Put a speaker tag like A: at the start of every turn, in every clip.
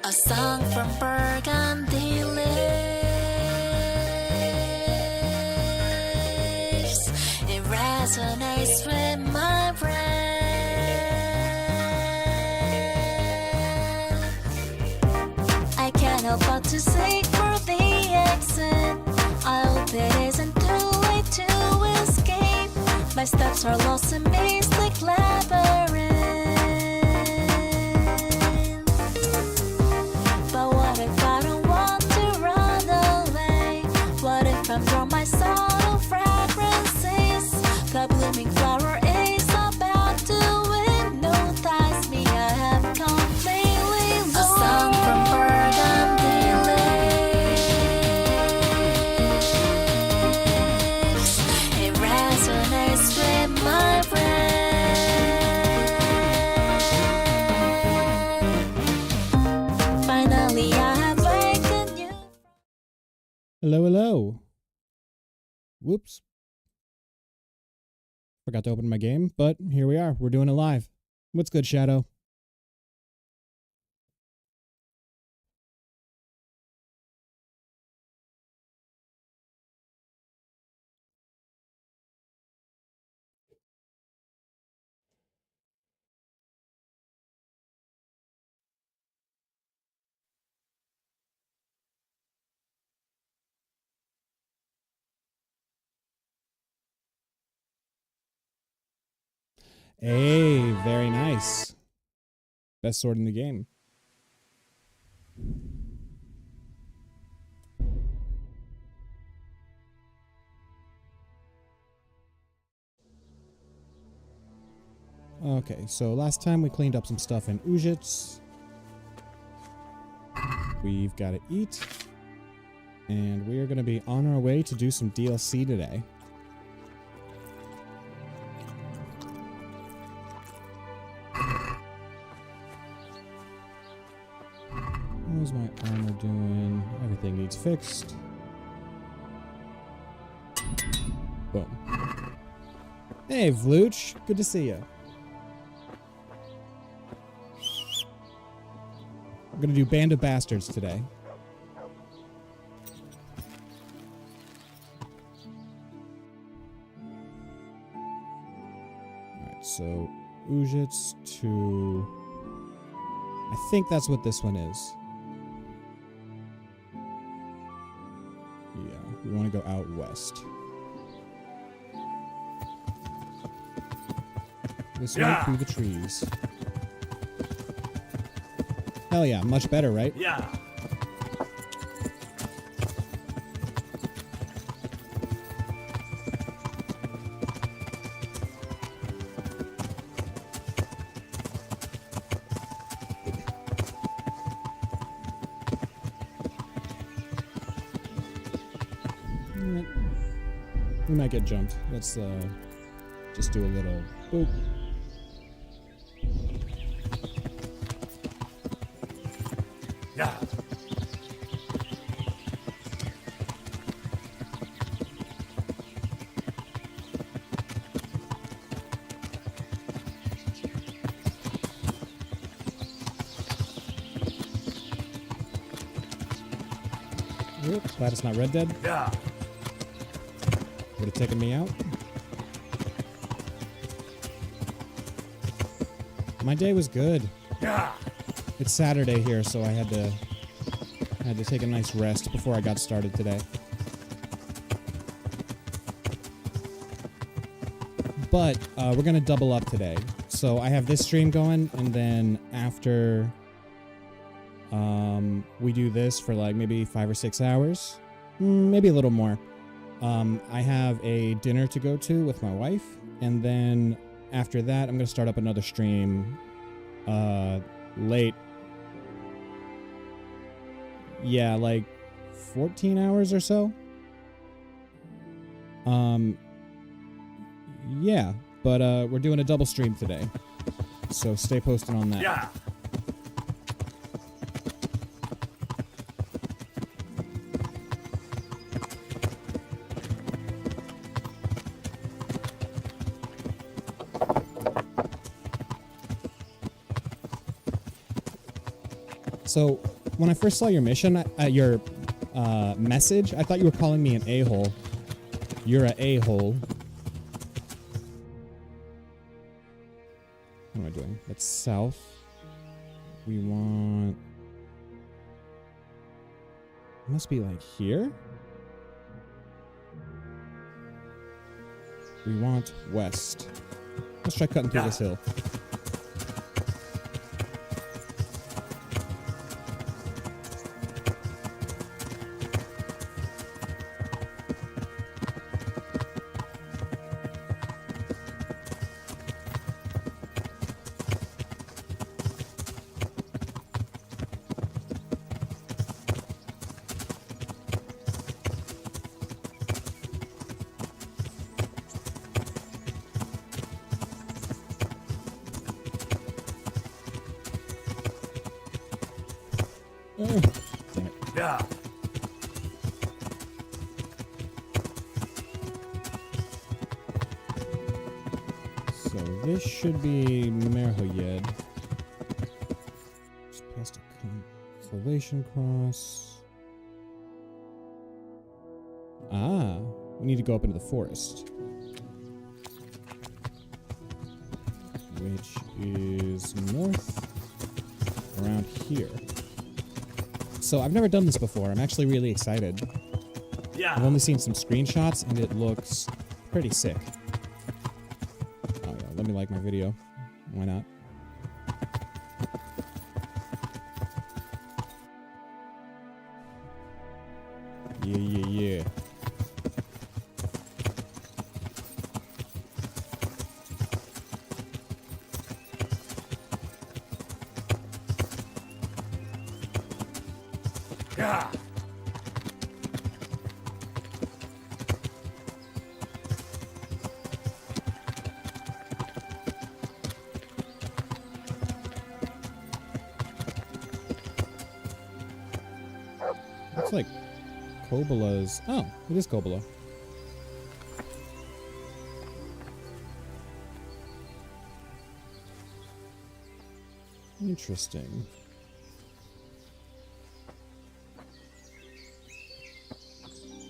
A: A song from Burgundy lives. It resonates with my brain. I can't help but to seek for the exit. I hope it isn't too late to escape. My steps are lost in mystic labyrinth. But what if I don't want to run away? What if I'm drawn by subtle fragrances? The blooming flower is about to hypnotize me. I am completely lost. A song from Burgundy lives. It resonates with my brain. Finally, I have awakened you.
B: Hello, hello. Whoops. Forgot to open my game, but here we are. We're doing it live. What's good, Shadow? Hey, very nice. Best sword in the game. Okay, so last time we cleaned up some stuff in Ujits. We've got to eat. And we are going to be on our way to do some DLC today. How's my armor doing? Everything needs fixed. Boom. Hey, Vlooch. Good to see you. We're gonna do Band of Bastards today. Alright, so Ujits to... I think that's what this one is. Yeah, we want to go out west. This way through the trees. Hell yeah, much better, right?
C: Yeah.
B: We might get jumped. Let's just do a little boop.
C: Yeah.
B: Oop, glad it's not Red Dead.
C: Yeah.
B: Would have taken me out. My day was good.
C: Yeah.
B: It's Saturday here, so I had to take a nice rest before I got started today. But we're gonna double up today. So I have this stream going, and then after we do this for like maybe 5 or 6 hours, maybe a little more. I have a dinner to go to with my wife, and then after that, I'm gonna start up another stream late. Yeah, like 14 hours or so. Yeah, but we're doing a double stream today, so stay posted on that.
C: Yeah.
B: So when I first saw your mission, your message, I thought you were calling me an a-hole. You're a a-hole. What am I doing? That's south. We want... It must be like here? We want west. Let's try cutting through this hill. Damn it.
C: Yeah.
B: So this should be Merhoyed. Just past a constellation cross. Ah, we need to go up into the forest. Which is north around here. So I've never done this before. I'm actually really excited.
C: Yeah.
B: I've only seen some screenshots and it looks pretty sick. Oh yeah, let me like my video. Why not? Yeah.
C: Yeah.
B: Looks like Kobula's... Oh, it is Kobula. Interesting.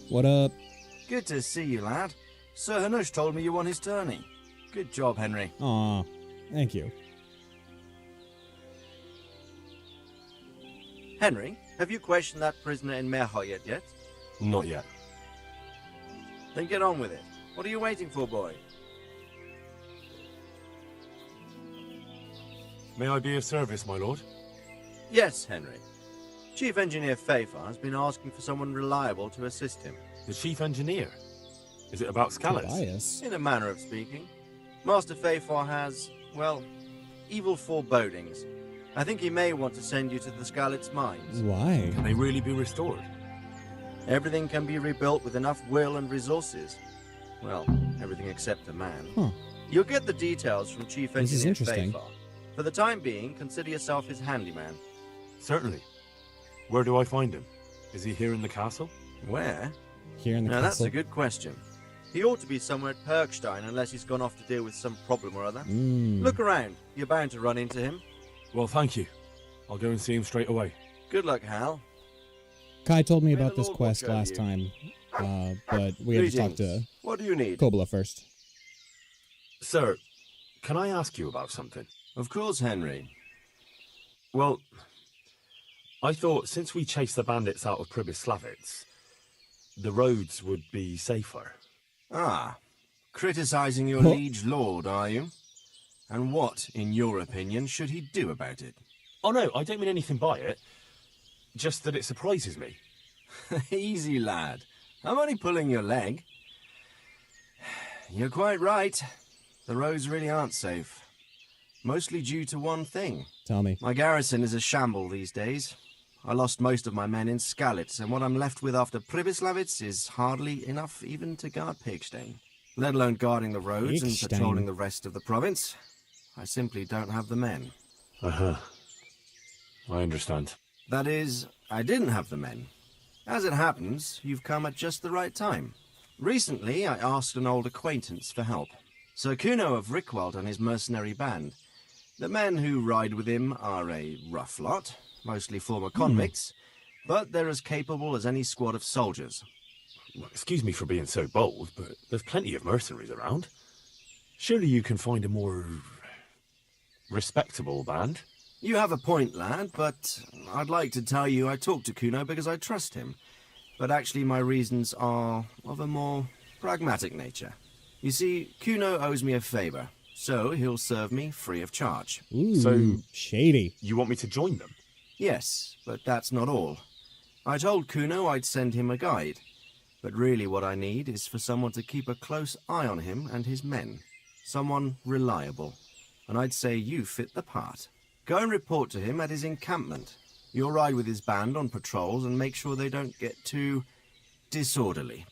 B: What up?
D: Good to see you, lad. Sir Hanush told me you won his tourney. Good job, Henry.
B: Aw, thank you.
D: Henry, have you questioned that prisoner in Merhoyed yet?
C: Not yet.
D: Then get on with it. What are you waiting for, boy?
C: May I be of service, my lord?
D: Yes, Henry. Chief Engineer Fafar has been asking for someone reliable to assist him.
C: The chief engineer? Is it about Scallops?
B: Tobias.
D: In a manner of speaking. Master Fafar has, well, evil forebodings. I think he may want to send you to the Skalit's mines.
B: Why?
C: Can they really be restored?
D: Everything can be rebuilt with enough will and resources. Well, everything except a man.
B: Huh.
D: You'll get the details from Chief
B: This is
D: Engineer
B: interesting.
D: Fafar. For the time being, consider yourself his handyman.
C: Certainly. Where do I find him? Is he here in the castle?
D: Where?
B: Here in the
D: Now, that's
B: castle.
D: a good question. He ought to be somewhere at Perkstein unless he's gone off to deal with some problem or other. Look around. You're bound to run into him.
C: Well, thank you. I'll go and see him straight away.
D: Good luck, Hal.
B: Kai told me
D: May
B: about
D: the
B: this
D: Lord
B: quest
D: watch over
B: last
D: you.
B: time, but we had to talk to
D: Greetings. What do you need?
B: Kobula first.
C: Sir, can I ask you about something?
D: Of course, Henry.
C: Well, I thought since we chased the bandits out of Pribyslavitz, the roads would be safer.
D: Ah, criticizing your
B: Huh?
D: liege lord, are you? And what, in your opinion, should he do about it?
C: Oh no, I don't mean anything by it. Just that it surprises me.
D: Easy, lad. I'm only pulling your leg. You're quite right. The roads really aren't safe. Mostly due to one thing.
B: Tell me.
D: My garrison is a shamble these days. I lost most of my men in Skalitz, and what I'm left with after Pribyslavitz is hardly enough even to guard Pigstein. Let alone guarding the roads and
B: Pigstein.
D: patrolling the rest of the province. I simply don't have the men.
C: Uh-huh. I understand.
D: That is, I didn't have the men. As it happens, you've come at just the right time. Recently, I asked an old acquaintance for help. Sir Kuno of Rickwald and his mercenary band. The men who ride with him are a rough lot, mostly former convicts, but they're as capable as any squad of soldiers.
C: Well, excuse me for being so bold, but there's plenty of mercenaries around. Surely you can find a more respectable band?
D: You have a point, lad, but I'd like to tell you I talked to Kuno because I trust him. But actually my reasons are of a more pragmatic nature. You see, Kuno owes me a favor, so he'll serve me free of charge.
B: Ooh,
C: So-
B: shady.
C: You want me to join them?
D: Yes, but that's not all. I told Kuno I'd send him a guide, but really what I need is for someone to keep a close eye on him and his men. Someone reliable. And I'd say you fit the part. Go and report to him at his encampment. You'll ride with his band on patrols and make sure they don't get too disorderly.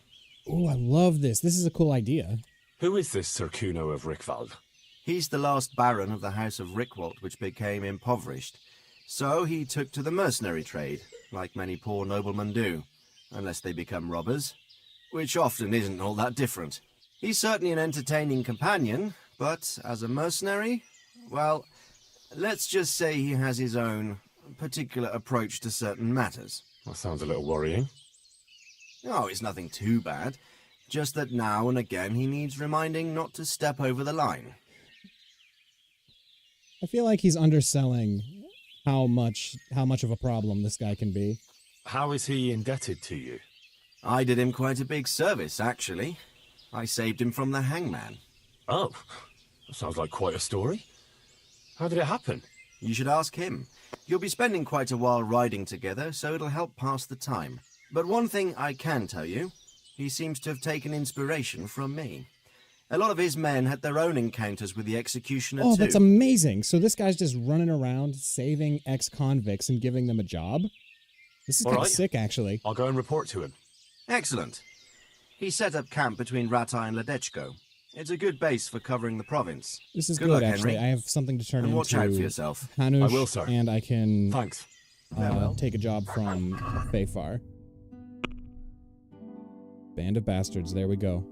B: Oh, I love this. This is a cool idea.
C: Who is this Sir Kuno of Rickvald?
D: He's the last baron of the House of Rickwalt, which became impoverished. So he took to the mercenary trade, like many poor noblemen do, unless they become robbers, which often isn't all that different. He's certainly an entertaining companion, but as a mercenary, well, let's just say he has his own particular approach to certain matters.
C: That sounds a little worrying.
D: Oh, it's nothing too bad, just that now and again he needs reminding not to step over the line.
B: I feel like he's underselling how much of a problem this guy can be.
C: How is he indebted to you?
D: I did him quite a big service, actually. I saved him from the hangman.
C: Oh, that sounds like quite a story. How did it happen?
D: You should ask him. You'll be spending quite a while riding together, so it'll help pass the time. But one thing I can tell you, he seems to have taken inspiration from me. A lot of his men had their own encounters with the executioner
B: Oh,
D: too.
B: that's amazing. So this guy's just running around saving ex-convicts and giving them a job? This is
C: All
B: kind of
C: right.
B: sick, actually.
C: I'll go and report to him.
D: Excellent. He set up camp between Ratai and Ledechko. It's a good base for covering the province.
B: This is
D: Good
B: good,
D: luck,
B: actually.
D: Henry.
B: I have something to turn
D: And
B: into
D: watch out for yourself.
B: Hanush,
C: I will, sir.
B: and I can
C: Thanks.
B: take a job from Bayfar. Band of Bastards, there we go.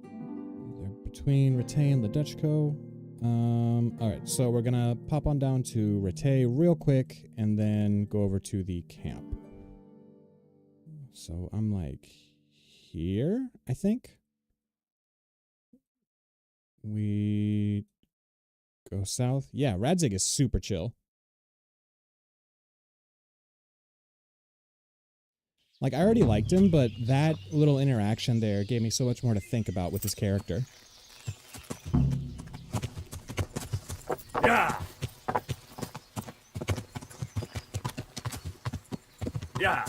B: They're between Rattay and Ledechko. Alright, so we're gonna pop on down to Rattay real quick and then go over to the camp. So I'm like here, I think. We go south. Yeah, Radzig is super chill. Like, I already liked him, but that little interaction there gave me so much more to think about with his character.
C: Yeah. Yeah.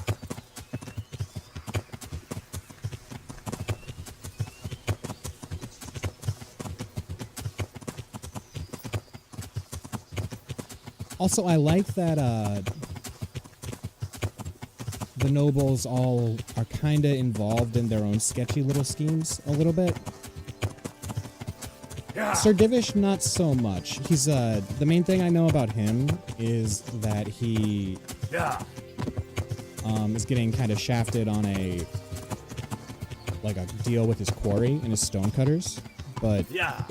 B: Also, I like that the nobles all are kind of involved in their own sketchy little schemes a little bit.
C: Yeah.
B: Sir Divish, not so much. He's the main thing I know about him is that he
C: Yeah.
B: is getting kind of shafted on a deal with his quarry and his stonecutters. But
C: Yeah.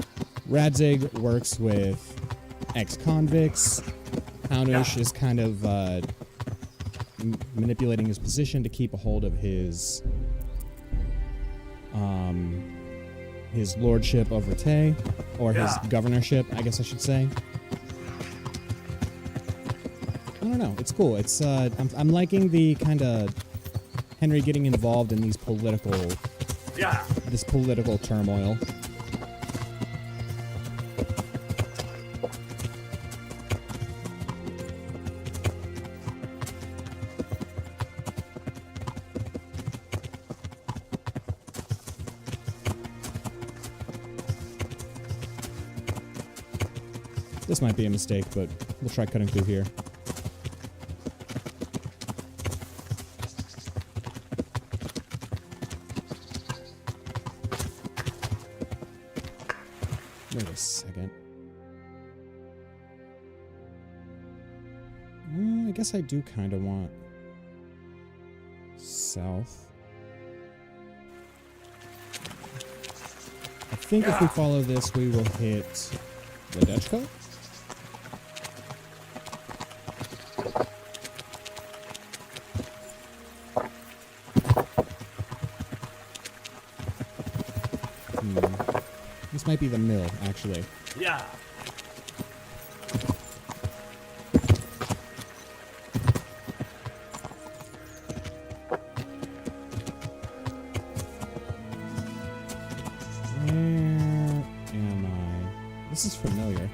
B: Radzig works with ex-convicts. Hanush is kind of manipulating his position to keep a hold of his lordship of Rattay, or his governorship, I guess I should say. I don't know. It's cool. It's I'm liking the kind of Henry getting involved in these this political turmoil. This might be a mistake, but we'll try cutting through here. Wait a second. I guess I do kind of want south. think if we follow this, we will hit the Dutch Coat. This might be the mill, actually.
C: Yeah.
B: Where am I? This is familiar.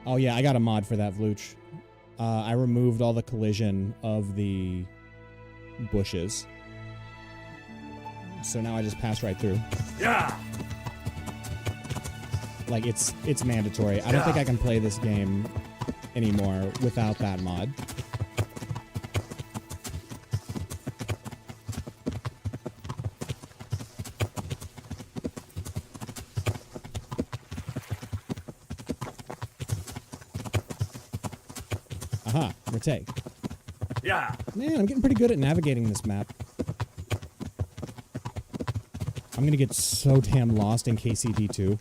B: Oh yeah, I got a mod for that, Vlooch. I removed all the collision of the bushes. So now I just pass right through.
C: Yeah.
B: Like, it's mandatory. I don't think I can play this game anymore without that mod. Aha, Rete.
C: Yeah.
B: Man, I'm getting pretty good at navigating this map. I'm gonna get so damn lost in KCD2.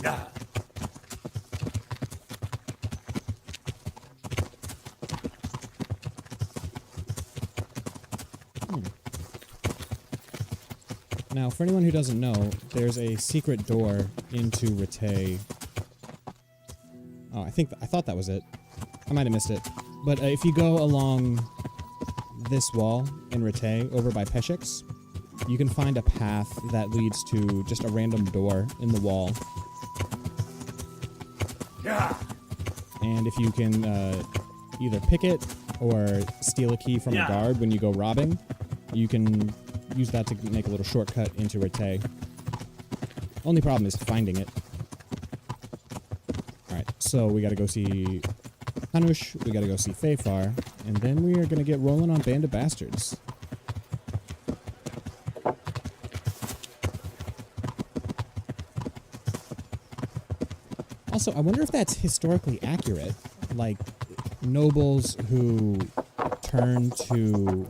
C: Yeah.
B: Now, for anyone who doesn't know, there's a secret door into Rete. Oh, I thought that was it. I might have missed it. But if you go along this wall in Rete, over by Peshix, you can find a path that leads to just a random door in the wall.
C: Yeah.
B: And if you can either pick it or steal a key from a guard when you go robbing, you can use that to make a little shortcut into Rete. Only problem is finding it. Alright, so we gotta go see Hanush, we gotta go see Fafar, and then we are gonna get rolling on Band of Bastards. Also, I wonder if that's historically accurate. Like, nobles who turn to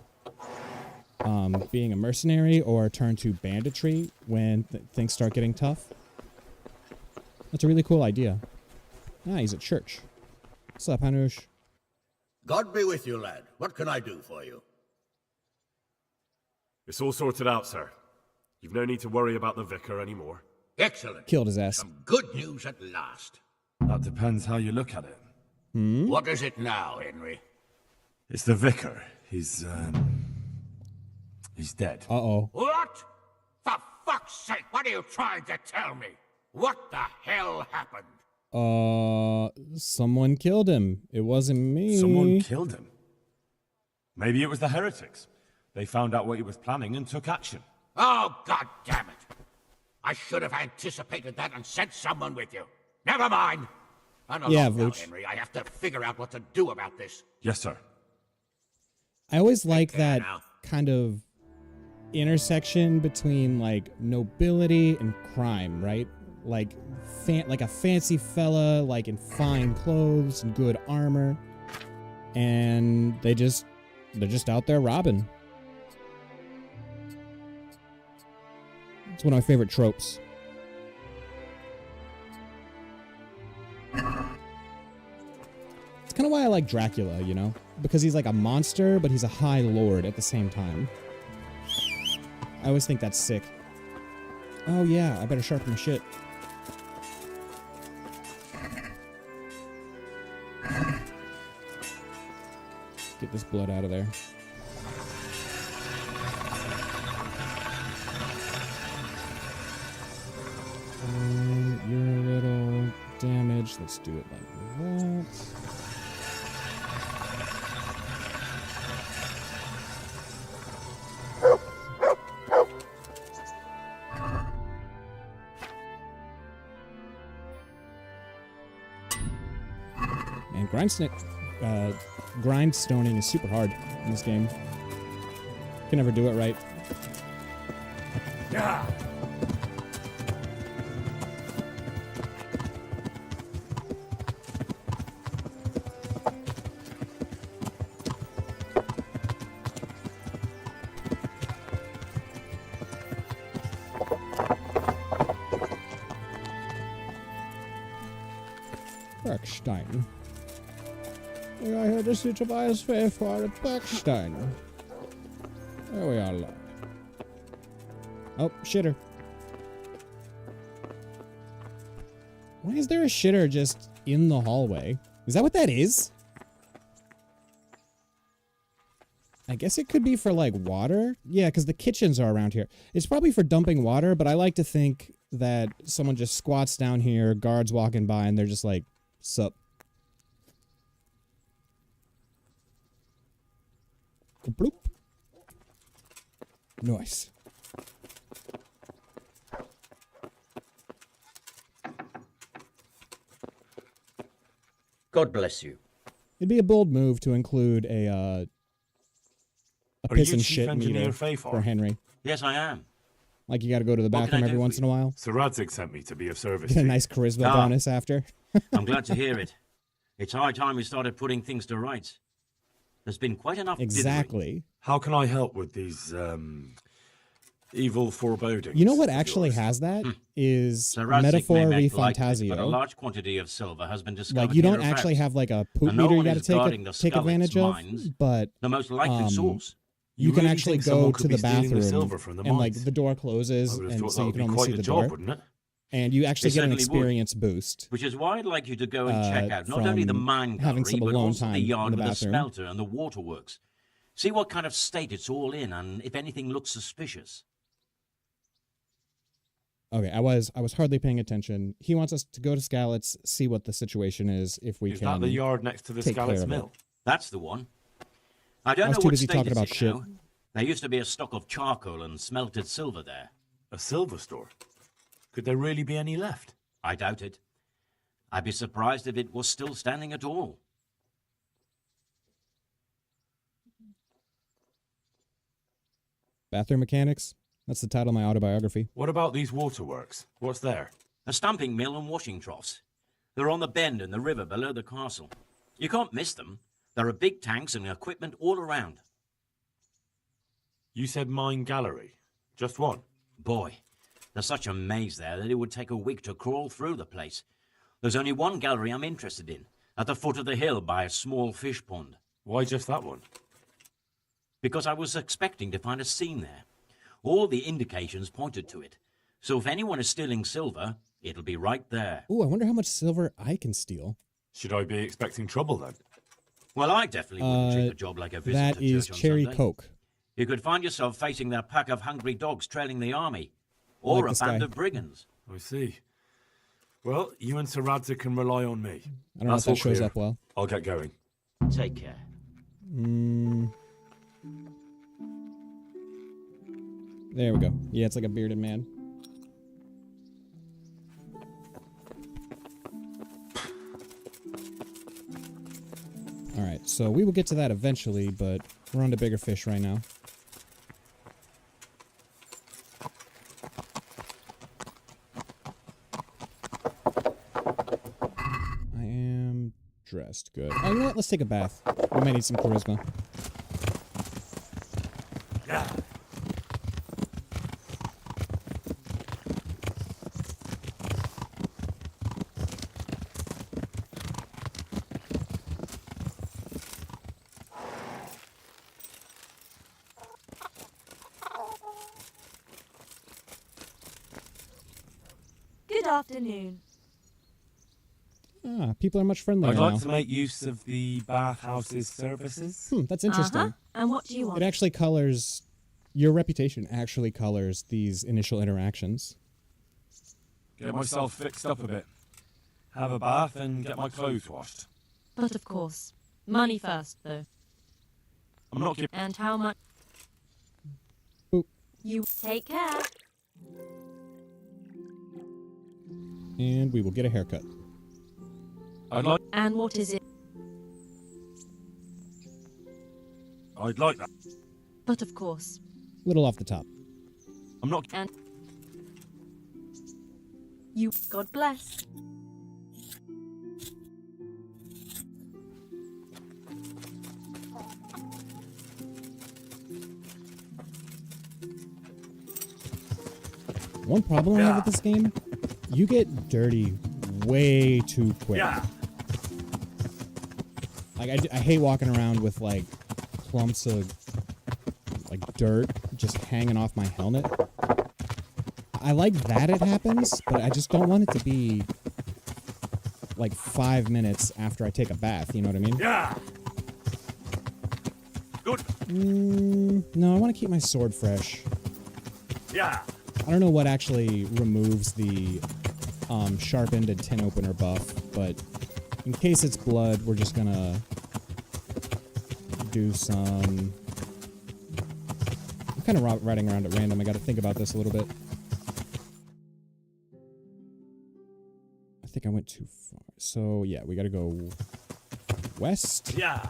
B: being a mercenary or turn to banditry when things start getting tough. That's a really cool idea. Ah, he's at church. What's up, Hanush?
E: God be with you, lad. What can I do for you?
C: It's all sorted out, sir. You've no need to worry about the vicar anymore.
E: Excellent.
B: Killed his ass.
E: Some good news at last.
C: That depends how you look at it.
E: What is it now, Henry?
C: It's the vicar. He's dead.
B: Uh-oh.
E: What? For fuck's sake, what are you trying to tell me? What the hell happened?
B: Someone killed him. It wasn't me.
C: Someone killed him. Maybe it was the heretics. They found out what he was planning and took action.
E: Oh, god damn it. I should have anticipated that and sent someone with you. Never mind. I'm alone
B: Yeah,
E: now,
B: Vooch.
E: Henry. I have to figure out what to do about this.
C: Yes, sir.
B: I always like
E: care
B: that
E: now.
B: kind of intersection between, like, nobility and crime, right? Like, like a fancy fella, like, in fine clothes and good armor. And they're just out there robbing. It's one of my favorite tropes. It's kind of why I like Dracula, you know? Because he's like a monster, but he's a high lord at the same time. I always think that's sick. Oh yeah, I better sharpen my shit. Get this blood out of there. You're a little damaged. Let's do it like that. Man, grindstoning is super hard in this game. Can never do it right.
E: Yeah.
B: Bergstein. We are here to see Tobias Faithful at Bergstein. There we are, lad. Oh, shitter. Why is there a shitter just in the hallway? Is that what that is? I guess it could be for, like, water? Yeah, because the kitchens are around here. It's probably for dumping water, but I like to think that someone just squats down here, guards walking by, and they're just like, sup. Bloop. Nice.
F: God bless you.
B: It'd be a bold move to include a piss and shit meter for Henry.
F: Yes, I am.
B: Like you got to go to the bathroom every once in a while.
C: Sir Radzig sent me to be of service.
B: Get a nice charisma bonus after.
F: I'm glad to hear it. It's high time we started putting things to rights. There's been quite enough
B: Exactly.
C: How can I help with these evil forebodings?
B: You know what actually has that is Metaphor Fantasio.
F: But a large quantity of silver has been discovered.
B: Like you don't actually have like a poop meter you got to take advantage of, but
F: the most likely source.
B: You can actually go to the bathroom and like the door closes, and so you can only see the door.
C: Wouldn't it?
B: And you actually get an experience boost.
F: Which is why I'd like you to go and check out not only the mine gallery, but also the yard with the smelter and the waterworks. See what kind of state it's all in, and if anything looks suspicious.
B: Okay, I was hardly paying attention. He wants us to go to Skalitz, see what the situation is, if we can.
C: Is that the yard next to the Skalitz mill?
F: That's the one. I don't know what state it's in now. There used to be a stock of charcoal and smelted silver there.
C: A silver store? Could there really be any left?
F: I doubt it. I'd be surprised if it was still standing at all.
B: Bathroom Mechanics? That's the title of my autobiography.
C: What about these waterworks? What's there?
F: A stamping mill and washing troughs. They're on the bend in the river below the castle. You can't miss them. There are big tanks and equipment all around.
C: You said mine gallery. Just one?
F: Boy, there's such a maze there that it would take a week to crawl through the place. There's only one gallery I'm interested in, at the foot of the hill by a small fish pond.
C: Why just that one?
F: Because I was expecting to find a scene there. All the indications pointed to it. So if anyone is stealing silver, it'll be right there.
B: Ooh, I wonder how much silver I can steal.
C: Should I be expecting trouble then?
F: Well, I definitely wouldn't take a job like a visitor
B: That is
F: church on
B: cherry
F: Sunday.
B: Coke.
F: You could find yourself facing that pack of hungry dogs trailing the army. Or
B: like
F: a band
B: guy.
F: of brigands.
C: I see. Well, you and Sir Radzig can rely on me.
B: I don't know if that shows up well.
C: I'll get going.
F: Take care.
B: There we go. Yeah, it's like a bearded man. Alright, so we will get to that eventually, but we're on to bigger fish right now. I am dressed good. Oh, you know what? Let's take a bath. We might need some charisma.
A: Good afternoon.
B: Ah, people are much friendlier
C: I'd
B: now.
C: like to make use of the bathhouse's services.
B: That's interesting.
A: And what do you want?
B: It actually colors... Your reputation actually colors these initial interactions.
C: Get myself fixed up a bit. Have a bath and get my clothes washed.
A: But of course. Money first, though.
C: I'm not giving...
A: And how much?
B: Boop.
A: You take care.
B: And we will get a haircut.
C: I'd like...
A: And what is it?
C: I'd like that.
G: But of course.
B: Little off the top.
C: I'm not...
G: And you, God bless.
B: One problem I have with this game, you get dirty way too quick.
C: Yeah.
B: Like, I hate walking around with, like, clumps of, like, dirt just hanging off my helmet. I like that it happens, but I just don't want it to be, like, 5 minutes after I take a bath, you know what I mean?
C: Yeah. Good.
B: No, I want to keep my sword fresh.
C: Yeah.
B: I don't know what actually removes the sharp-ended tin opener buff, but in case it's blood, we're just gonna do some... I'm kind of riding around at random. I gotta think about this a little bit. I think I went too far. So, yeah, we gotta go west.
C: Yeah.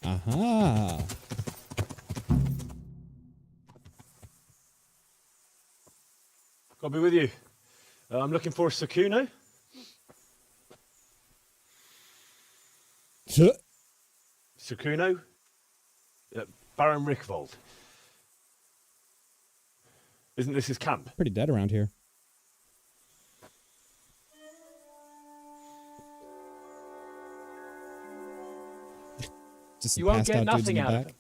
B: Aha!
C: I'll be with you. I'm looking for Sakuno. Sakuno? Baron Rickvold. Isn't this his camp?
B: Pretty dead around here. Just
H: You won't
B: passed
H: get
B: out dudes in
H: nothing
B: the
H: out of
B: back.
H: him.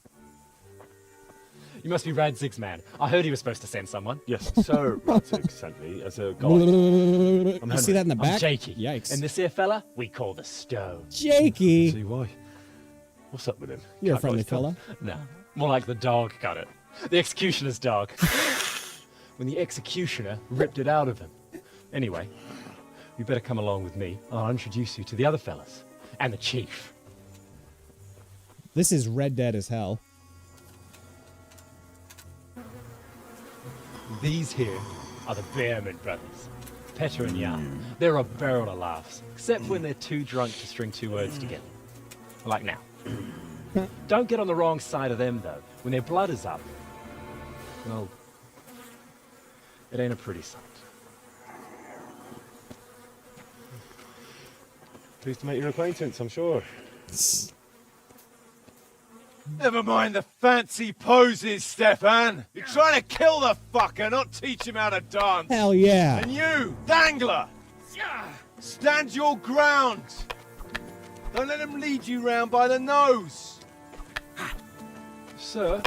H: You must be Radzig's man. I heard he was supposed to send someone.
C: Yes, Sir Radzig sent me as a guide.
B: You see that in the back?
H: I'm Jakey.
B: Yikes.
H: And this here fella, we call the Stone.
B: Jakey!
C: See why? What's up with him?
B: You're a
C: Cat
B: friendly
C: guy's tough.
B: fella.
H: No, more like the dog got it. The executioner's dog. When the executioner ripped it out of him. Anyway, you better come along with me. I'll introduce you to the other fellas. And the chief.
B: This is Red Dead as hell.
H: These here are the Bearman brothers. Petter and Jan. They're a barrel of laughs. Except when they're too drunk to string two words together. Like now. Don't get on the wrong side of them, though. When their blood is up, well, it ain't a pretty sight.
C: Pleased to make your acquaintance, I'm sure.
I: Never mind the fancy poses, Stefan. You're trying to kill the fucker, not teach him how to dance.
B: Hell yeah.
I: And you, Dangler, stand your ground. Don't let him lead you round by the nose.
H: Sir,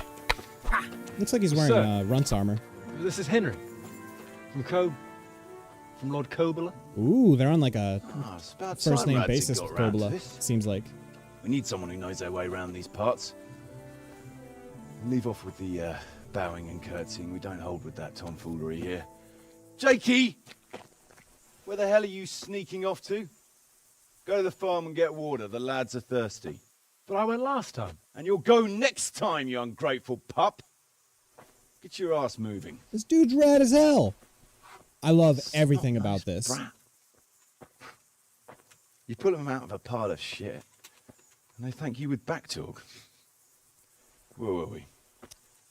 B: Looks like he's wearing Runt's armor.
H: this is Henry. From Lord Kobula.
B: Ooh, they're on like a
I: It's about
B: first
I: time
B: name
I: Radzig
B: basis
I: got
B: with
I: round to
B: Kobula,
I: this.
B: seems like.
I: We need someone who knows their way around these parts. Leave off with the bowing and curtsying. We don't hold with that tomfoolery here. Jakey! Where the hell are you sneaking off to? Go to the farm and get water. The lads are thirsty.
H: But I went last time.
I: And you'll go next time, you ungrateful pup. Get your ass moving.
B: This dude's rad as hell. I love everything about this.
I: Brat. You put them out of a pile of shit, and they thank you with back talk. Where were we?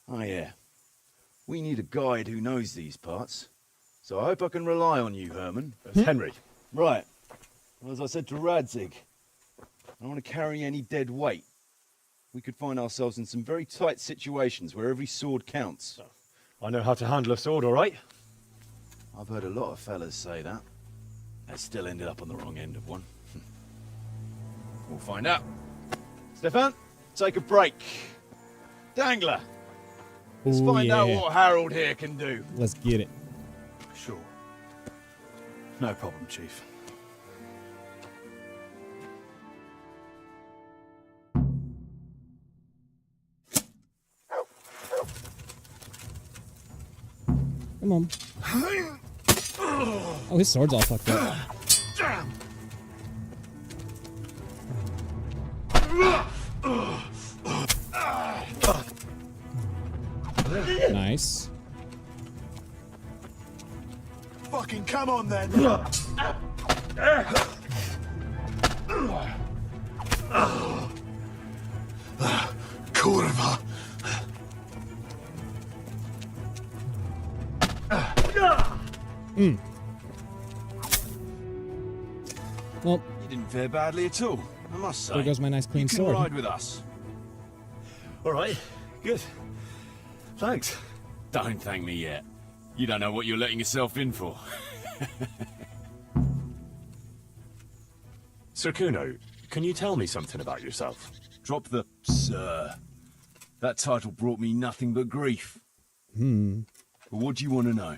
I: Oh yeah. We need a guide who knows these parts. So I hope I can rely on you, Herman.
C: Henry.
I: Right. Well, as I said to Radzig, I don't want to carry any dead weight. We could find ourselves in some very tight situations where every sword counts.
C: I know how to handle a sword, all right?
I: I've heard a lot of fellas say that. They still ended up on the wrong end of one. We'll find out. Stefan, take a break. Dangler, let's
B: Ooh,
I: find out
B: yeah.
I: what Harold here can do.
B: Let's get it.
I: Sure. No problem, Chief.
B: Come on. Oh, his sword's all fucked up. Nice.
I: Fucking come on then.
E: Kurva!
B: Well,
I: You didn't fare badly at all, I must say.
B: there goes my nice clean
I: you can
B: sword.
I: ride with us.
C: All right, good. Thanks.
I: Don't thank me yet. You don't know what you're letting yourself in for.
C: Sir Kuno, can you tell me something about yourself?
I: Drop the sir. That title brought me nothing but grief. But what do you want to know?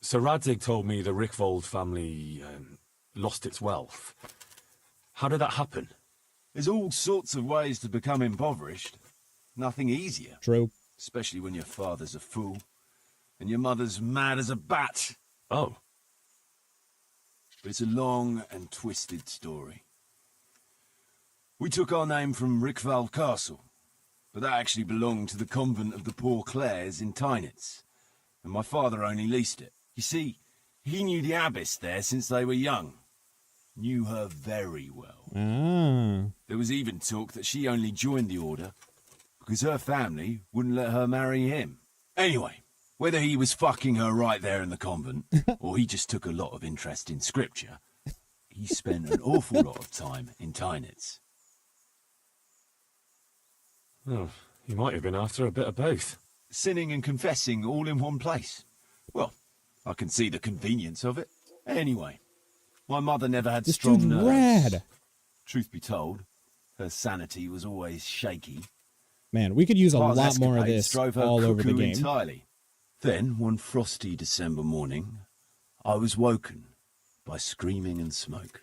C: Sir Radzig told me the Rickvold family lost its wealth. How did that happen?
I: There's all sorts of ways to become impoverished. Nothing easier.
B: True.
I: Especially when your father's a fool and your mother's mad as a bat.
C: Oh.
I: But it's a long and twisted story. We took our name from Rickval Castle, but that actually belonged to the convent of the Poor Clares in Tynitz, and my father only leased it. You see, he knew the abbess there since they were young. Knew her very well.
B: Ah.
I: There was even talk that she only joined the order because her family wouldn't let her marry him. Anyway, whether he was fucking her right there in the convent, or he just took a lot of interest in scripture, he spent an awful lot of time in Tynitz.
C: Oh, he might have been after a bit of both.
I: Sinning and confessing all in one place. Well, I can see the convenience of it. Anyway, my mother never had
B: This
I: strong
B: dude's
I: nerves.
B: rad.
I: Truth be told, her sanity was always shaky.
B: Man, we could use a
I: Pa's
B: lot more of
I: escapades
B: this
I: drove her
B: all over the
I: cuckoo
B: game.
I: entirely. Then, one frosty December morning, I was woken by screaming and smoke.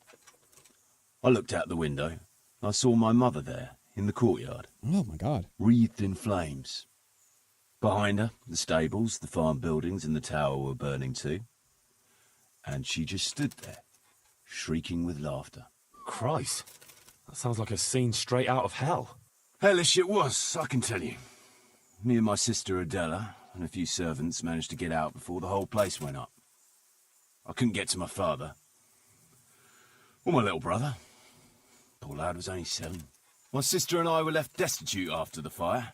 I: I looked out the window, and I saw my mother there, in the courtyard.
B: Oh my god.
I: Wreathed in flames. Behind her, the stables, the farm buildings, and the tower were burning too. And she just stood there, shrieking with laughter.
C: Christ, that sounds like a scene straight out of hell.
I: Hellish it was, I can tell you. Me and my sister Adela and a few servants managed to get out before the whole place went up. I couldn't get to my father. Or my little brother. Poor lad was only 7. My sister and I were left destitute after the fire.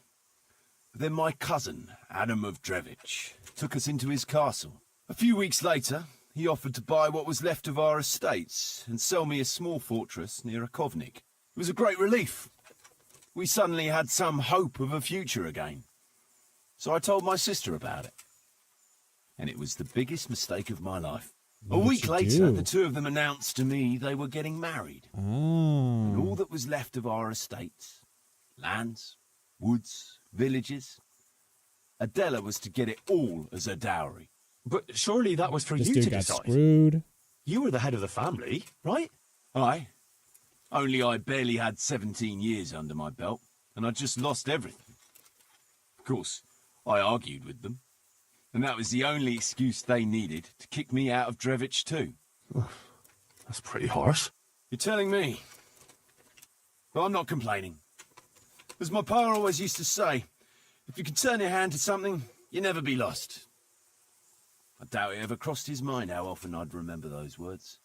I: But then my cousin, Adam of Drevich, took us into his castle. A few weeks later, he offered to buy what was left of our estates and sell me a small fortress near a Kovnik. It was a great relief. We suddenly had some hope of a future again. So I told my sister about it. And it was the biggest mistake of my life. A week later, the two of them announced to me they were getting married.
B: Oh.
I: And all that was left of our estates, lands, woods, villages, Adela was to get it all as a dowry.
C: But surely that was for
B: This
C: you
B: dude
C: to
B: got
C: decide.
B: screwed.
C: You were the head of the family, right?
I: Aye. Only I barely had 17 years under my belt, and I'd just lost everything. Of course, I argued with them, and that was the only excuse they needed to kick me out of Drevich too.
C: That's pretty harsh.
I: You're telling me. But I'm not complaining. As my pa always used to say, if you can turn your hand to something, you'll never be lost. I doubt it ever crossed his mind how often I'd remember those words.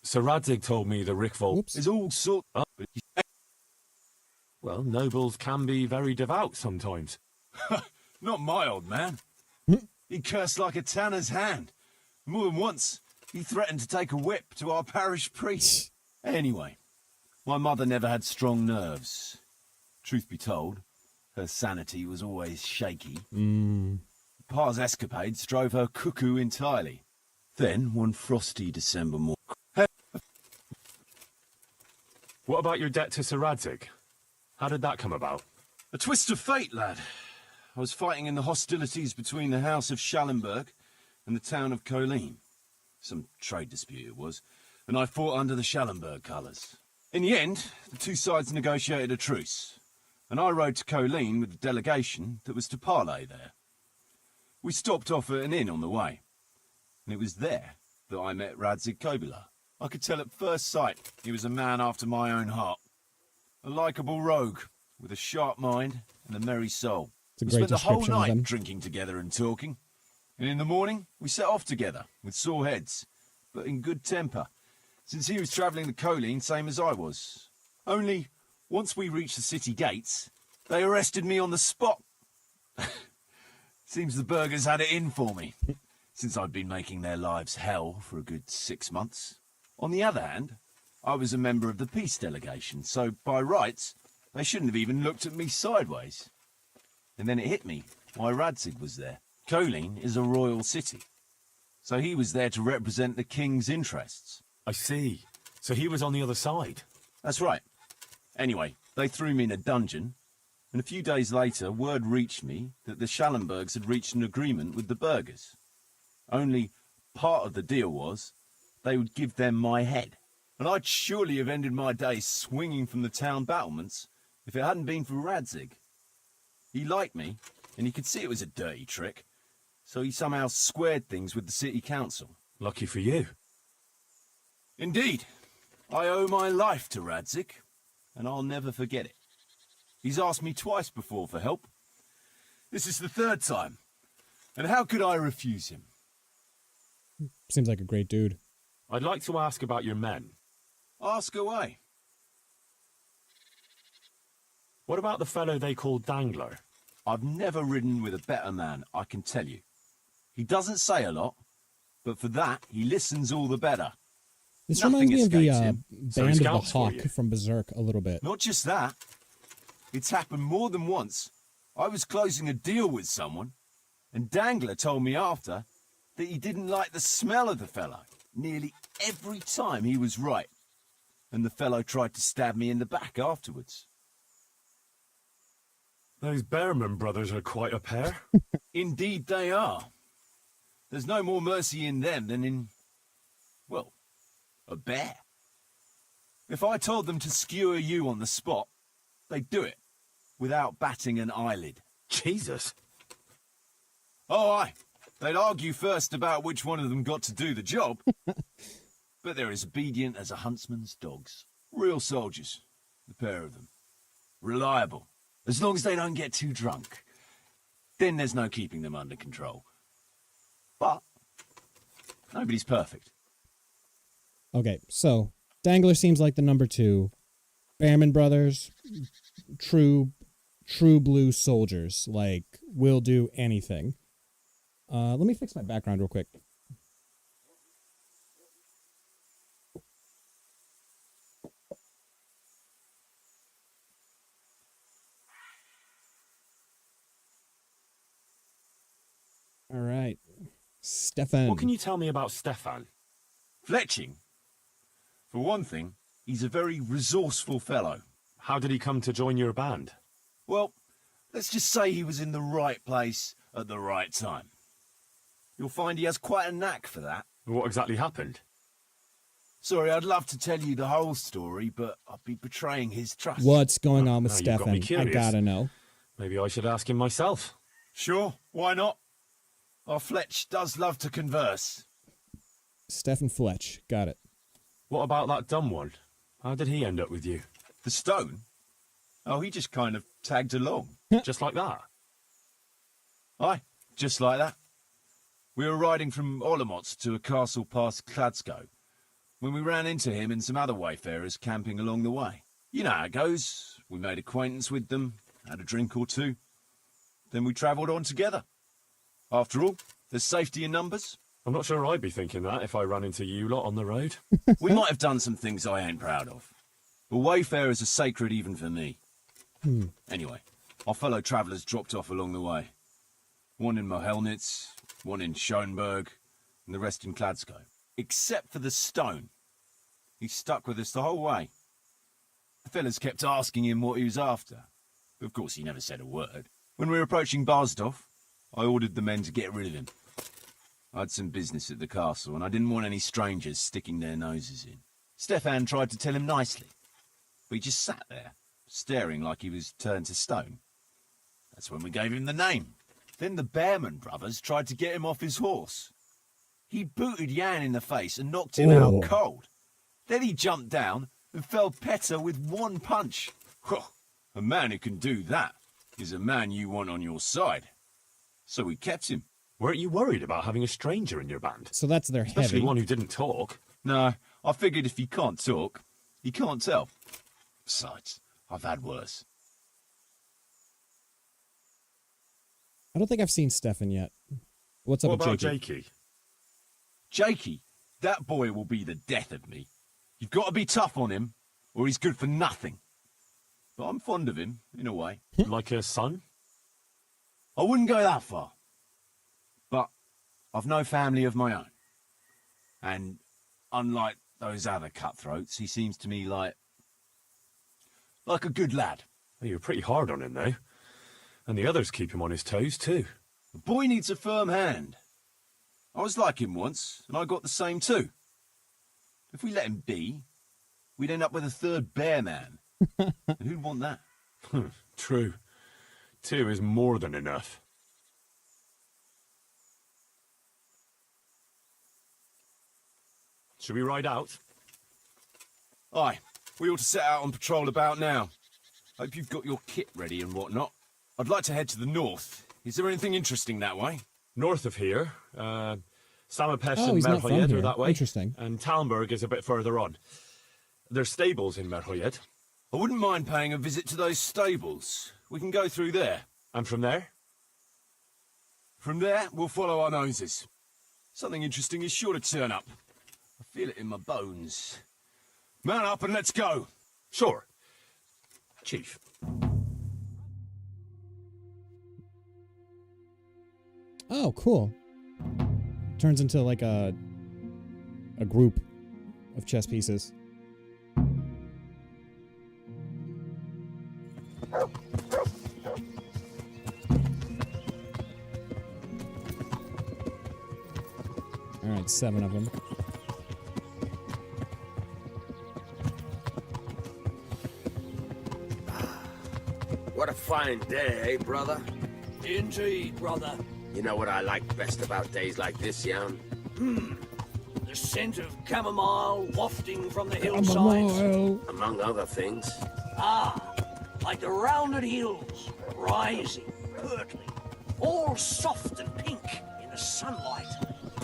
C: Sir Radzig told me the Rickvold
I: There's all sorts...
C: Well, nobles can be very devout sometimes.
I: Not my old man. He cursed like a tanner's hand. More than once, he threatened to take a whip to our parish priest. Anyway, my mother never had strong nerves. Truth be told, her sanity was always shaky. Pa's escapades drove her cuckoo entirely. Then, one frosty December morning...
C: What about your debt to Sir Radzig? How did that come about?
I: A twist of fate, lad. I was fighting in the hostilities between the House of Schallenberg and the town of Colleen. Some trade dispute it was, and I fought under the Schallenberg colours. In the end, the two sides negotiated a truce, and I rode to Colleen with the delegation that was to parley there. We stopped off at an inn on the way, and it was there that I met Radzig Kobyla. I could tell at first sight he was a man after my own heart. A likeable rogue, with a sharp mind and a merry soul.
B: It's a
I: We
B: great
I: spent the whole
B: description of
I: night
B: them.
I: drinking together and talking. And in the morning, we set off together, with sore heads, but in good temper, since he was travelling the Colleen same as I was. Only, once we reached the city gates, they arrested me on the spot. Seems the burghers had it in for me, since I'd been making their lives hell for a good 6 months. On the other hand, I was a member of the peace delegation, so by rights, they shouldn't have even looked at me sideways. And then it hit me why Radzig was there. Colleen is a royal city, so he was there to represent the king's interests.
C: I see. So he was on the other side.
I: That's right. Anyway, they threw me in a dungeon, and a few days later, word reached me that the Schallenbergs had reached an agreement with the burghers. Only part of the deal was they would give them my head. And I'd surely have ended my days swinging from the town battlements if it hadn't been for Radzig. He liked me, and he could see it was a dirty trick, so he somehow squared things with the city council.
C: Lucky for you.
I: Indeed. I owe my life to Radzig, and I'll never forget it. He's asked me twice before for help. This is the third time, and how could I refuse him?
B: Seems like a great dude.
C: I'd like to ask about your men.
I: Ask away.
C: What about the fellow they call Dangler?
I: I've never ridden with a better man, I can tell you. He doesn't say a lot, but for that, he listens all the better.
B: This
I: Nothing
B: reminds me of the
I: escapes him.
C: So he
B: Band of the
C: scouts for
B: Hawk
C: you.
B: from Berserk a little bit.
I: Not just that. It's happened more than once. I was closing a deal with someone, and Dangler told me after that he didn't like the smell of the fellow nearly every time he was right. And the fellow tried to stab me in the back afterwards.
C: Those Behrman brothers are quite a pair.
I: Indeed they are. There's no more mercy in them than in, well, a bear. If I told them to skewer you on the spot, they'd do it, without batting an eyelid.
C: Jesus.
I: Oh, aye. They'd argue first about which one of them got to do the job. But they're as obedient as a huntsman's dogs. Real soldiers, the pair of them. Reliable, as long as they don't get too drunk. Then there's no keeping them under control. But nobody's perfect.
B: Okay, so Dangler seems like the number 2. Behrman brothers, true blue soldiers, like, will do anything. Let me fix my background real quick. All right. Stefan.
C: What can you tell me about Stefan?
I: Fletching. For one thing, he's a very resourceful fellow.
C: How did he come to join your band?
I: Well, let's just say he was in the right place at the right time. You'll find he has quite a knack for that.
C: What exactly happened?
I: Sorry, I'd love to tell you the whole story, but I'd be betraying his trust.
B: What's going on with
C: Now you've got me
B: Stefan? I
C: curious.
B: gotta know.
C: Maybe I should ask him myself.
I: Sure, why not? Our Fletch does love to converse.
B: Stefan Fletch. Got it.
C: What about that dumb one? How did he end up with you?
I: The stone? Oh, he just kind of tagged along.
C: Just like that?
I: Aye, just like that. We were riding from Olomouc to a castle past Kladsko when we ran into him and some other wayfarers camping along the way. You know how it goes. We made acquaintance with them, had a drink or two. Then we travelled on together. After all, there's safety in numbers.
C: I'm not sure I'd be thinking that if I ran into you lot on the road.
I: We might have done some things I ain't proud of. But wayfarers are sacred even for me. Anyway, our fellow travellers dropped off along the way. One in Mohelnitz, one in Schoenberg, and the rest in Kladsko. Except for the stone. He stuck with us the whole way. The fellas kept asking him what he was after. But of course he never said a word. When we were approaching Barsdorf, I ordered the men to get rid of him. I had some business at the castle, and I didn't want any strangers sticking their noses in. Stefan tried to tell him nicely, but he just sat there, staring like he was turned to stone. That's when we gave him the name. Then the Behrman brothers tried to get him off his horse. He booted Jan in the face and knocked him out cold. Then he jumped down and felled Petter with one punch. A man who can do that is a man you want on your side. So we kept him.
C: Weren't you worried about having a stranger in your band?
B: So that's their
C: Especially
B: heavy.
C: one who didn't talk.
I: No, I figured if you can't talk, you can't tell. Besides, I've had worse.
B: I don't think I've seen Stefan yet. What's up
C: What
B: with
C: about
B: Jakey?
I: Jakey, that boy will be the death of me. You've got to be tough on him, or he's good for nothing. But I'm fond of him, in a way.
C: Like a son?
I: I wouldn't go that far. But I've no family of my own. And unlike those other cutthroats, he seems to me like a good lad.
C: Well, you're pretty hard on him, though. And the others keep him on his toes, too.
I: The boy needs a firm hand. I was like him once, and I got the same too. If we let him be, we'd end up with a third bear man. And who'd want that?
C: True. 2 is more than enough. Should we ride out?
I: Aye, we ought to set out on patrol about now. Hope you've got your kit ready and whatnot. I'd like to head to the north. Is there anything interesting that way?
C: North of here, Samapest
B: Oh,
C: and
B: he's not from
C: Merhoyed
B: here.
C: are that way.
B: Interesting.
C: And Talmberg is a bit further on. There's stables in Merhoyed.
I: I wouldn't mind paying a visit to those stables. We can go through there.
C: And from there?
I: From there, we'll follow our noses. Something interesting is sure to turn up. I feel it in my bones. Mount up and let's go.
C: Sure. Chief.
B: Oh, cool. Turns into like a group of chess pieces. All right, 7 of them.
J: What a fine day, eh, brother?
E: Indeed, brother.
J: You know what I like best about days like this, Jan?
E: The scent of chamomile wafting from the hillsides.
J: Among other things.
E: Like the rounded hills, rising, curdling, all soft and pink in the sunlight.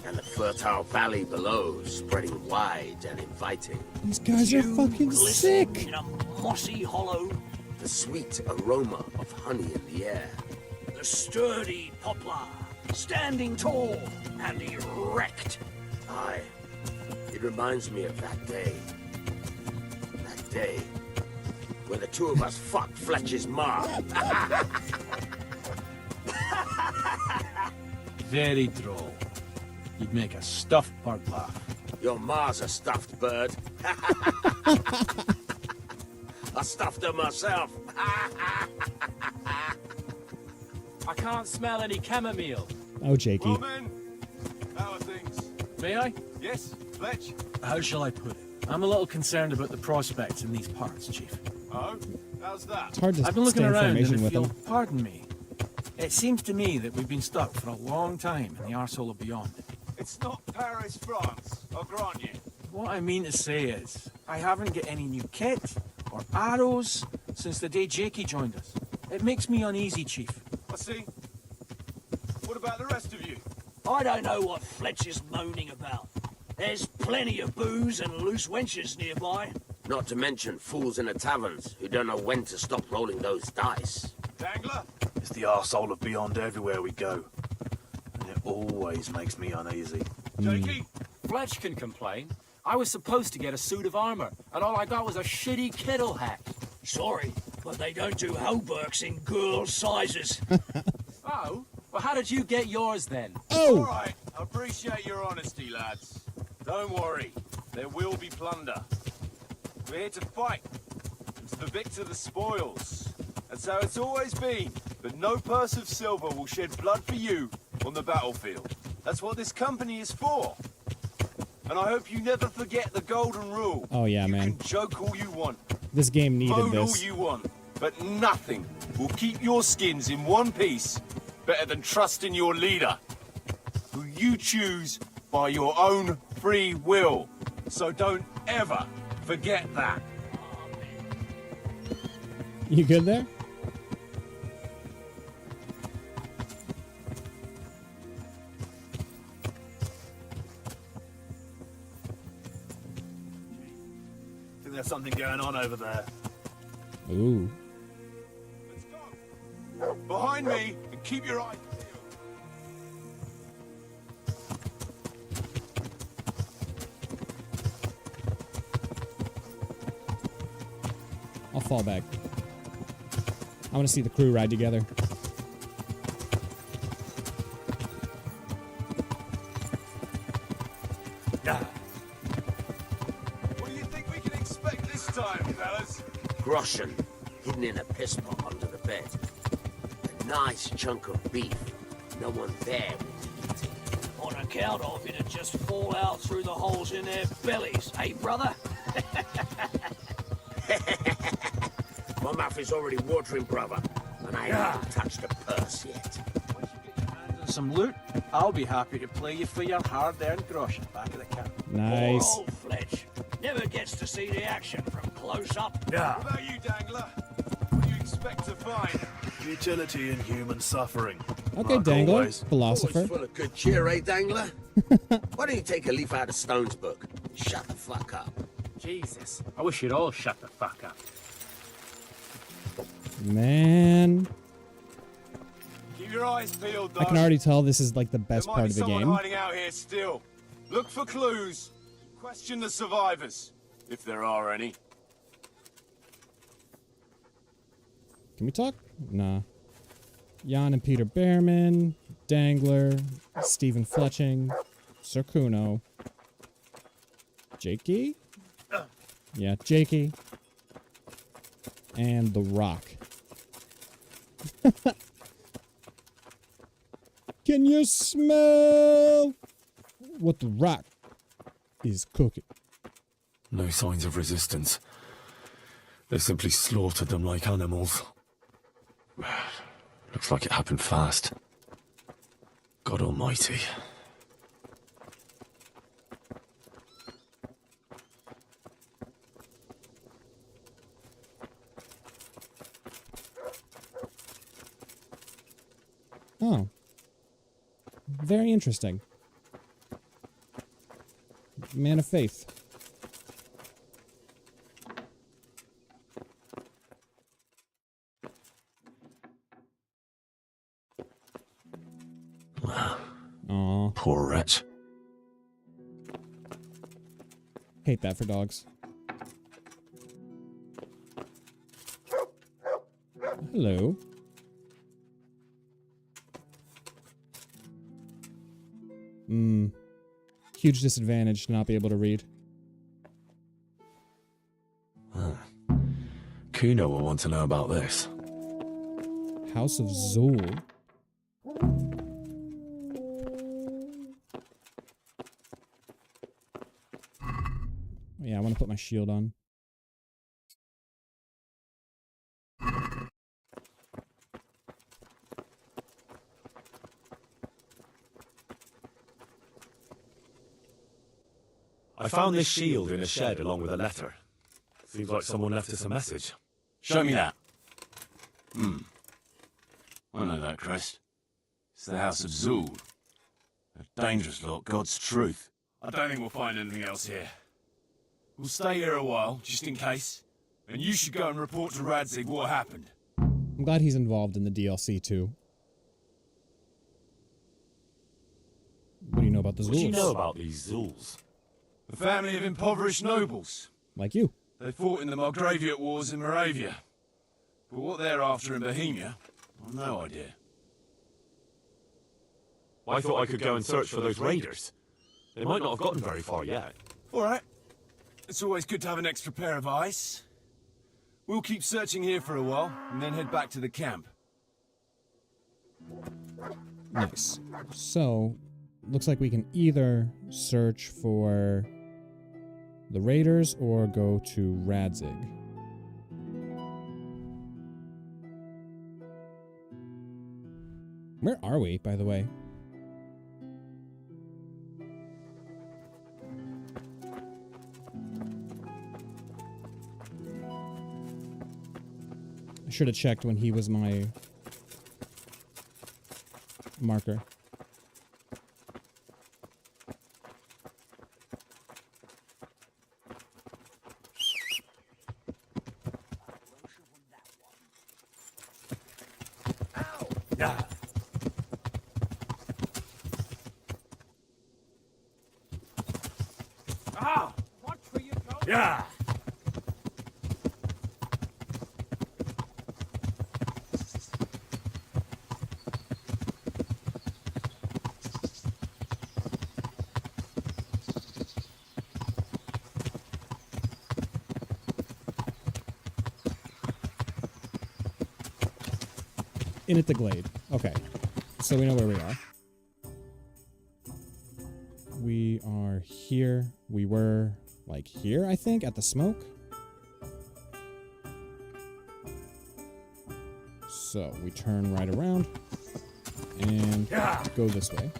J: And the fertile valley below, spreading wide and inviting.
B: These guys are fucking sick.
E: In a mossy hollow.
J: The sweet aroma of honey in the air.
E: The sturdy poplar, standing tall and erect.
J: Aye, it reminds me of that day. That day when the 2 of us fucked Fletcher's ma.
I: Very droll. You'd make a stuffed bird laugh.
J: Your ma's a stuffed bird. I stuffed her myself.
H: I can't smell any chamomile.
B: Oh, Jakey.
I: Woman, how are things?
K: May I?
I: Yes, Fletch?
K: How shall I put it? I'm a little concerned about the prospects in these parts, Chief.
I: Oh, how's that?
B: It's hard to
K: I've been looking
B: stay in
K: around and
B: formation
K: I
B: with
K: feel,
B: them.
K: pardon me, it seems to me that we've been stuck for a long time in the arsehole of beyond.
I: It's not Paris, France, I'll grant you.
K: What I mean to say is, I haven't got any new kit or arrows since the day Jakey joined us. It makes me uneasy, Chief.
I: I see. What about the rest of you?
E: I don't know what Fletcher's moaning about. There's plenty of booze and loose wenches nearby.
J: Not to mention fools in the taverns who don't know when to stop rolling those dice.
I: Dangler?
L: It's the arsehole of beyond everywhere we go. And it always makes me uneasy.
I: Jakey?
H: Fletch can complain. I was supposed to get a suit of armor, and all I got was a shitty kettle hat.
E: Sorry, but they don't do hauberks in girls' sizes.
H: Oh? Well, how did you get yours then?
B: Oh!
I: All right, I appreciate your honesty, lads. Don't worry, there will be plunder. We're here to fight, and to the victor the spoils. That's how it's always been. But no purse of silver will shed blood for you on the battlefield. That's what this company is for. And I hope you never forget the golden rule.
B: Oh, yeah,
I: you
B: man.
I: You can joke all you want.
B: This game needed
I: Moan
B: this.
I: all you want, but nothing will keep your skins in one piece better than trusting your leader, who you choose by your own free will. So don't ever forget that.
B: You good there?
L: something going on over there.
B: Ooh.
L: Let's go. Behind me, and keep your eyes peeled.
B: I'll fall back. I want to see the crew ride together.
L: What do you think we can expect this time, fellas?
J: Groschen, hidden in a piss pot under the bed. A nice chunk of beef. No one there will eat it.
E: On account of it'd just fall out through the holes in their bellies, eh, brother?
J: My mouth is already watering, brother, and I haven't touched a purse yet.
K: Once you get your hands on some loot, I'll be happy to play you for your hard-earned groschen back at the camp.
B: Nice.
E: Poor old Fletch. Never gets to see the action from close up.
L: Yeah. What about you, Dangler? What do you expect to find? Utility in human suffering.
B: Okay,
L: Like
B: Dangler.
L: always.
B: Philosopher.
J: Always full of good cheer, eh, Dangler? Why don't you take a leaf out of Stone's book? Shut the fuck up.
H: Jesus. I wish you'd all shut the fuck up.
B: Man.
L: Keep your eyes peeled, though.
B: I can already tell this is like the best
L: There might
B: part
L: be
B: of the
L: someone
B: game.
L: hiding out here still. Look for clues. Question the survivors, if there are any.
B: Can we talk? Nah. Jan and Peter Behrman, Dangler, Stephen Fletching, Sir Kuno, Jakey? Yeah, Jakey. And The Rock. Can you smell what The Rock is cooking?
C: No signs of resistance. They simply slaughtered them like animals. Looks like it happened fast. God almighty.
B: Oh. Very interesting. Man of faith. Aw.
C: Poor wretch.
B: Hate that for dogs. Hello. Huge disadvantage to not be able to read.
C: Kuno will want to know about this.
B: House of Zool. Yeah, I want to put my shield on.
C: I found this shield in a shed along with a letter. Seems like someone left us a message.
I: Show me that. I know that crest. It's the House of Zool. A dangerous lot, God's truth. I don't think we'll find anything else here. We'll stay here a while, just in case. And you should go and report to Radzig what happened.
B: I'm glad he's involved in the DLC too. What do you know about the Zools?
C: What do you know about these Zools?
L: A family of impoverished nobles.
B: Like you.
L: They fought in the Margraviate Wars in Moravia. But what they're after in Bohemia, I've no idea.
C: I thought I could go and search for those raiders. They might not have gotten very far yet.
L: All right. It's always good to have an extra pair of eyes. We'll keep searching here for a while, and then head back to the camp.
B: Nice. So, looks like we can either search for the raiders or go to Radzig. Where are we, by the way? I should have checked when he was my marker.
J: Yeah.
K: Ah! Watch where you go!
J: Yeah.
B: In at the glade. Okay. So we know where we are. We are here. We were, like, here, I think, at the smoke. So we turn right around and go this way.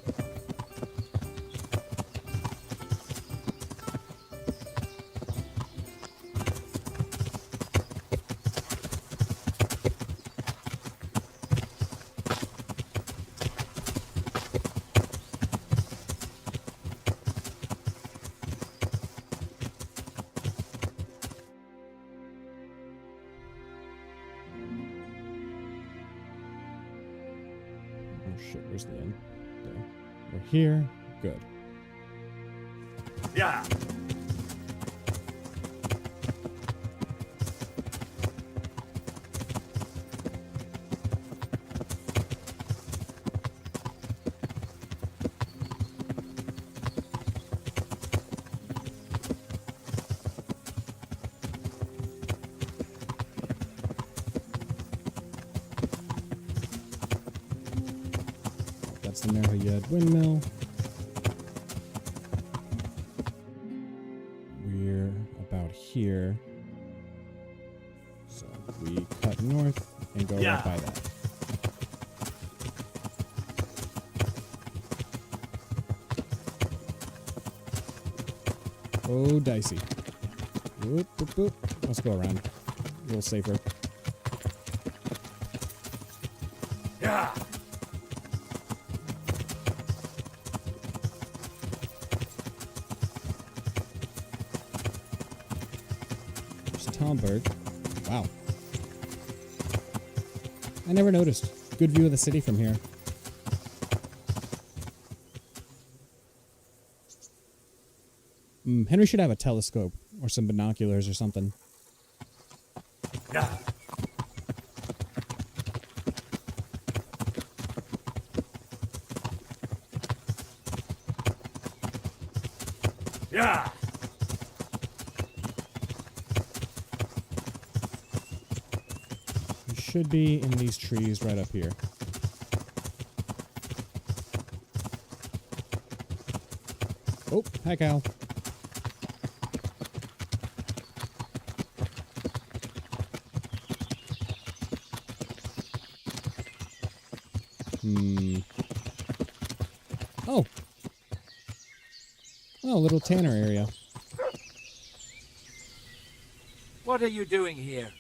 B: Oh shit, where's the end? There. We're here. Good.
J: Yeah.
B: That's the Merhayed windmill. We're about here. So we cut north and go right by that. Oh, dicey. Whoop, whoop, whoop. Let's go around. A little safer.
J: Yeah.
B: Talmberg. Wow. I never noticed. Good view of the city from here. Henry should have a telescope or some binoculars or something.
J: Yeah. Yeah.
B: We should be in these trees right up here. Oh, hi, Cal. Oh. Oh, little tanner area.
K: What are you doing here?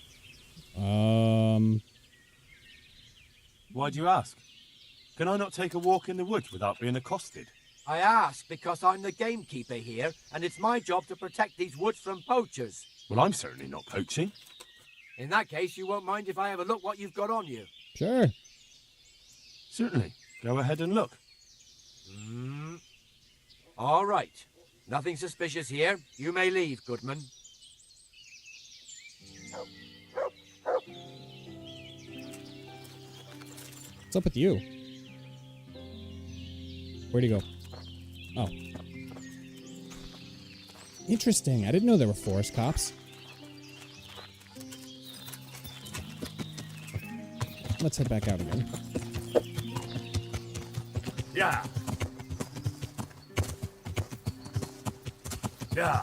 C: Why do you ask? Can I not take a walk in the woods without being accosted?
E: I ask because I'm the gamekeeper here, and it's my job to protect these woods from poachers.
C: Well, I'm certainly not poaching.
E: In that case, you won't mind if I have a look what you've got on you.
B: Sure.
C: Certainly. Go ahead and look.
E: All right. Nothing suspicious here. You may leave, Goodman.
B: What's up with you? Where'd he go? Oh. Interesting. I didn't know there were forest cops. Let's head back out again.
J: Yeah. Yeah.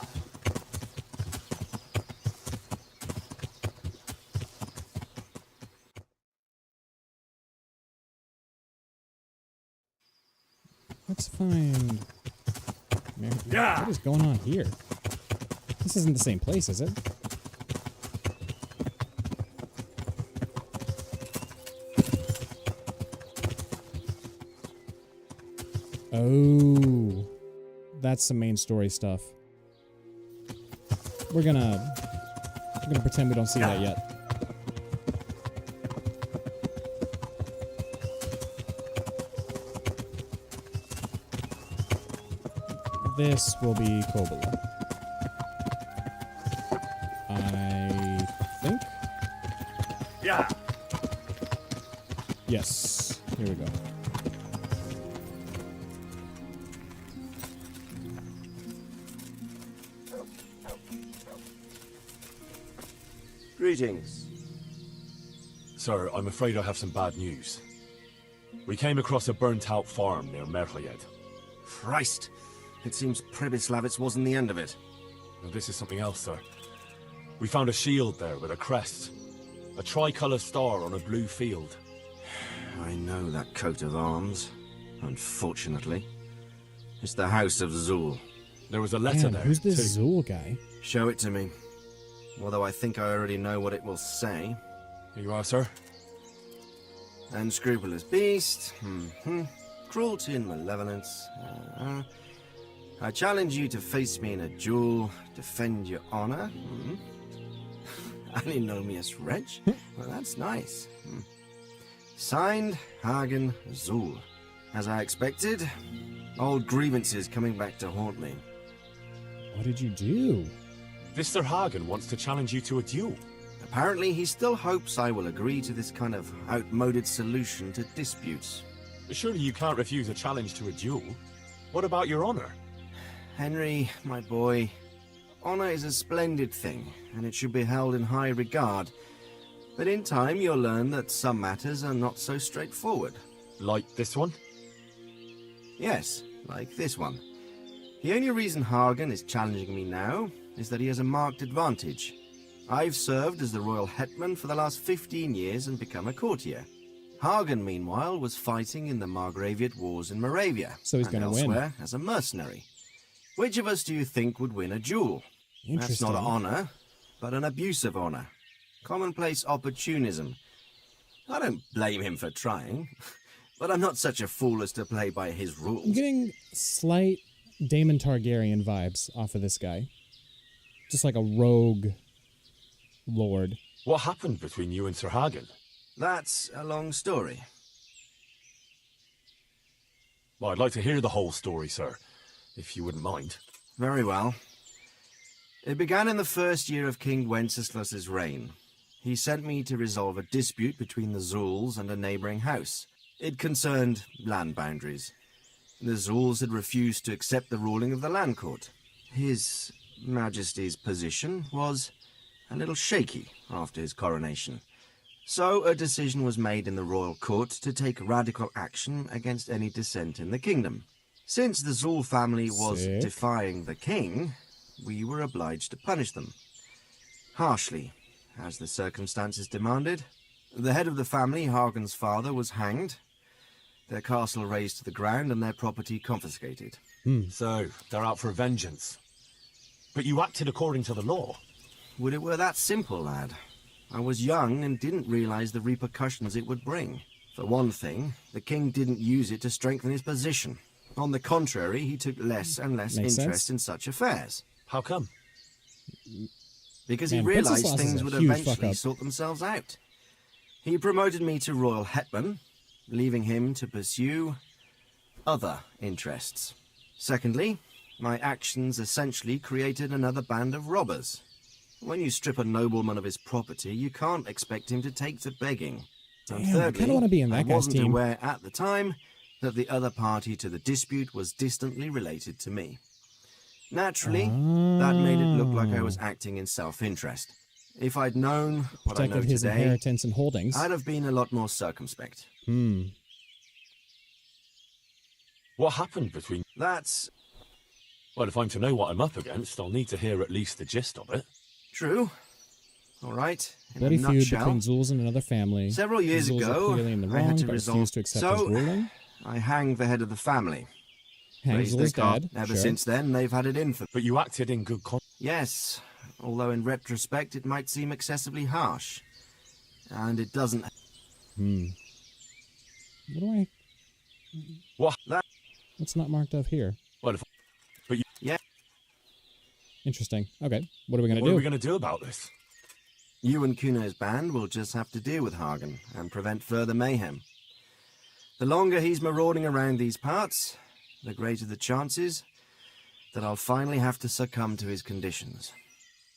B: Let's find...
J: Yeah.
B: What is going on here? This isn't the same place, is it? Oh, that's some main story stuff. We're gonna pretend we don't see that yet. this will be Kobula. I think.
C: Yeah.
B: Yes. Here we go.
D: Greetings.
C: Sir, I'm afraid I have some bad news. We came across a burnt-out farm near Merlied.
D: Christ! It seems Pribyslavitz wasn't the end of it.
C: Now, this is something else, sir. We found a shield there with a crest. A tricolour star on a blue field.
D: I know that coat of arms, unfortunately. It's the House of Zul.
C: There was a letter there,
B: who's this
C: too.
B: Zul guy?
D: Show it to me. Although I think I already know what it will say.
C: Here you are, sir.
D: Unscrupulous beast. Cruelty and malevolence. I challenge you to face me in a duel. Defend your honor. Antinomious wretch. Well, that's nice. Signed, Hagen Zul. As I expected, old grievances coming back to haunt me.
B: What did you do?
C: This Sir Hagen wants to challenge you to a duel.
D: Apparently, he still hopes I will agree to this kind of outmoded solution to disputes.
C: Surely you can't refuse a challenge to a duel. What about your honor?
D: Henry, my boy, honor is a splendid thing, and it should be held in high regard. But in time, you'll learn that some matters are not so straightforward.
C: Like this one?
D: Yes, like this one. The only reason Hagen is challenging me now is that he has a marked advantage. I've served as the royal hetman for the last 15 years and become a courtier. Hagen, meanwhile, was fighting in the Margraviate Wars in Moravia.
B: So he's
D: going to
B: win.
D: As a mercenary. Which of us do you think would win a duel? That's not honor, but an abuse of honor. Commonplace opportunism. I don't blame him for trying, but I'm not such a fool as to play by his rules.
B: I'm getting slight Daemon Targaryen vibes off of this guy. Just like a rogue lord.
C: What happened between you and Sir Hagen?
D: That's a long story.
C: Well, I'd like to hear the whole story, sir, if you wouldn't mind.
D: Very well. It began in the first year of King Wenceslas's reign. He sent me to resolve a dispute between the Zuls and a neighboring house. It concerned land boundaries. The Zuls had refused to accept the ruling of the land court. His Majesty's position was a little shaky after his coronation. So a decision was made in the royal court to take radical action against any dissent in the kingdom. Since the Zul family was defying the king, we were obliged to punish them. Harshly, as the circumstances demanded. The head of the family, Hagen's father, was hanged, their castle razed to the ground and their property confiscated.
C: So, they're out for vengeance. But you acted according to the law.
D: Would it were that simple, lad? I was young and didn't realize the repercussions it would bring. For one thing, the king didn't use it to strengthen his position. On the contrary, he took less and less interest in such affairs.
C: How come?
D: Because he realized things would eventually sort themselves out. He promoted me to royal hetman, leaving him to pursue other interests. Secondly, my actions essentially created another band of robbers. When you strip a nobleman of his property, you can't expect him to take to begging.
B: Damn,
D: and thirdly,
B: I kind of want to be in that
D: I
B: guy's
D: wasn't
B: team.
D: aware at the time that the other party to the dispute was distantly related to me. Naturally, that made it look like I was acting in self-interest. If I'd known what I know
B: his
D: today,
B: inheritance and holdings.
D: I'd have been a lot more circumspect.
C: What happened between...
D: That's...
C: Well, if I'm to know what I'm up against, I'll need to hear at least the gist of it.
D: True. All right. In
B: Bloody
D: a
B: feud
D: nutshell,
B: between Zuls and another family.
D: several years
B: Zuls
D: ago,
B: are clearly in the
D: I
B: wrong,
D: had to
B: but
D: resolve.
B: refused to accept his ruling.
D: I hanged the head of the family.
B: Hangs
D: Raised their
B: Zul's
D: cart.
B: dad.
D: Ever
B: Sure.
D: since then, they've had it in for.
C: But you acted in good conscience.
D: Yes, although in retrospect it might seem excessively harsh, and it doesn't.
B: What do I?
C: What?
B: What's not marked up here?
C: Well, but you...
D: Yeah.
B: Interesting. Okay. What are we gonna do?
C: What are we gonna do about this?
D: You and Kuno's band will just have to deal with Hagen and prevent further mayhem. The longer he's marauding around these parts, the greater the chances that I'll finally have to succumb to his conditions.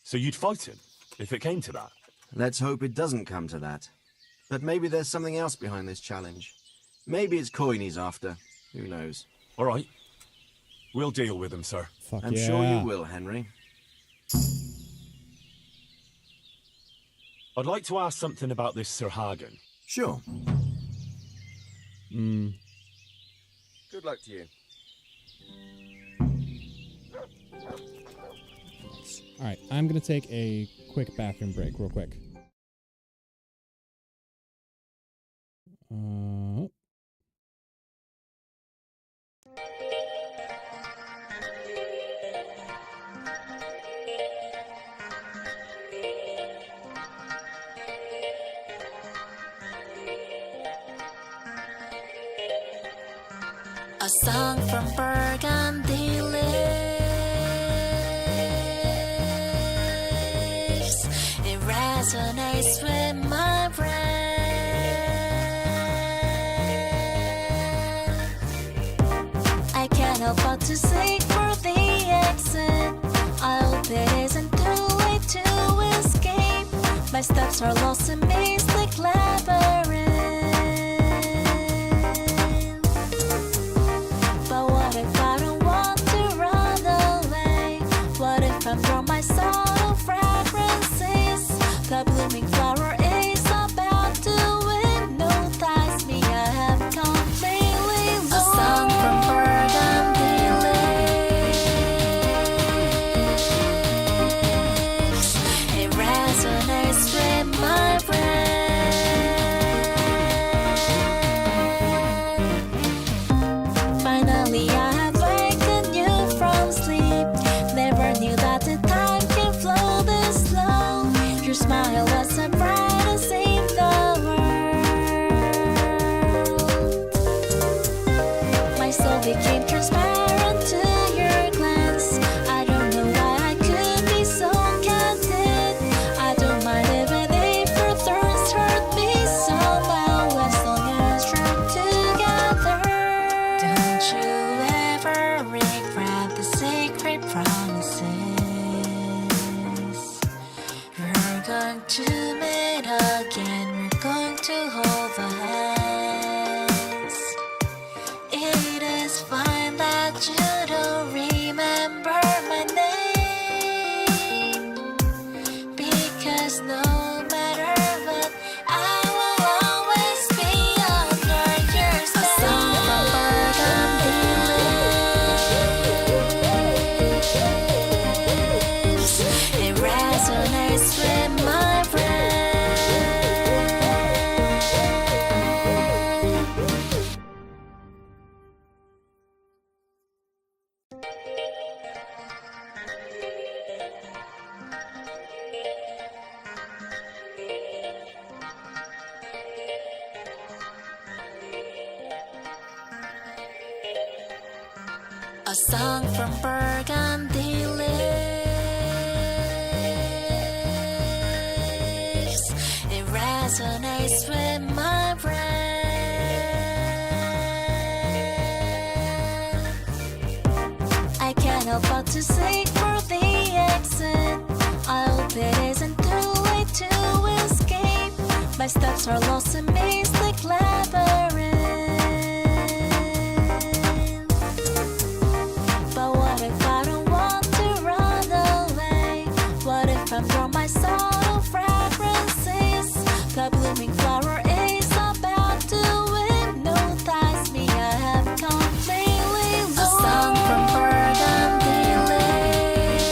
C: So you'd fight him, if it came to that?
D: Let's hope it doesn't come to that. But maybe there's something else behind this challenge. Maybe it's coin he's after. Who knows?
C: All right. We'll deal with him, sir.
B: Fuck
D: I'm
B: yeah.
D: sure you will, Henry.
C: I'd like to ask something about this Sir Hagen.
D: Sure.
B: Mm.
D: Good luck to you.
B: All right, I'm going to take a quick bathroom break real quick.
A: A song from Burgundy lives. It resonates with my brain. I can't help but to seek for the exit. I hope it isn't too late to escape. My steps are lost in mystic labyrinth. I'm from my soul fragrances. The blooming flower is about to hypnotize me. I have completely lost. A song from Burgundy lives. It resonates with my brain. Finally, I have wakened you from sleep. Never knew that the time can flow this slow. Your smile was the brightest in the world. My soul became transparent to your glance. I don't know why I could be so candid. I don't mind even if your thorns hurt me somehow, as long as we're together. Don't you ever regret the sacred promises. We're going to meet again. We're going to hold the hands. It is fine that you don't remember my name, because no matter what, I will always be under your spell. A song from Burgundy lives. It resonates with my brain. A song from Burgundy lives. It resonates with my brain. I can't help but to seek for the exit. I hope it isn't too late to escape. My steps are lost in mystic labyrinth. But what if I don't want to run away? What if I'm from my soul fragrances? The blooming flower is about to hypnotize me. I have completely lost. A song from Burgundy lives.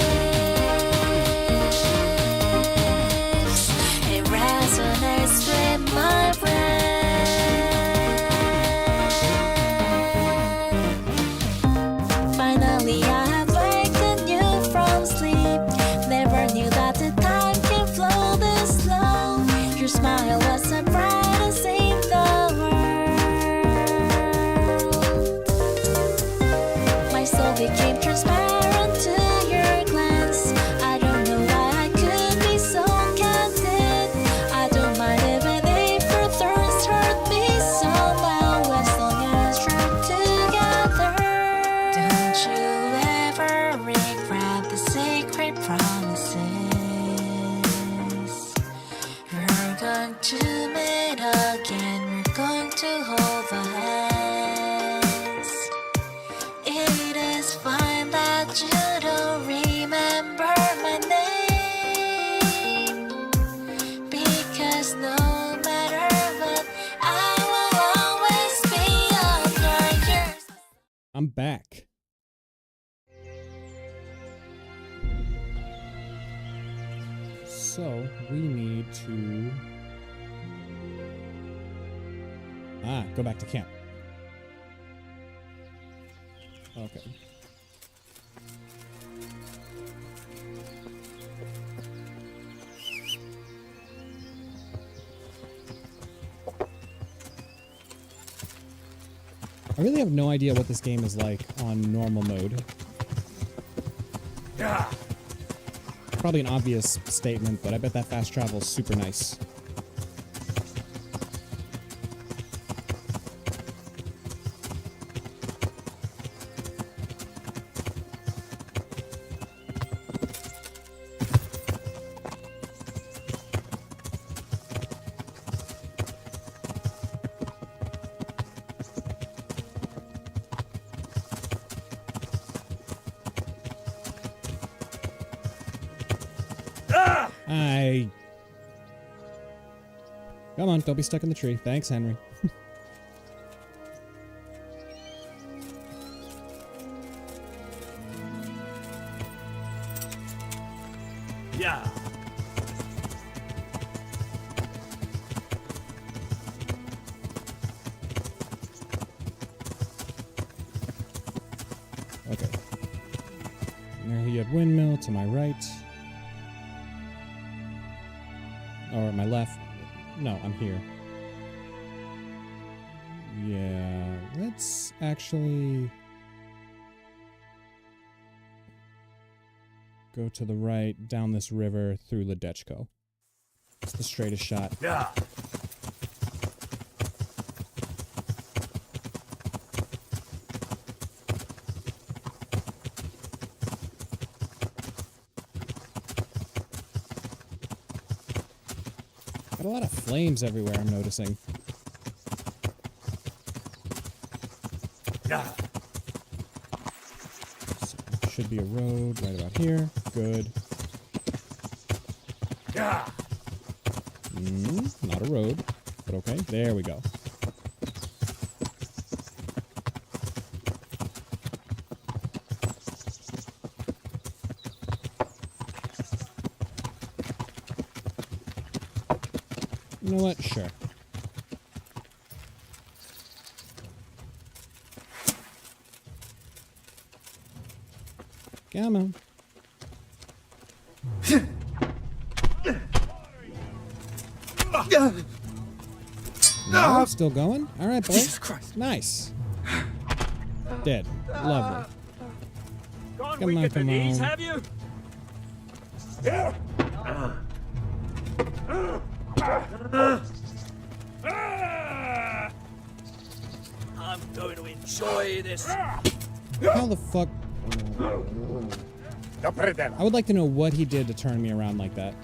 A: It resonates with my brain.
B: welcome back. So, we need to... go back to camp. Okay. I really have no idea what this game is like on normal mode.
J: Yeah.
B: Probably an obvious statement, but I bet that fast travel is super nice. Come on, don't be stuck in the tree. Thanks, Henry.
J: Yeah.
B: Okay. There you have windmill to my right. Or my left. No, I'm here. Yeah, let's actually go to the right, down this river, through Ledechko. It's the straightest shot.
J: Yeah.
B: Got a lot of flames everywhere, I'm noticing.
J: Yeah.
B: So, should be a road right about here. Good.
J: Yeah.
B: Not a road, but okay. There we go. You know what? Sure. Come on. No, still going? All right, boy.
K: Jesus Christ.
B: Nice. Dead. Lovely.
J: Gone
B: Come
J: weak
B: on,
J: at the
B: come
J: knees,
B: on.
J: have you? Yeah. I'm going to enjoy this.
B: How the fuck? I would like to know what he did to turn me around like that.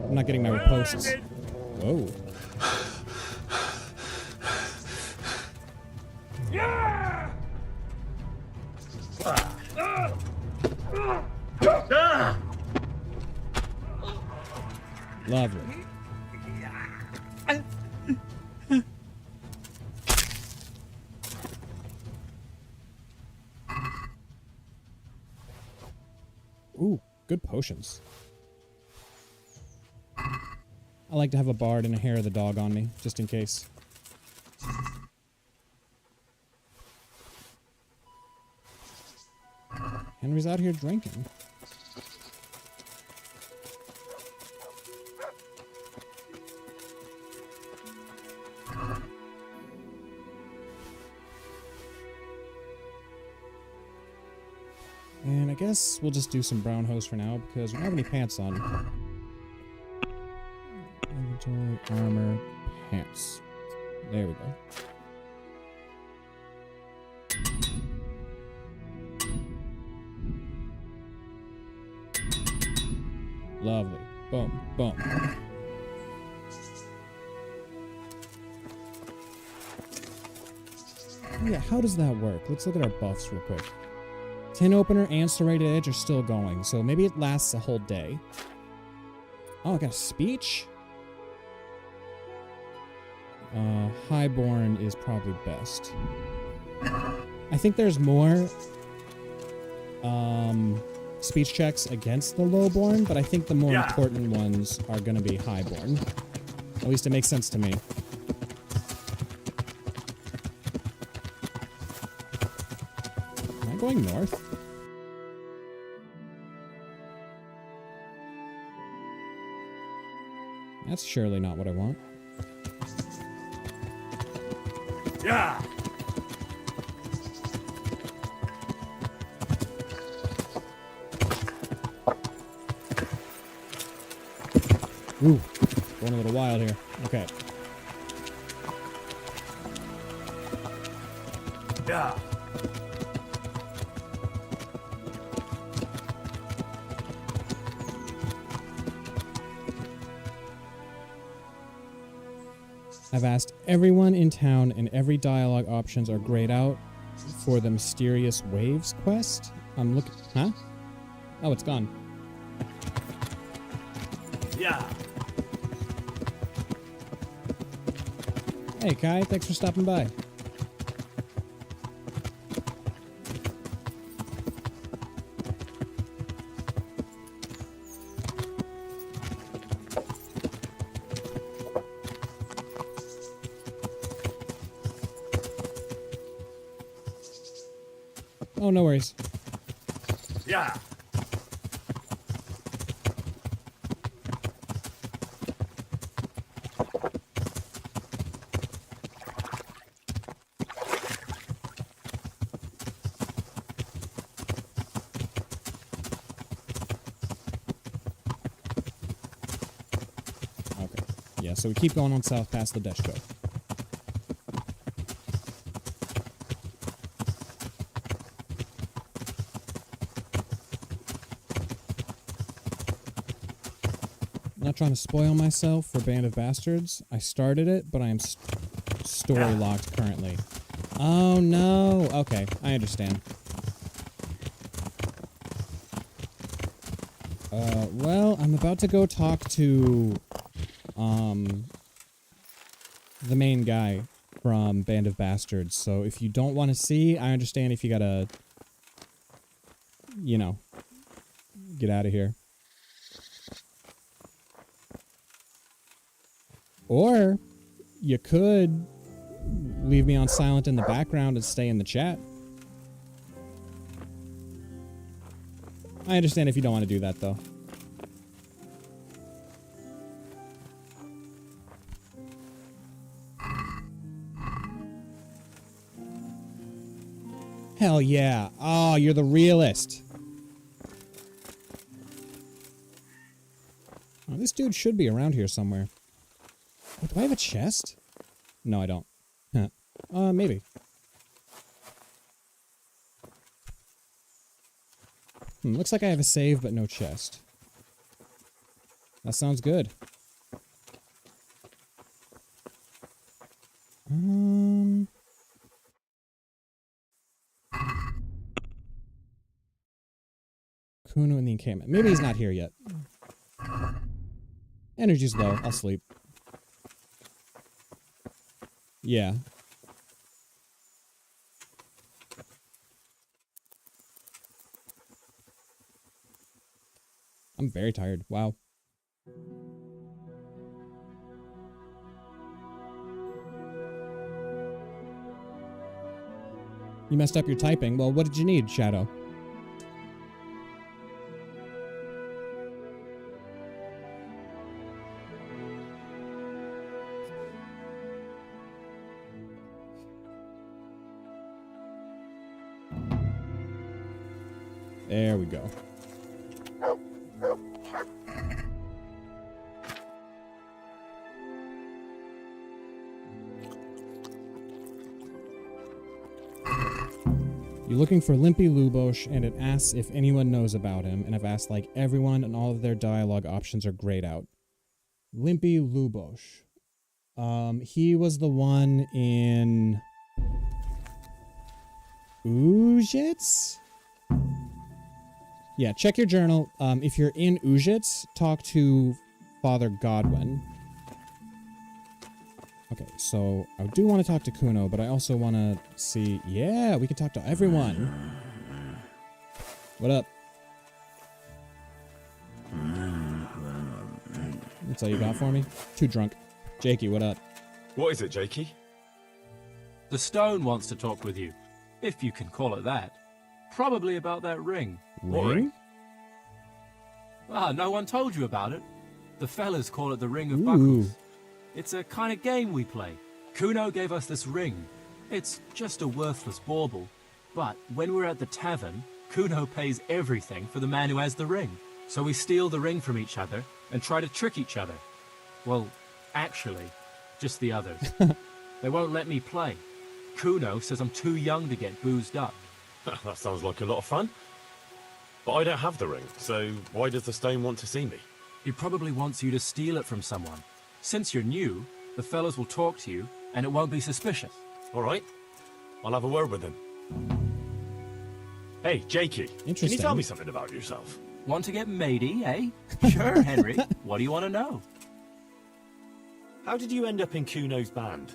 B: I'm not getting my riposts. Whoa.
J: Yeah.
B: Lovely. Ooh, good potions. I like to have a bard and a hair of the dog on me, just in case. Henry's out here drinking. And I guess we'll just do some brown hose for now because we don't have any pants on. Inventory, armor, pants. There we go. Lovely. Boom, boom. Yeah, how does that work? Let's look at our buffs real quick. Tin opener and serrated edge are still going, so maybe it lasts a whole day. Oh, I got a speech? Highborn is probably best. I think there's more speech checks against the lowborn, but I think the more important ones are going to be highborn. At least it makes sense to me. Am I going north? That's surely not what I want.
J: Yeah.
B: Ooh, going a little wild here. Okay.
J: Yeah.
B: I've asked everyone in town, and every dialogue options are grayed out for the Mysterious Waves quest. I'm looking... Huh? Oh, it's gone.
J: Yeah.
B: Hey, Kai, thanks for stopping by. Oh, no worries.
J: Yeah.
B: Okay. Yeah, so we keep going on south past the Deshko. Not trying to spoil myself for Band of Bastards. I started it, but I am story locked currently. Oh no. Okay, I understand. Well, I'm about to go talk to the main guy from Band of Bastards. So if you don't want to see, I understand if you gotta, you know, get out of here. Or you could leave me on silent in the background and stay in the chat. I understand if you don't want to do that, though. Hell yeah. Oh, you're the realist. Oh, this dude should be around here somewhere. Oh, do I have a chest? No, I don't. Huh. Maybe. Looks like I have a save, but no chest. That sounds good. Kuno in the encampment. Maybe he's not here yet. Energy's low. I'll sleep. Yeah. I'm very tired. Wow. You messed up your typing. Well, what did you need, Shadow? There we go. You're looking for Limpy Lubosh, and it asks if anyone knows about him, and I've asked like everyone, and all of their dialogue options are grayed out. Limpy Lubosh. He was the one in Uzhitz? Yeah, check your journal. If you're in Uzhitz, talk to Father Godwin. Okay, so I do want to talk to Kuno, but I also want to see... Yeah, we can talk to everyone. What up? That's all you got for me? Too drunk. Jakey, what up?
C: What is it, Jakey?
H: The stone wants to talk with you, if you can call it that. Probably about that ring.
C: What ring?
H: Ah, no one told you about it. The fellas call it the Ring of Buckles. It's a kind of game we play. Kuno gave us this ring. It's just a worthless bauble. But when we're at the tavern, Kuno pays everything for the man who has the ring. So we steal the ring from each other and try to trick each other. Well, actually, just the others. They won't let me play. Kuno says I'm too young to get boozed up.
C: That sounds like a lot of fun. But I don't have the ring, so why does the stone want to see me?
H: He probably wants you to steal it from someone. Since you're new, the fellows will talk to you, and it won't be suspicious.
C: All right. I'll have a word with him. Hey, Jakey, can you tell me something about yourself?
H: Want to get matey, eh? Sure, Henry. What do you want to know?
C: How did you end up in Kuno's band?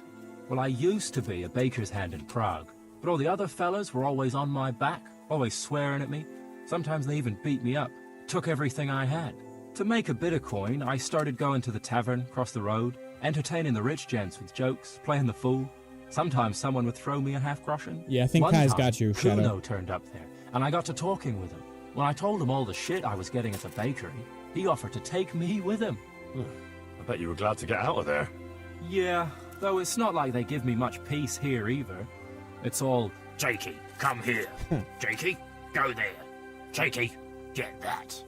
H: Well, I used to be a baker's hand in Prague, but all the other fellas were always on my back, always swearing at me. Sometimes they even beat me up, took everything I had. To make a bit of coin, I started going to the tavern across the road, entertaining the rich gents with jokes, playing the fool. Sometimes someone would throw me a half-groschen.
B: Yeah, I think Kai's got you, Shadow.
H: Kuno turned up there, and I got to talking with him. When I told him all the shit I was getting at the bakery, he offered to take me with him.
C: I bet you were glad to get out of there.
H: Yeah, though it's not like they give me much peace here either. It's all,
J: Jakey, come here. Jakey, go there. Jakey, get that.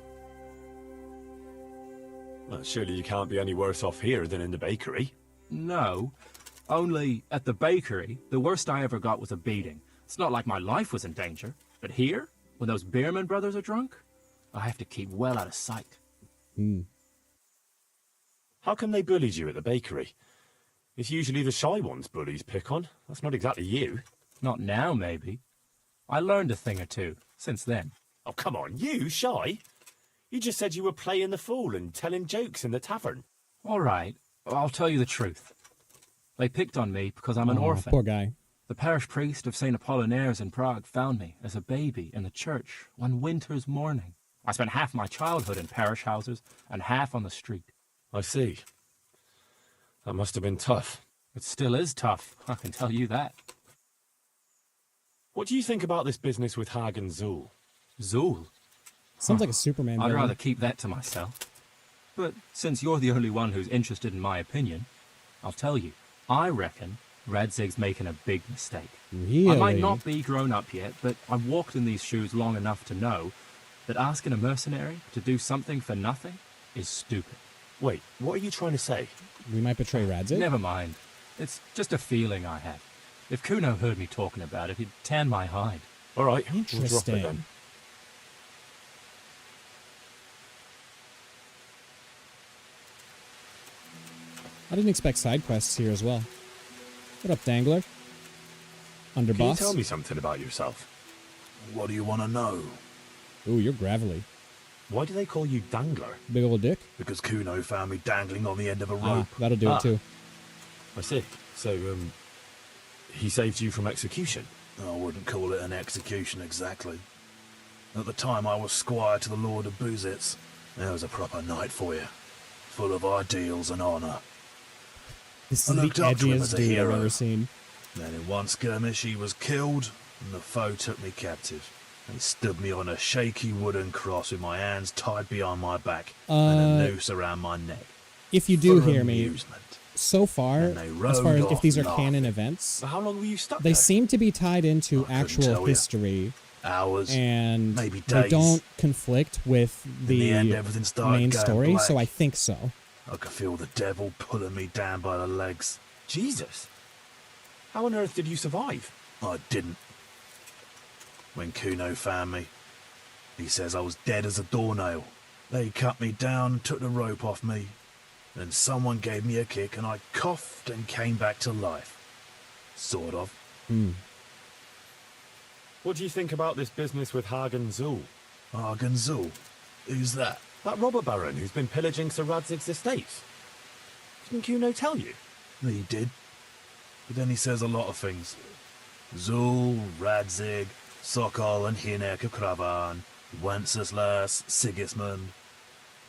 C: Well, surely you can't be any worse off here than in the bakery.
H: no. Only, at the bakery, the worst I ever got was a beating. It's not like my life was in danger. But here, when those Beerman brothers are drunk, I have to keep well out of sight.
C: How come they bullied you at the bakery? It's usually the shy ones bullies pick on. That's not exactly you.
H: Not now, maybe. I learned a thing or two since then.
C: Oh, come on, you shy? You just said you were playing the fool and telling jokes in the tavern.
H: All right, I'll tell you the truth. They picked on me because I'm an orphan.
B: Poor guy.
H: The parish priest of St. Apollinaires in Prague found me as a baby in the church one winter's morning. I spent half my childhood in parish houses and half on the street.
C: I see. That must have been tough.
H: It still is tough, I can tell you that.
C: What do you think about this business with Hagen Zool?
H: Zool?
B: Sounds like a Superman
H: I'd
B: villain.
H: rather keep that to myself. But since you're the only one who's interested in my opinion, I'll tell you. I reckon Radzig's making a big mistake.
B: Really?
H: I might not be grown up yet, but I've walked in these shoes long enough to know that asking a mercenary to do something for nothing is stupid.
C: Wait, what are you trying to say?
B: We might betray Radzig?
H: Never mind. It's just a feeling I have. If Kuno heard me talking about it, he'd tan my hide.
C: All right,
B: Interesting.
C: we'll drop it then.
B: I didn't expect side quests here as well. What up, Dangler? Underboss?
C: Can you tell me something about yourself?
L: What do you want to know?
B: Ooh, you're gravelly.
C: Why do they call you Dangler?
B: Big old dick?
L: Because Kuno found me dangling on the end of a rope.
B: Ah, that'll do it too.
C: I see. So, he saved you from execution?
L: I wouldn't call it an execution exactly. At the time I was squire to the Lord of Boozitz. That was a proper night for you. Full of ideals and honour.
B: This
L: I
B: is the
L: looked up to him as
B: edgiest
L: a
B: dude I've
L: hero.
B: ever seen.
L: Then in one skirmish he was killed, and the foe took me captive. They stood me on a shaky wooden cross with my hands tied behind my back and a noose around my neck.
B: If you do
L: For
B: hear me,
L: amusement.
B: so far,
L: And they
B: as far as
L: rode
B: if these are
L: off
B: canon
L: laughing.
B: events,
C: So how long were you stuck
B: they
C: there?
B: seem to be tied into
L: couldn't
B: actual
L: tell ya.
B: history,
L: Hours,
B: and
L: maybe
B: they
L: days.
B: don't conflict with
L: In the end,
B: the
L: everything started
B: main
L: going
B: story,
L: black.
B: so I think so.
L: I could feel the devil pulling me down by the legs.
C: Jesus. How on earth did you survive?
L: I didn't. When Kuno found me, he says I was dead as a doornail. They cut me down, took the rope off me, then someone gave me a kick and I coughed and came back to life. Sort of.
C: What do you think about this business with Hagen Zool?
L: Hagen Zool? Who's that?
C: That robber baron who's been pillaging Sir Radzig's estate. Didn't Kuno tell you?
L: He did. But then he says a lot of things. Zul, Radzig, Sokol and Hinek of Kravan, Wenceslas, Sigismund.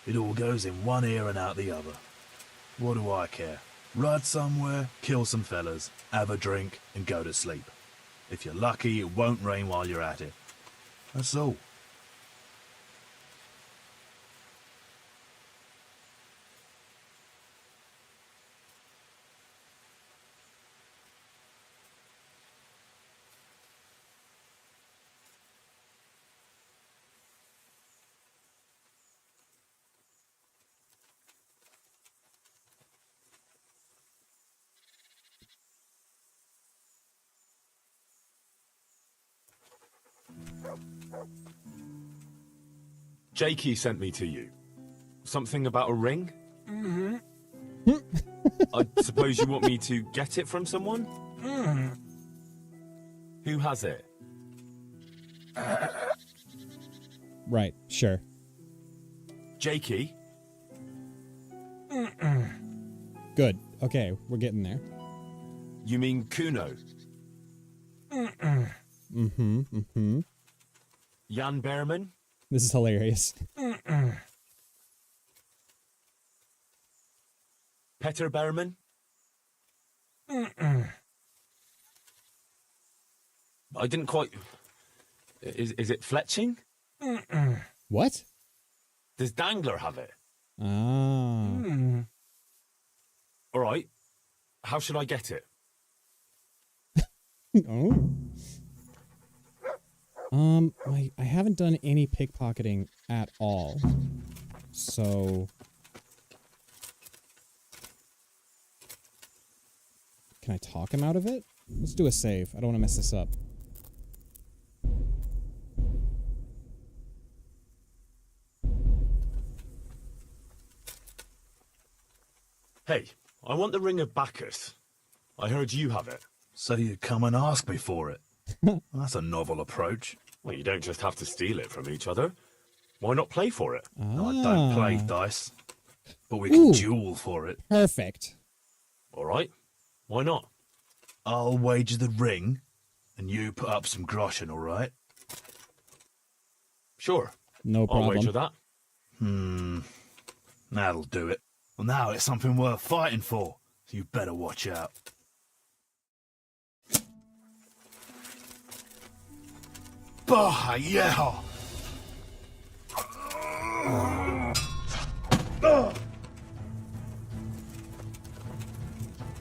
L: It all goes in one ear and out the other. What do I care? Ride somewhere, kill some fellas, have a drink, and go to sleep. If you're lucky, it won't rain while you're at it. That's all.
C: Jakey sent me to you. Something about a ring?
K: Mm-hmm.
C: I suppose you want me to get it from someone?
K: Mm.
C: Who has it?
B: Right, sure.
C: Jakey?
B: Good. Okay, we're getting there.
C: You mean Kuno?
B: Mm-hmm.
C: Jan Behrman?
B: This is hilarious.
C: Peter Behrman? I didn't quite... Is it fletching?
B: What?
C: Does Dangler have it?
B: Ah.
C: All right. How should I get it?
B: Oh. I haven't done any pickpocketing at all. So... Can I talk him out of it? Let's do a save. I don't want to mess this up.
C: Hey, I want the Ring of Bacchus. I heard you have it.
L: So you'd come and ask me for it. That's a novel approach.
C: Well, you don't just have to steal it from each other. Why not play for it?
L: No, I don't play dice. But we can duel for it.
B: Perfect.
C: All right. Why not?
L: I'll wager the ring, and you put up some groschen, all right?
C: Sure.
B: No problem.
C: I'll wager that.
L: That'll do it. Well, now it's something worth fighting for, so you better watch out. Bah, yeah!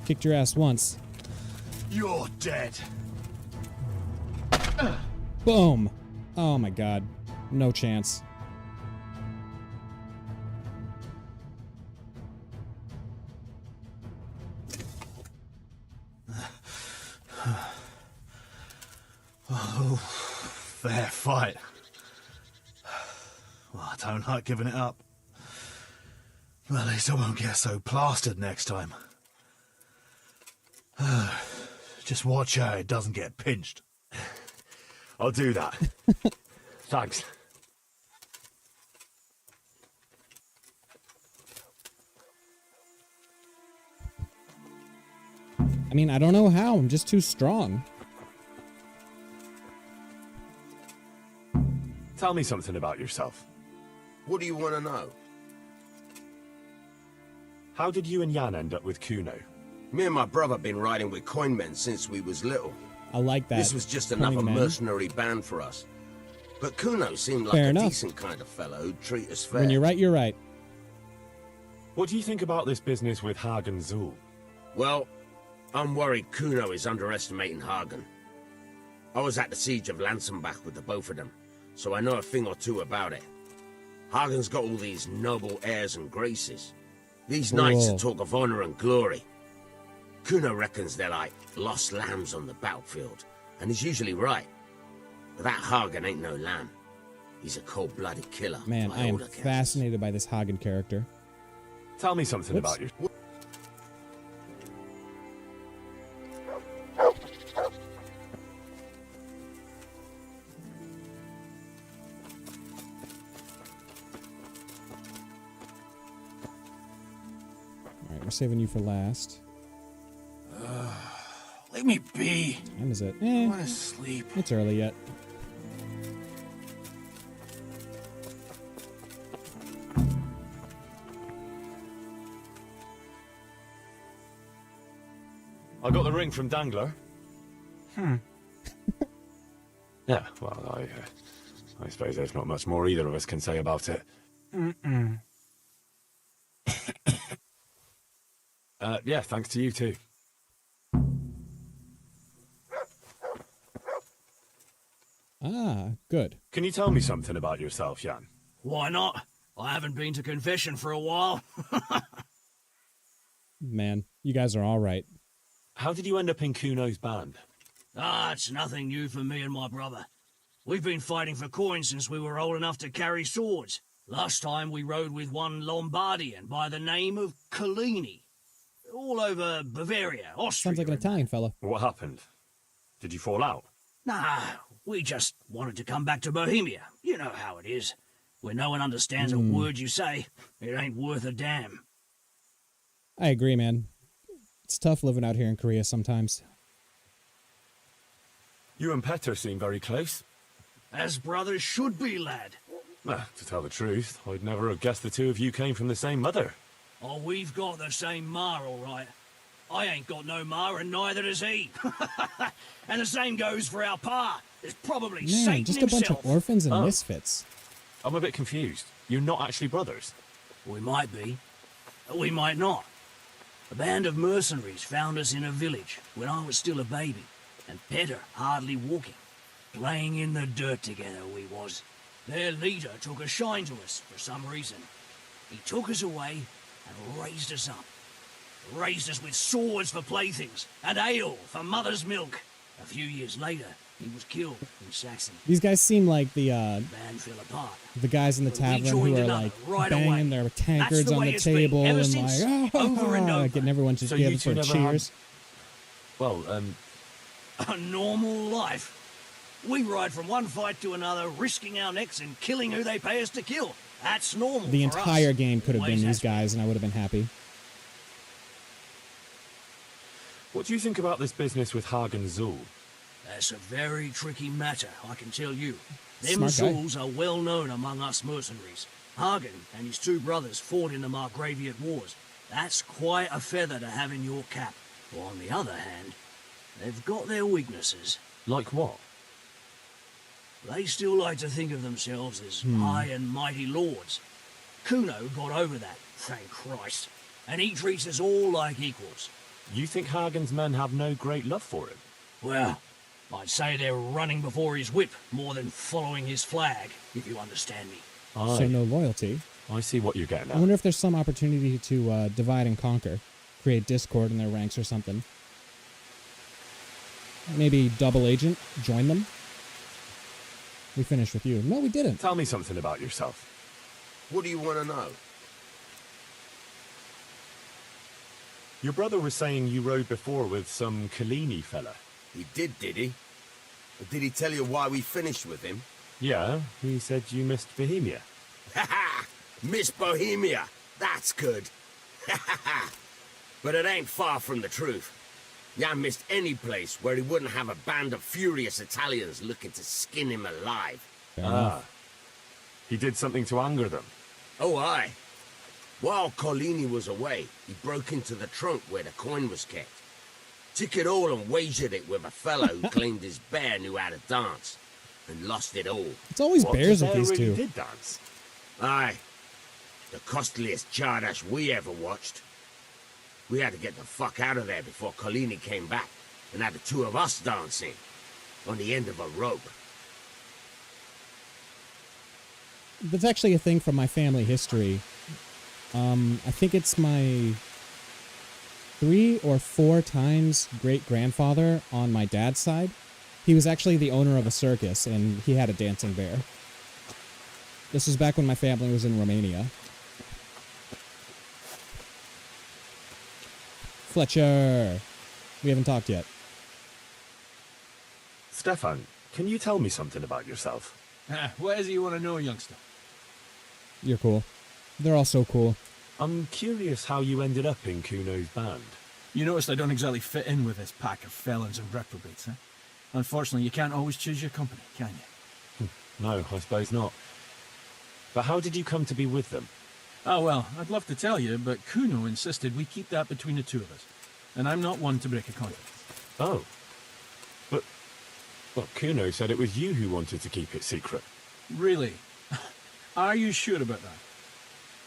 B: Kicked your ass once.
L: You're dead.
B: Boom. Oh my god. No chance.
L: Oh, fair fight. Well, I don't like giving it up. Well, at least I won't get so plastered next time. Just watch how it doesn't get pinched.
C: I'll do that. Thanks.
B: I mean, I don't know how. I'm just too strong.
C: Tell me something about yourself.
J: What do you want to know?
C: How did you and Jan end up with Kuno?
J: Me and my brother been riding with coin men since we was little.
B: I like that.
J: This was just another mercenary band for us. But Kuno seemed like a decent kind of fellow who'd treat us fair.
B: When you're right, you're right.
C: What do you think about this business with Hagen Zul?
J: Well, I'm worried Kuno is underestimating Hagen. I was at the siege of Lansenbach with the both of them, so I know a thing or two about it. Hagen's got all these noble airs and graces. These knights that talk of honor and glory. Kuno reckons they're like lost lambs on the battlefield, and he's usually right. But that Hagen ain't no lamb. He's a cold-blooded killer.
B: Man, I am fascinated by this Hagen character.
C: Tell me something about you.
B: we're saving you for last.
K: Let me be.
B: What time is it?
K: I want to sleep.
B: It's early yet.
C: I got the ring from Dangler.
K: Hmm.
C: Yeah, well, I suppose there's not much more either of us can say about it.
K: Mm-mm.
C: Yeah, thanks to you too.
B: Ah, good.
C: Can you tell me something about yourself, Jan?
E: Why not? I haven't been to confession for a while.
B: Man, you guys are all right.
C: How did you end up in Kuno's band?
E: It's nothing new for me and my brother. We've been fighting for coins since we were old enough to carry swords. Last time we rode with one Lombardian by the name of Collini. All over Bavaria, Austria.
B: Sounds like an Italian fella.
C: What happened? Did you fall out?
E: Nah, we just wanted to come back to Bohemia. You know how it is. When no one understands a word you say, it ain't worth a damn.
B: I agree, man. It's tough living out here in Korea sometimes.
C: You and Petter seem very close.
E: As brothers should be, lad.
C: To tell the truth, I'd never have guessed the two of you came from the same mother.
E: Oh, we've got the same ma, all right. I ain't got no ma, and neither does he. And the same goes for our pa. It's probably
B: Man,
E: Satan
B: just a
E: himself.
B: bunch of orphans and misfits.
C: I'm a bit confused. You're not actually brothers?
E: We might be. We might not. A band of mercenaries found us in a village when I was still a baby, and Petter hardly walking. Playing in the dirt together we was. Their leader took a shine to us for some reason. He took us away and raised us up. Raised us with swords for playthings and ale for mother's milk. A few years later, he was killed in Saxony.
B: These guys seem like the
E: Band fell apart.
B: the guys in the tavern who are like
E: right
B: banging
E: away.
B: their tankards
E: the
B: on
E: way
B: the
E: it's been
B: table
E: ever
B: and
E: since,
B: like
E: over and over.
B: getting everyone
C: So
B: together
C: you two
B: for
C: never
B: cheers.
C: Well,
E: A normal life. We ride from one fight to another, risking our necks and killing who they pay us to kill. That's normal
B: The
E: for
B: entire
E: us.
B: game could have been
E: Always
B: these
E: has been.
B: guys, and I would have been happy.
C: what do you think about this business with Hagen Zul?
E: That's a very tricky matter, I can tell you. Them
B: Smart guy.
E: Zuls are well known among us mercenaries. Hagen and his two brothers fought in the Margraviate Wars. That's quite a feather to have in your cap. On the other hand, they've got their weaknesses.
C: Like what?
E: They still like to think of themselves as high and mighty lords. Kuno got over that, thank Christ. And he treats us all like equals.
C: You think Hagen's men have no great love for him?
E: Well, I'd say they're running before his whip more than following his flag, if you understand me.
B: So no loyalty.
C: I see what you're getting
B: I
C: at.
B: wonder if there's some opportunity to divide and conquer, create discord in their ranks or something. Maybe double agent, join them. We finished with you. No, we didn't.
C: Tell me something about yourself.
J: What do you want to know?
C: Your brother was saying you rode before with some Collini fella.
J: He did he? But did he tell you why we finished with him?
C: Yeah, he said you missed Bohemia.
J: Ha ha! Miss Bohemia! That's good! Ha ha ha! But it ain't far from the truth. Jan missed any place where he wouldn't have a band of furious Italians looking to skin him alive.
C: He did something to anger them.
J: Oh, aye. While Collini was away, he broke into the trunk where the coin was kept. Took it all and wagered it with a fellow who claimed his bear knew how to dance. And lost it all.
B: It's always bears with
C: the bear
B: these
C: really
B: two.
C: did dance?
J: Aye. The costliest Chardash we ever watched. We had to get the fuck out of there before Collini came back and had the two of us dancing on the end of a rope.
B: That's actually a thing from my family history. I think it's my 3 or 4 times great-grandfather on my dad's side. He was actually the owner of a circus, and he had a dancing bear. This was back when my family was in Romania. Fletcher! We haven't talked yet.
C: Stefan, can you tell me something about yourself?
K: What is it you want to know, youngster?
B: You're cool. They're all so cool.
C: I'm curious how you ended up in Kuno's band.
K: You noticed I don't exactly fit in with this pack of felons and reprobates, eh? Unfortunately, you can't always choose your company, can you?
C: No, I suppose not. But how did you come to be with them?
K: Oh, well, I'd love to tell you, but Kuno insisted we keep that between the two of us. And I'm not one to break a confidence.
C: Oh. But, well, Kuno said it was you who wanted to keep it secret.
K: Really? Are you sure about that?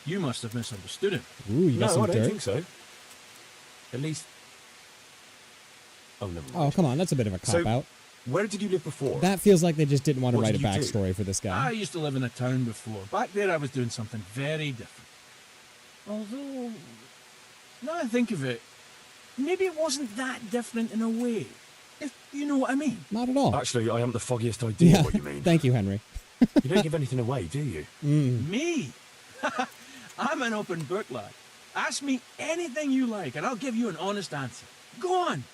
K: You must have misunderstood him.
B: Ooh, you got
C: No,
B: some
C: I don't
B: dirt?
C: think so. At least... Oh, never mind.
B: Oh, come on, that's a bit of a cop-out.
C: Where did you live before?
B: That feels like they just didn't want to
C: What
B: write a
C: did you do?
B: backstory for this guy.
K: I used to live in a town before. Back there I was doing something very different. Although, now I think of it, maybe it wasn't that different in a way. If you know what I mean.
B: Not at all.
C: Actually, I haven't the foggiest idea what you mean.
B: Thank you, Henry.
C: You don't give anything away, do you?
K: Me? I'm an open book, lad. Ask me anything you like, and I'll give you an honest answer. Go on.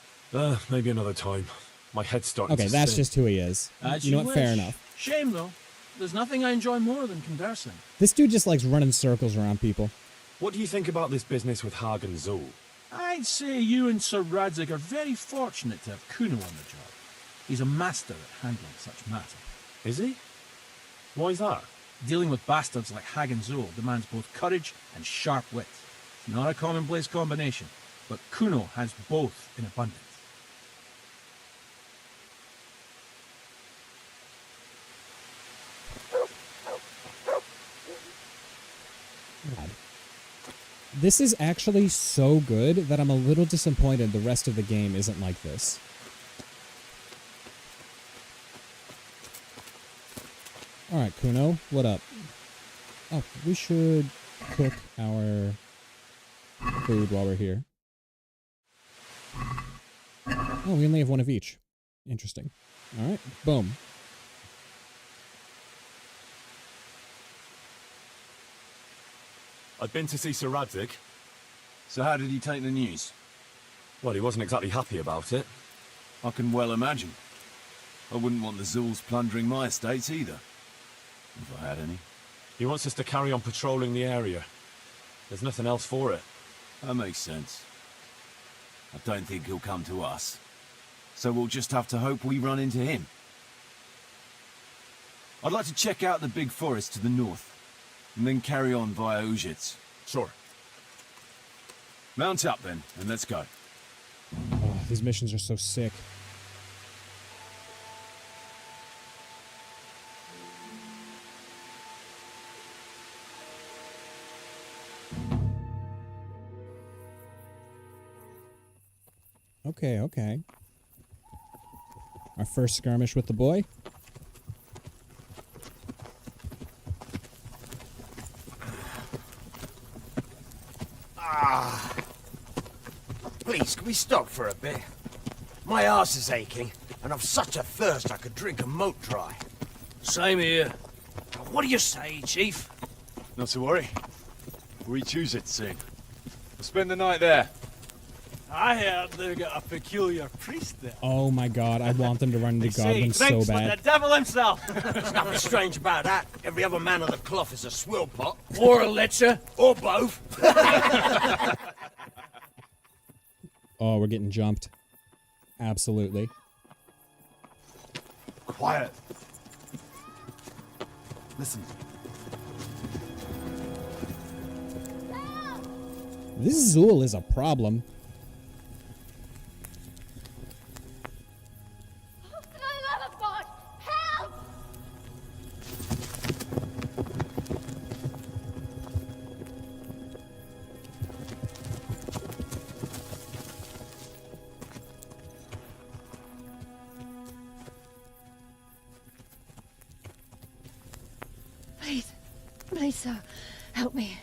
C: Maybe another time. My head's starting
B: Okay,
C: to
B: that's
C: spin.
B: just who he is.
K: As
B: You know
K: you
B: what? Fair
K: wish.
B: enough.
K: Shame, though. There's nothing I enjoy more than conversing.
B: This dude just likes running circles around people.
C: What do you think about this business with Hagen Zul?
K: I'd say you and Sir Radzig are very fortunate to have Kuno on the job. He's a master at handling such matters.
C: Is he? Why is that?
K: Dealing with bastards like Hagen Zul demands both courage and sharp wit. It's not a commonplace combination, but Kuno has both in abundance.
B: God. This is actually so good that I'm a little disappointed the rest of the game isn't like this. Alright, Kuno, what up? Oh, we should cook our food while we're here. Oh, we only have one of each. Interesting. Alright, boom.
C: I've been to see Sir Radzig.
I: So how did he take the news?
C: Well, he wasn't exactly happy about it.
I: I can well imagine. I wouldn't want the Zuls plundering my estates either. If I had any.
C: He wants us to carry on patrolling the area. There's nothing else for it.
I: That makes sense. I don't think he'll come to us. So we'll just have to hope we run into him. I'd like to check out the big forest to the north, and then carry on via Ujits.
C: Sure.
I: Mount up then, and let's go.
B: Oh, these missions are so sick. Okay, okay. Our first skirmish with the boy.
J: Please, can we stop for a bit? My arse is aching, and I've such a thirst I could drink a moat dry.
E: Same here. What do you say, Chief?
I: Not to worry. We choose it soon. We'll spend the night there.
K: I heard they've got a peculiar priest there.
B: Oh my god, I want them to run into goblins so
K: Like
B: bad.
K: the devil himself.
J: There's nothing strange about that. Every other man of the cloth is a swill pot.
E: Or a lecher.
J: Or both.
B: Oh, we're getting jumped. Absolutely.
I: Quiet. Listen.
B: This Zul is a problem.
A: For the love of God, help! Please, sir, help me.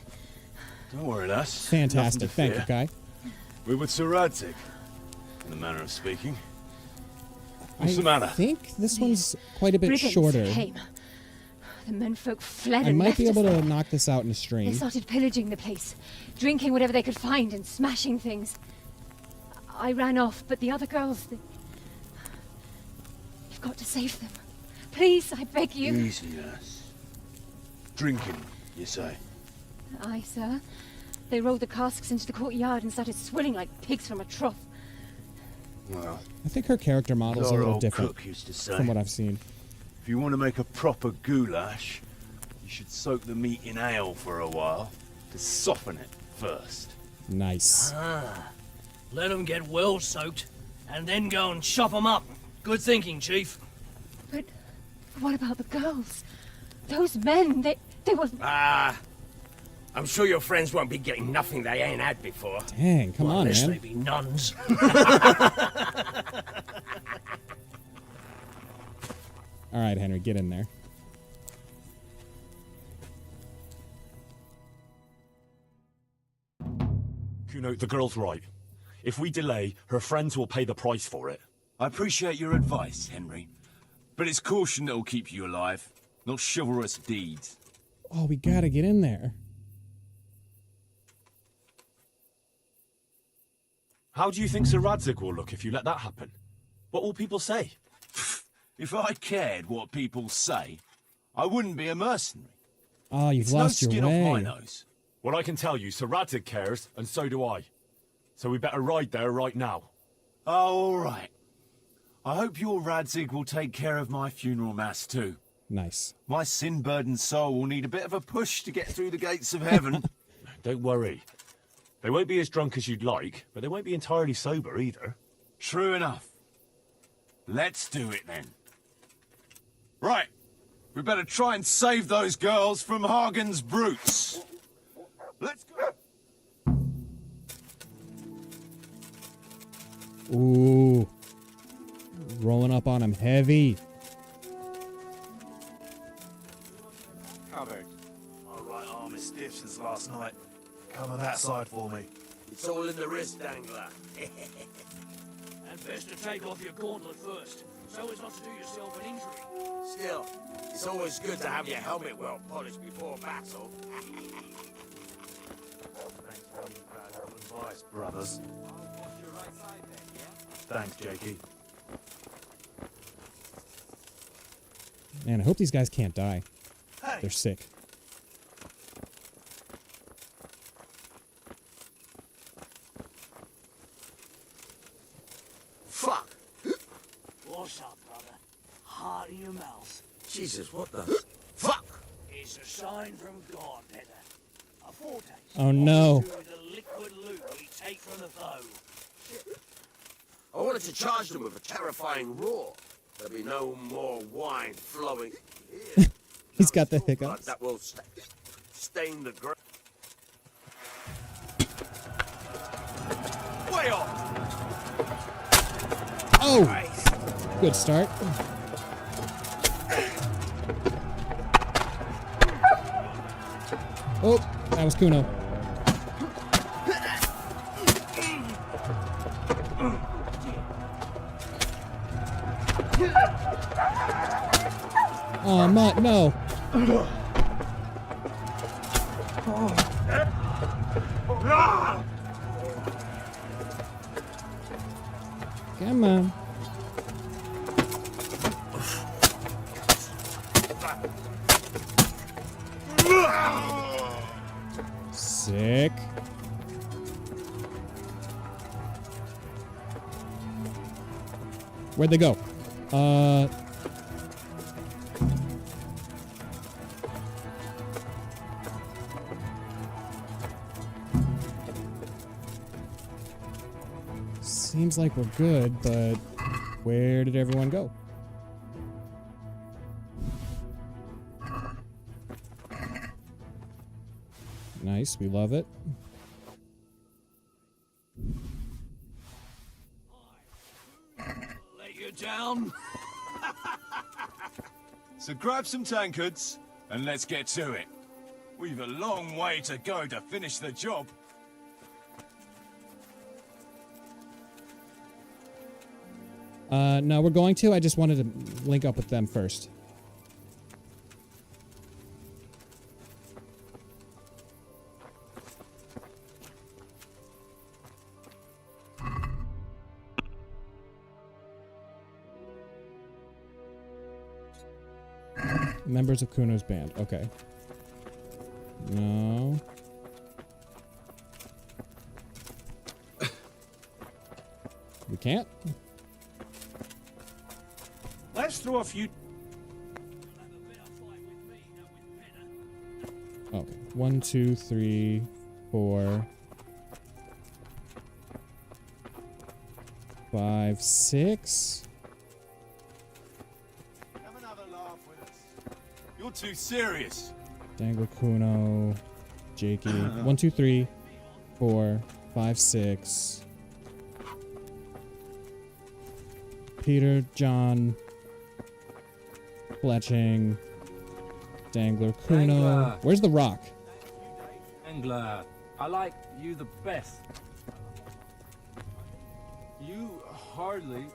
I: Don't worry, lass.
B: Fantastic. Thank you,
I: fear.
B: Kai.
I: We're with Sir Radzig, in the manner of speaking. What's the
B: I
I: matter?
B: think this one's quite a bit
A: Brigands
B: shorter.
A: came. The menfolk fled
B: I
A: and
B: might
A: left
B: be able
A: us
B: to
A: there.
B: knock this out in a
A: They
B: stream.
A: started pillaging the place, drinking whatever they could find and smashing things. I ran off, but the other girls... You've got to save them. Please, I beg you.
I: Easy, lass. Drinking, you say?
A: Aye, sir.
M: They rolled the casks into the courtyard and started swilling like pigs from a trough.
I: Well,
B: I think her character model's a
I: our
B: little
I: old
B: different
I: cook used to say,
B: from what I've seen.
I: if you want to make a proper goulash, you should soak the meat in ale for a while to soften it first.
B: Nice.
E: Let them get well soaked, and then go and chop them up. Good thinking, Chief.
M: But what about the girls? Those men, they were...
J: I'm sure your friends won't be getting nothing they ain't had before.
B: Dang, come on,
E: unless
B: man.
E: they be nuns.
B: All right, Henry, get in there.
C: Kuno, the girl's right. If we delay, her friends will pay the price for it.
I: I appreciate your advice, Henry, but it's caution that'll keep you alive, not chivalrous deeds.
B: Oh, we gotta get in there.
C: How do you think Sir Radzig will look if you let that happen? What will people say?
I: If I cared what people say, I wouldn't be a mercenary.
B: Oh, you've
I: It's
B: lost
I: no
B: your
I: skin
B: way.
I: off my nose.
C: Well, I can tell you, Sir Radzig cares, and so do I. So we better ride there right now.
I: Oh, all right. I hope your Radzig will take care of my funeral mass too.
B: Nice.
I: My sin-burdened soul will need a bit of a push to get through the gates of heaven.
C: Don't worry. They won't be as drunk as you'd like, but they won't be entirely sober either.
I: True enough. Let's do it then. Right. We better try and save those girls from Hagen's brutes. Let's go.
B: Ooh. Rolling up on him heavy.
L: Covered. My right arm is stiff since last night. Cover that side for me.
J: It's all in the wrist dangler.
E: And best to take off your gauntlet first, so as not to do yourself an injury.
J: Still, it's always good to have your helmet well polished before battle.
L: Thanks for your valuable advice, brothers. Thanks, Jakey.
B: Man, I hope these guys can't die.
L: Hey.
B: They're sick.
J: Fuck!
E: What's up, brother? Heart in your mouth.
J: Jesus, what the... Fuck!
E: It's a sign from God, Peter. A foretaste.
B: Oh, no.
E: of the liquid loot we take from the foe.
J: I wanted to charge them with a terrifying roar. There'll be no more wine flowing.
B: He's got the
J: Blood
B: hiccups.
J: that will stain the ground. Way off!
B: Oh! Good start. Oh, that was Kuno. Oh, no. Come on. Sick. Where'd they go? Seems like we're good, but where did everyone go? Nice, we love it.
E: Let you down.
I: So grab some tankards and let's get to it. We've a long way to go to finish the job.
B: No, we're going to. I just wanted to link up with them first. Members of Kuno's band. Okay. No. can't?
K: Let's throw a few...
B: Okay. 1, 2, 3, 4, 5, 6.
I: Come and have a laugh with us. You're too serious.
B: Dangler, Kuno, Jakey. 1, 2, 3, 4, 5, 6. Peter, John, Fletching, Dangler, Kuno.
N: Dangler.
B: Where's the rock?
N: Dangler, I like you the best. You hardly...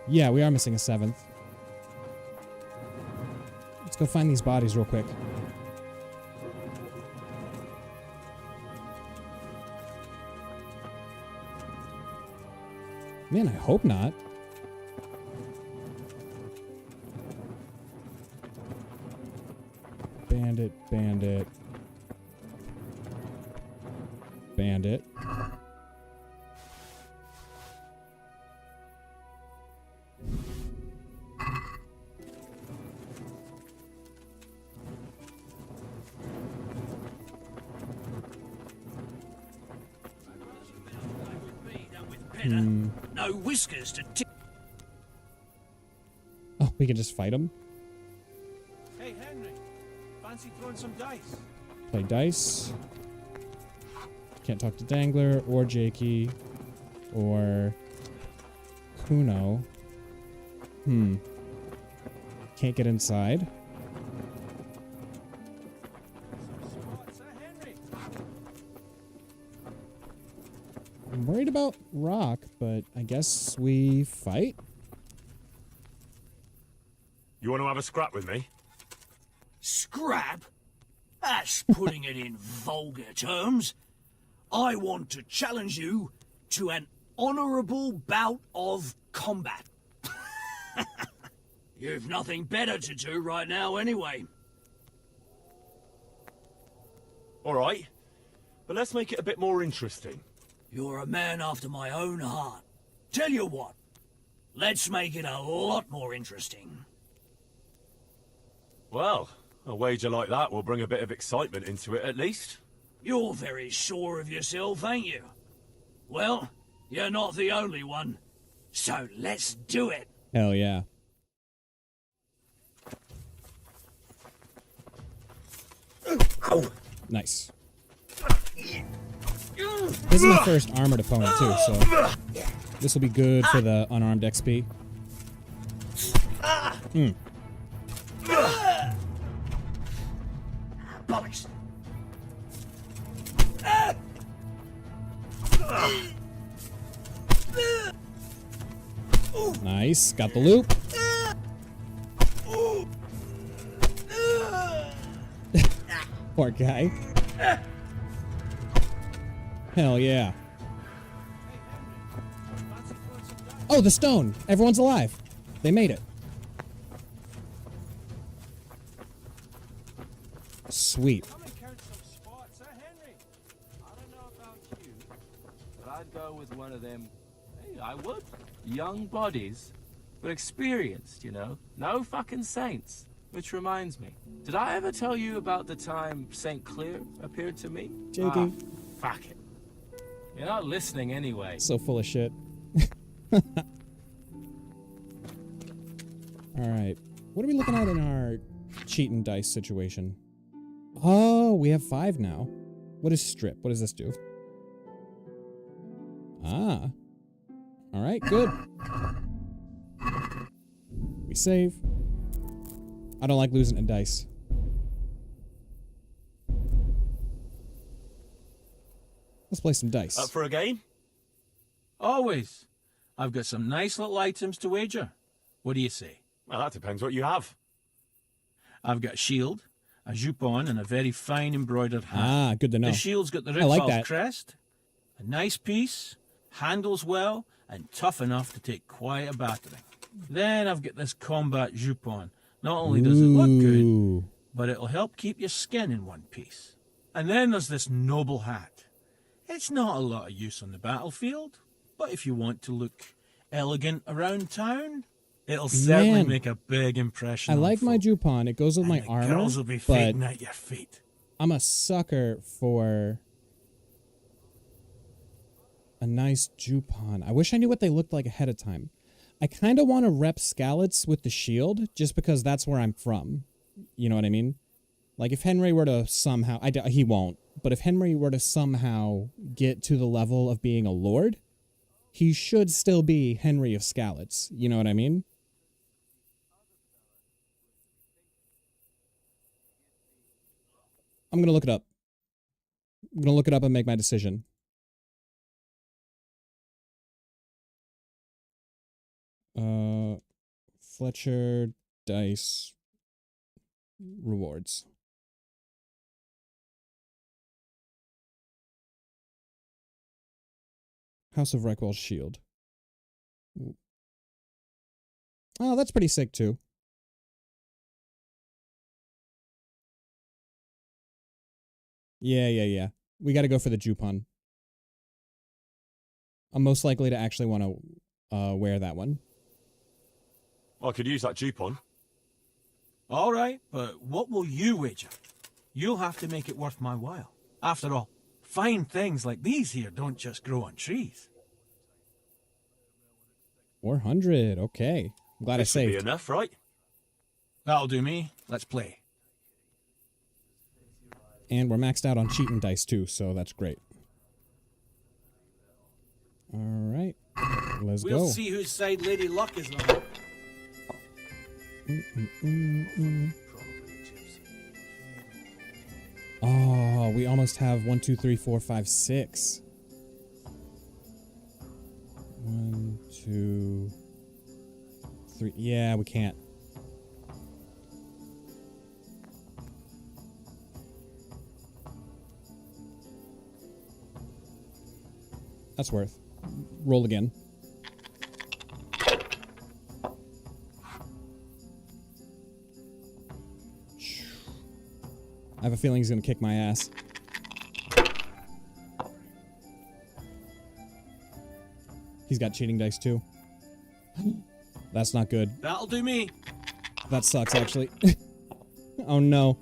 B: Yeah, we are missing a 7th. Let's go find these bodies real quick. Man, I hope not. Bandit, bandit. Bandit.
E: No whiskers to tip.
B: Oh, we can just fight him?
K: Hey, Henry. Fancy throwing some dice?
B: Play dice. Can't talk to Dangler or Jakey or Kuno. Can't get inside. I'm worried about Rock, but I guess we fight?
C: You want to have a scrap with me?
E: Scrap? That's putting it in vulgar terms. I want to challenge you to an honourable bout of combat. You've nothing better to do right now anyway.
C: All right, but let's make it a bit more interesting.
E: You're a man after my own heart. Tell you what, let's make it a lot more interesting.
C: Well, a wager like that will bring a bit of excitement into it at least.
E: You're very sure of yourself, ain't you? Well, you're not the only one. So let's do it.
B: Hell yeah. Nice. This is my first armored opponent too, so this will be good for the unarmed XP.
E: Bollocks.
B: Nice, got the loop. Poor guy. Hell yeah. Oh, the stone! Everyone's alive. They made it. Sweet.
N: But I'd go with one of them. Hey, I would. Young bodies, but experienced, you know. No fucking saints. Which reminds me, did I ever tell you about the time St. Clair appeared to me?
B: Jakey.
N: Fuck it. You're not listening anyway.
B: So full of shit. Alright. What are we looking at in our cheat and dice situation? Oh, we have 5 now. What is strip? What does this do? Ah. Alright, good. We save. I don't like losing a dice. Let's play some dice.
C: Up for a game?
K: Always. I've got some nice little items to wager. What do you say?
C: Well, that depends what you have.
K: I've got a shield, a jupon, and a very fine embroidered hat.
B: Ah, good to know.
K: The shield's got the
B: I like
K: Rickfalls
B: that.
K: crest, a nice piece, handles well, and tough enough to take quite a battering. Then I've got this combat jupon. Not only does it look good, but it'll help keep your skin in one piece. And then there's this noble hat. It's not a lot of use on the battlefield, but if you want to look elegant around town, it'll certainly make a big impression.
B: I like my jupon. It goes with my armor,
K: girls will be
B: but
K: fainting at your feet.
B: I'm a sucker for a nice jupon. I wish I knew what they looked like ahead of time. I kind of want to rep Scallots with the shield, just because that's where I'm from. You know what I mean? Like, if Henry were to somehow... he won't. But if Henry were to somehow get to the level of being a lord, he should still be Henry of Scallots. You know what I mean? I'm going to look it up. I'm going to look it up and make my decision. Fletcher Dice rewards. House of Reckwell's shield. Oh, that's pretty sick too. Yeah. We got to go for the jupon. I'm most likely to actually want to wear that one.
C: I could use that jupon.
K: All right, but what will you wager? You'll have to make it worth my while. After all, fine things like these here don't just grow on trees.
B: 400, okay. I'm glad I saved.
C: This should be enough, right?
K: That'll do me. Let's play.
B: And we're maxed out on cheating dice too, so that's great. All right, let's go.
K: We'll see whose side Lady Luck is on.
B: Oh, we almost have 1, 2, 3, 4, 5, 6. 1, 2, 3. Yeah, we can't. That's worth. Roll again. I have a feeling he's going to kick my ass. He's got cheating dice too. That's not good.
K: That'll do me.
B: That sucks, actually. Oh no.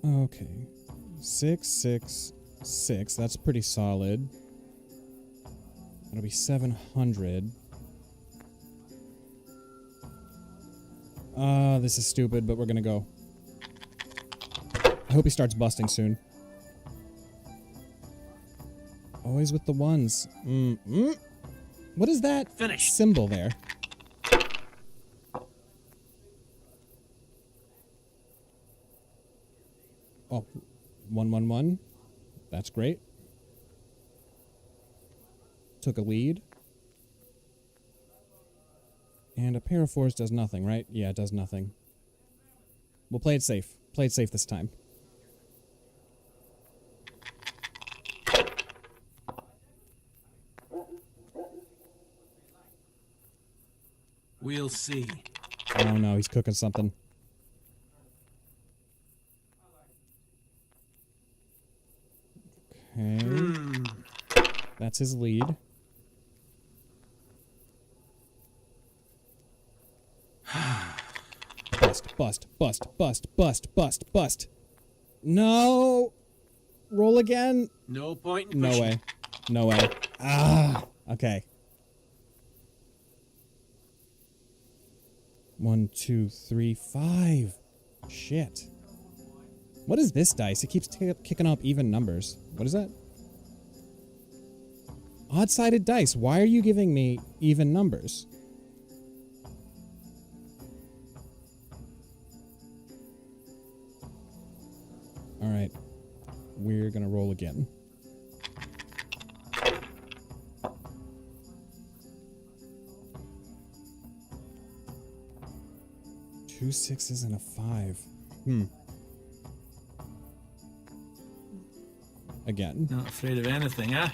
B: Okay. 6, 6, 6. That's pretty solid. That'll be 700. This is stupid, but we're gonna go. I hope he starts busting soon. Always with the ones. What is that symbol there? Oh, 1, 1, 1. That's great. Took a lead. And a pair of 4s does nothing, right? Yeah, it does nothing. We'll play it safe. Play it safe this time.
K: We'll see.
B: Oh no, he's cooking something. Okay. That's his lead. Bust. No! Roll again?
K: No point in
B: No
K: pushing.
B: way. No way. Ah! Okay. 1, 2, 3, 5. Shit. What is this dice? It keeps kicking up even numbers. What is that? Odd-sided dice. Why are you giving me even numbers? All right. We're going to roll again. Two 6s and a 5. Again.
K: Not afraid of anything, huh?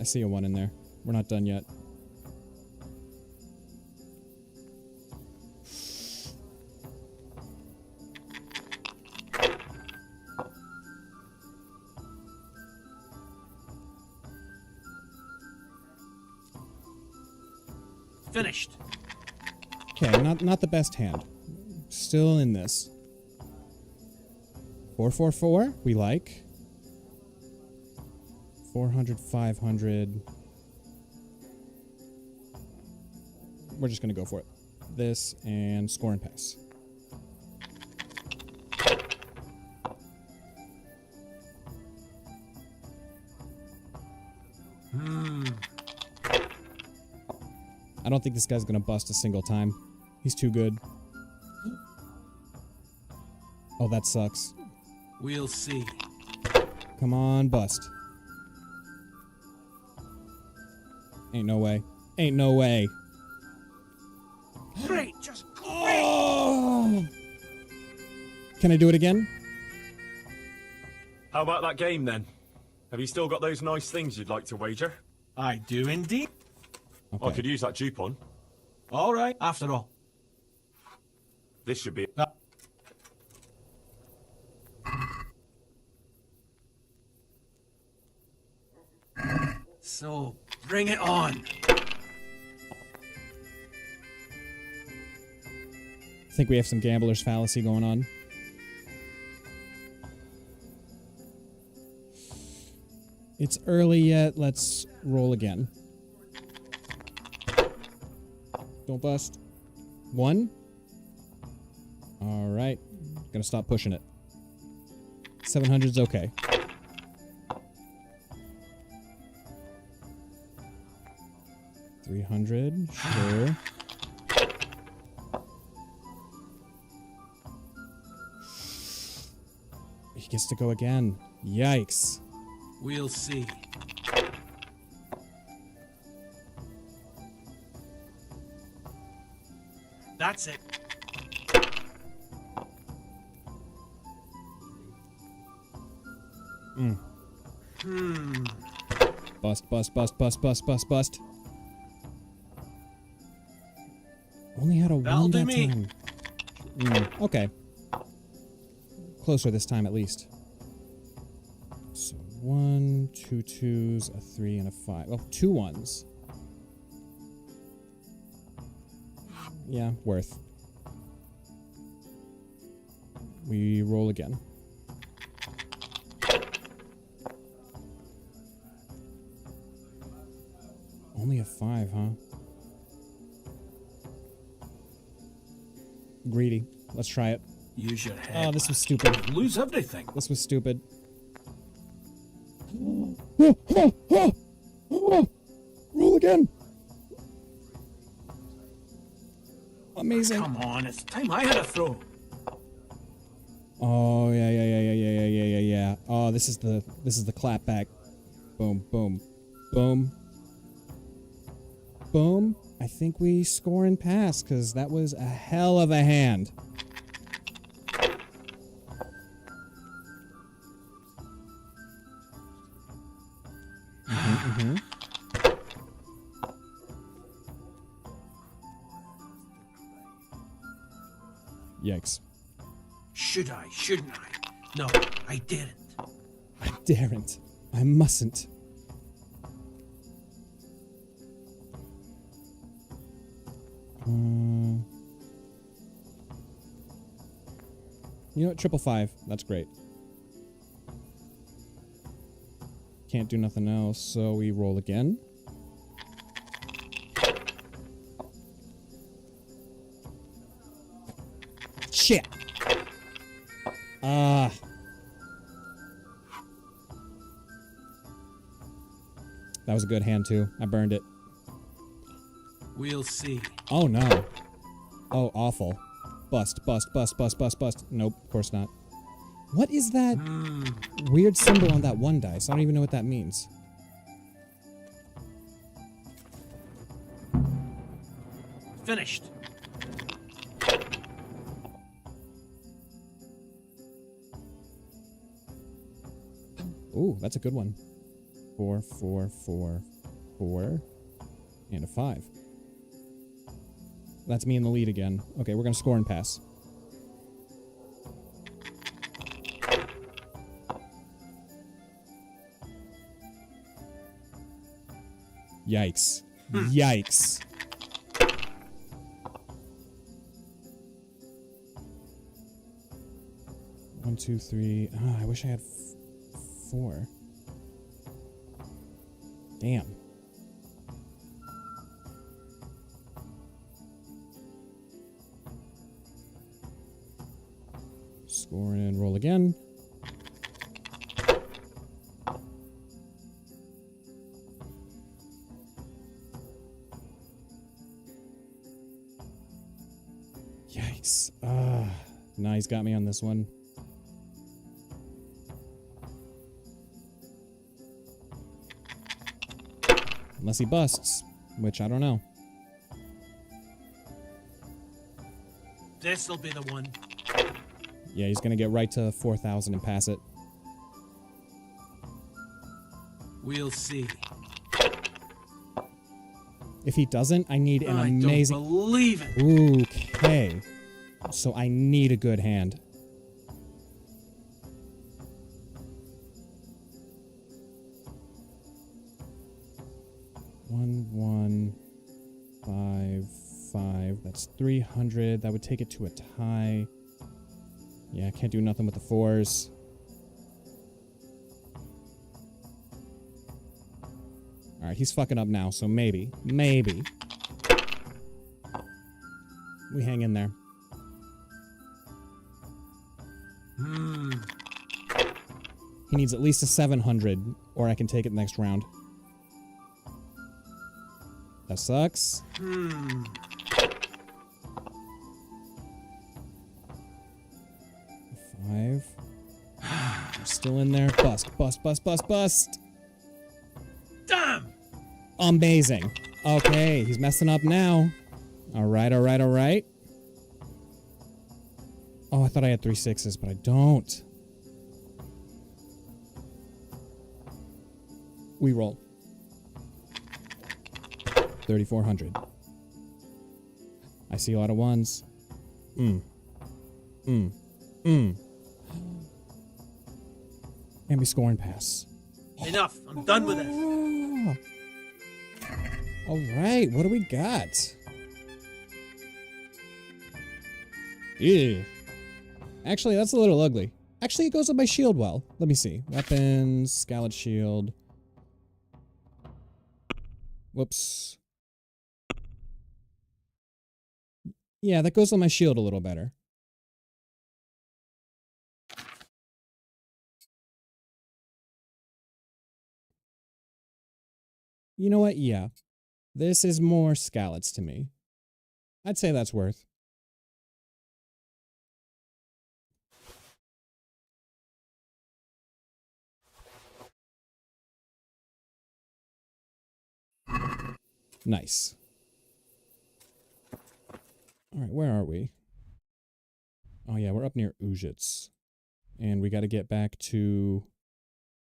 B: I see a 1 in there. We're not done yet.
E: Finished.
B: Okay, not the best hand. Still in this. 444, we like. 400, 500. We're just gonna go for it. This and score and pass. I don't think this guy's gonna bust a single time. He's too good. Oh, that sucks.
N: We'll see.
B: Come on, bust. Ain't no way. Ain't no way.
E: Great, just great.
B: Oh! Can I do it again?
C: How about that game then? Have you still got those nice things you'd like to wager?
K: I do indeed.
B: Okay.
C: I could use that dupe on.
K: All right, after all.
C: This should be...
E: So, bring it on.
B: I think we have some gambler's fallacy going on. It's early yet. Let's roll again. Don't bust. 1. All right. Gonna stop pushing it. 700's okay. $300, sure. He gets to go again. Yikes.
N: We'll see.
E: That's it.
B: Bust, bust, bust, bust, bust, bust, bust. Only had a
K: That'll
B: 1
K: do
B: that
K: me.
B: time. Okay. Closer this time, at least. So 1, 2 2s, a 3, and a 5. Oh, 2 1s. Yeah, worth. We roll again. Only a 5, huh? Greedy. Let's try it.
K: Use your head.
B: Oh, this was stupid.
K: Lose everything.
B: This was stupid. Roll again. Amazing.
K: Come on, it's time I had a throw.
B: Oh yeah. Oh, this is the clap back. Boom, boom, boom, boom. I think we score and pass because that was a hell of a hand. Yikes.
E: Should I? Shouldn't I? No, I didn't.
B: I daren't. I mustn't. You know what? 555. That's great. Can't do nothing else, so we roll again. Shit! That was a good hand, too. I burned it.
N: We'll see.
B: Oh, no. Oh, awful. Bust, bust, bust, bust, bust, bust. Nope, of course not. What is that weird symbol on that one dice? I don't even know what that means.
E: Finished.
B: Ooh, that's a good one. 4, 4, 4, 4, and a 5. That's me in the lead again. Okay, we're gonna score and pass. Yikes. Yikes. 1, 2, 3. Oh, I wish I had 4. Damn. Score and roll again. Yikes. Nah, he's got me on this one. Unless he busts, which I don't know.
K: This'll be the one.
B: Yeah, he's gonna get right to 4,000 and pass it.
K: We'll see.
B: If he doesn't, I need an amazing...
K: I don't believe it!
B: Okay. So I need a good hand. One, 5, 5. That's 300. That would take it to a tie. Yeah, I can't do nothing with the 4s. Alright, he's fucking up now, so maybe we hang in there. He needs at least a 700, or I can take it next round. That sucks. 5. I'm still in there. Bust, bust, bust, bust, bust.
K: Damn!
B: Amazing. Okay, he's messing up now. Alright, alright, alright. Oh, I thought I had 3 6s, but I don't. We roll. 3,400. I see a lot of 1s. And we score and pass.
K: Enough. I'm done with this.
B: All right, what do we got? Yeah. Actually, that's a little ugly. Actually, it goes on my shield well. Let me see. Weapons, Scallop Shield. Whoops. Yeah, that goes on my shield a little better. You know what? Yeah. This is more scallops to me. I'd say that's worth. Nice. All right, where are we? Oh yeah, we're up near Ujits. And we got to get back to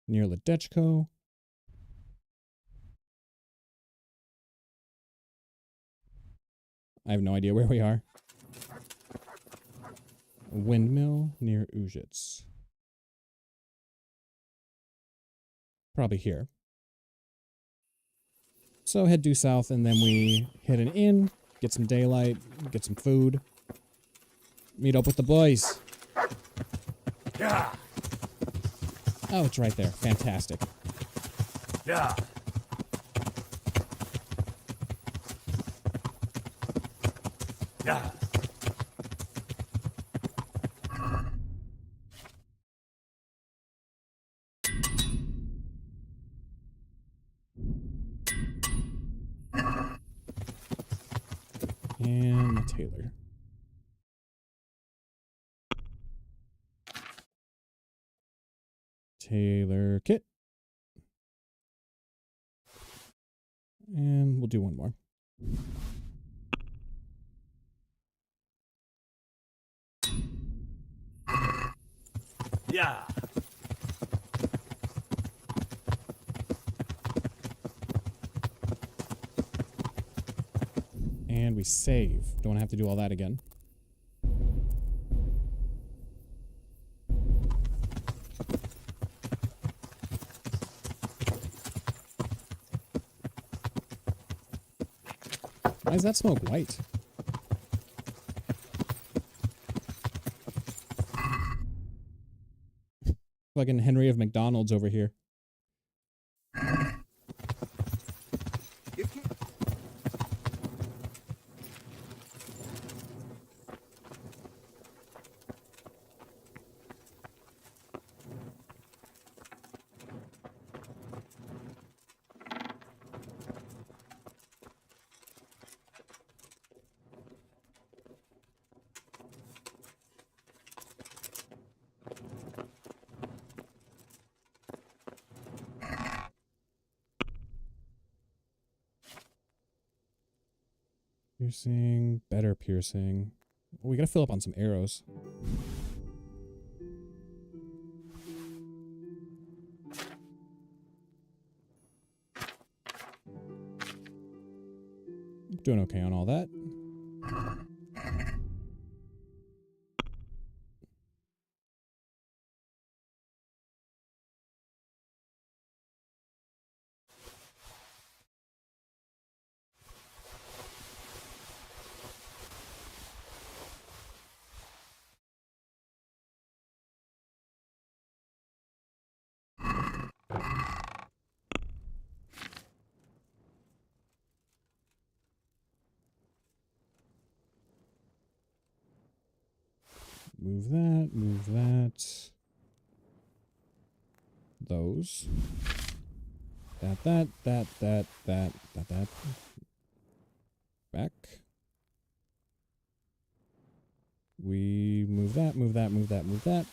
B: near Ledechko. I have no idea where we are. A windmill near Ujits. Probably here. So head due south and then we hit an inn, get some daylight, get some food. Meet up with the boys.
L: Yeah.
B: Oh, it's right there. Fantastic.
L: Yeah. Yeah.
B: And the tailor. Tailor kit. And we'll do one more.
L: Yeah.
B: And we save. Don't have to do all that again. Why is that smoke white? Fucking Henry of McDonald's over here. Piercing, better piercing. We gotta fill up on some arrows. Doing okay on all that. Move that, move that. Those. That. Back. We move that, move that, move that, move that.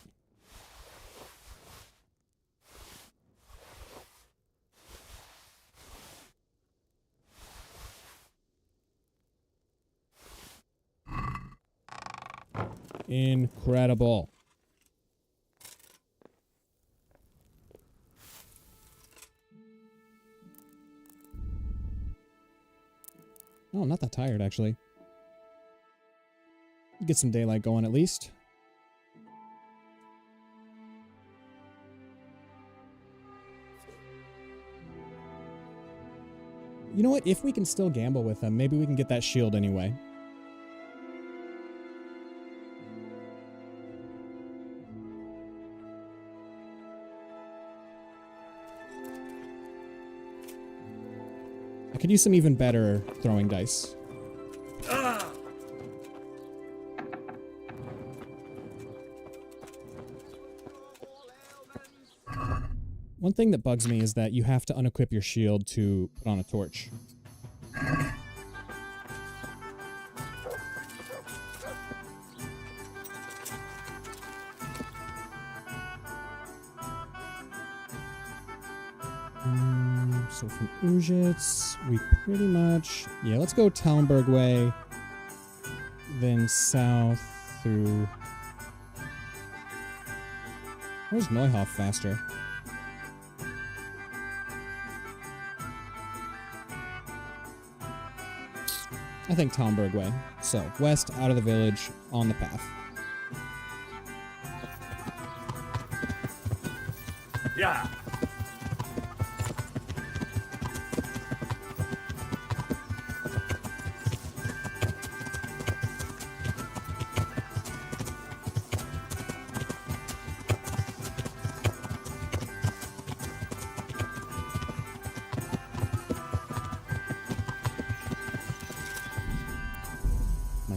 B: Incredible. Oh, I'm not that tired, actually. Get some daylight going, at least. You know what? If we can still gamble with them, maybe we can get that shield anyway. I could use some even better throwing dice. One thing that bugs me is that you have to unequip your shield to put on a torch. So from Ujits, we pretty much... Yeah, let's go Talmberg way, then south through... Where's Neuhoff faster? I think Talmberg way. So, west, out of the village, on the path.
J: Yeah.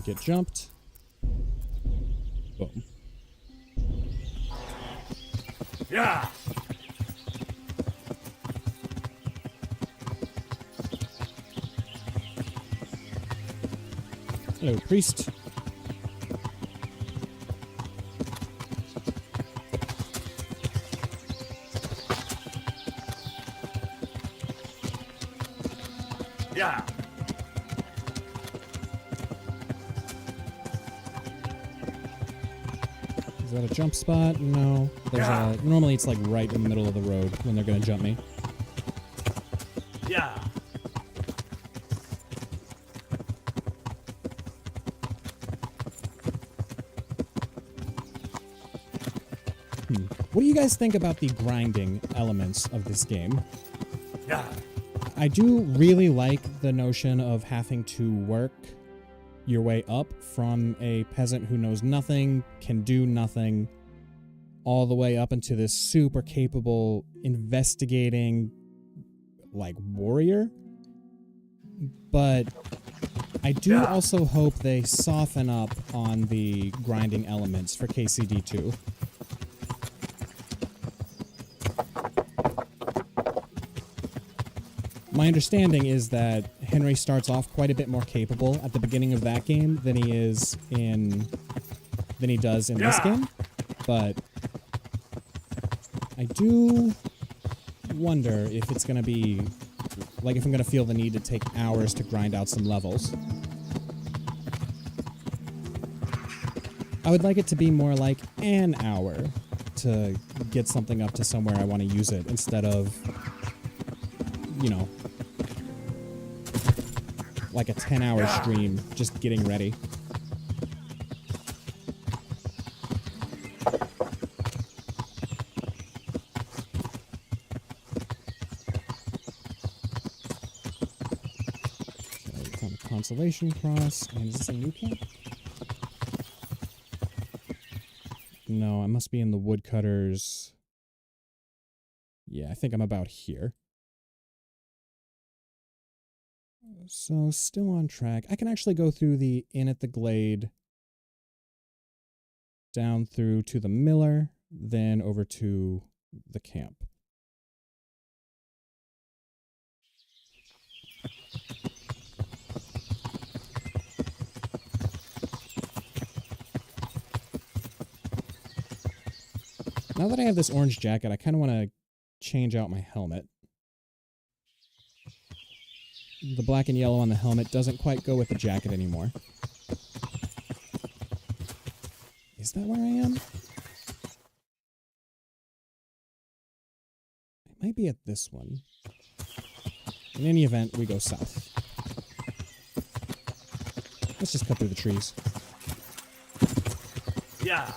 B: Get jumped. Boom.
J: Yeah.
B: Hello, priest.
J: Yeah.
B: Is that a jump spot? No. There's a, normally it's like right in the middle of the road when they're gonna jump me.
J: Yeah.
B: What do you guys think about the grinding elements of this game?
J: Yeah.
B: I do really like the notion of having to work your way up from a peasant who knows nothing, can do nothing, all the way up into this super capable investigating like warrior. But I do also hope they soften up on the grinding elements for KCD2. My understanding is that Henry starts off quite a bit more capable at the beginning of that game than he does in this game. But I do wonder if it's going to be, like, if I'm going to feel the need to take hours to grind out some levels. I would like it to be more like an hour to get something up to somewhere I want to use it, instead of, you know, like a 10-hour stream just getting ready. Consolation Cross. And is this a new camp? No, I must be in the woodcutters. Yeah, I think I'm about here. So, still on track. I can actually go through the Inn at the Glade, down through to the Miller, then over to the camp. Now that I have this orange jacket, I kind of want to change out my helmet. The black and yellow on the helmet doesn't quite go with the jacket anymore. Is that where I am? I might be at this one. In any event, we go south. Let's just cut through the trees.
J: Yeah.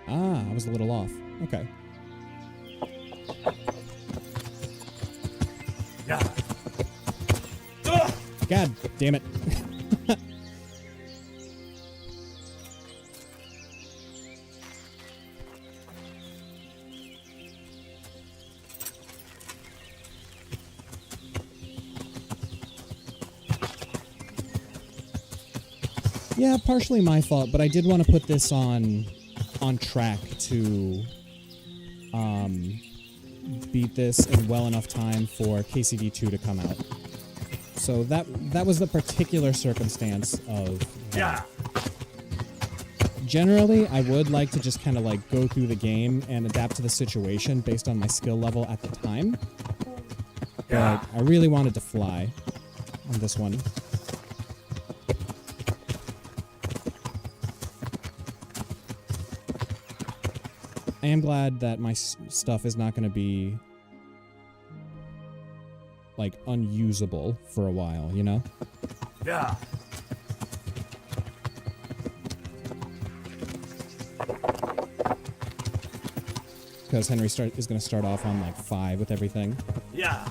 B: Ah, I was a little off. Okay.
J: Yeah.
B: God damn it. Yeah, partially my fault, but I did want to put this on track to beat this in well enough time for KCD2 to come out. So that was the particular circumstance of that. Generally, I would like to just kind of like go through the game and adapt to the situation based on my skill level at the time. But I really wanted to fly on this one. I am glad that my stuff is not going to be, like, unusable for a while, you know?
J: Yeah.
B: Because Henry is going to start off on, like, 5 with everything.
J: Yeah.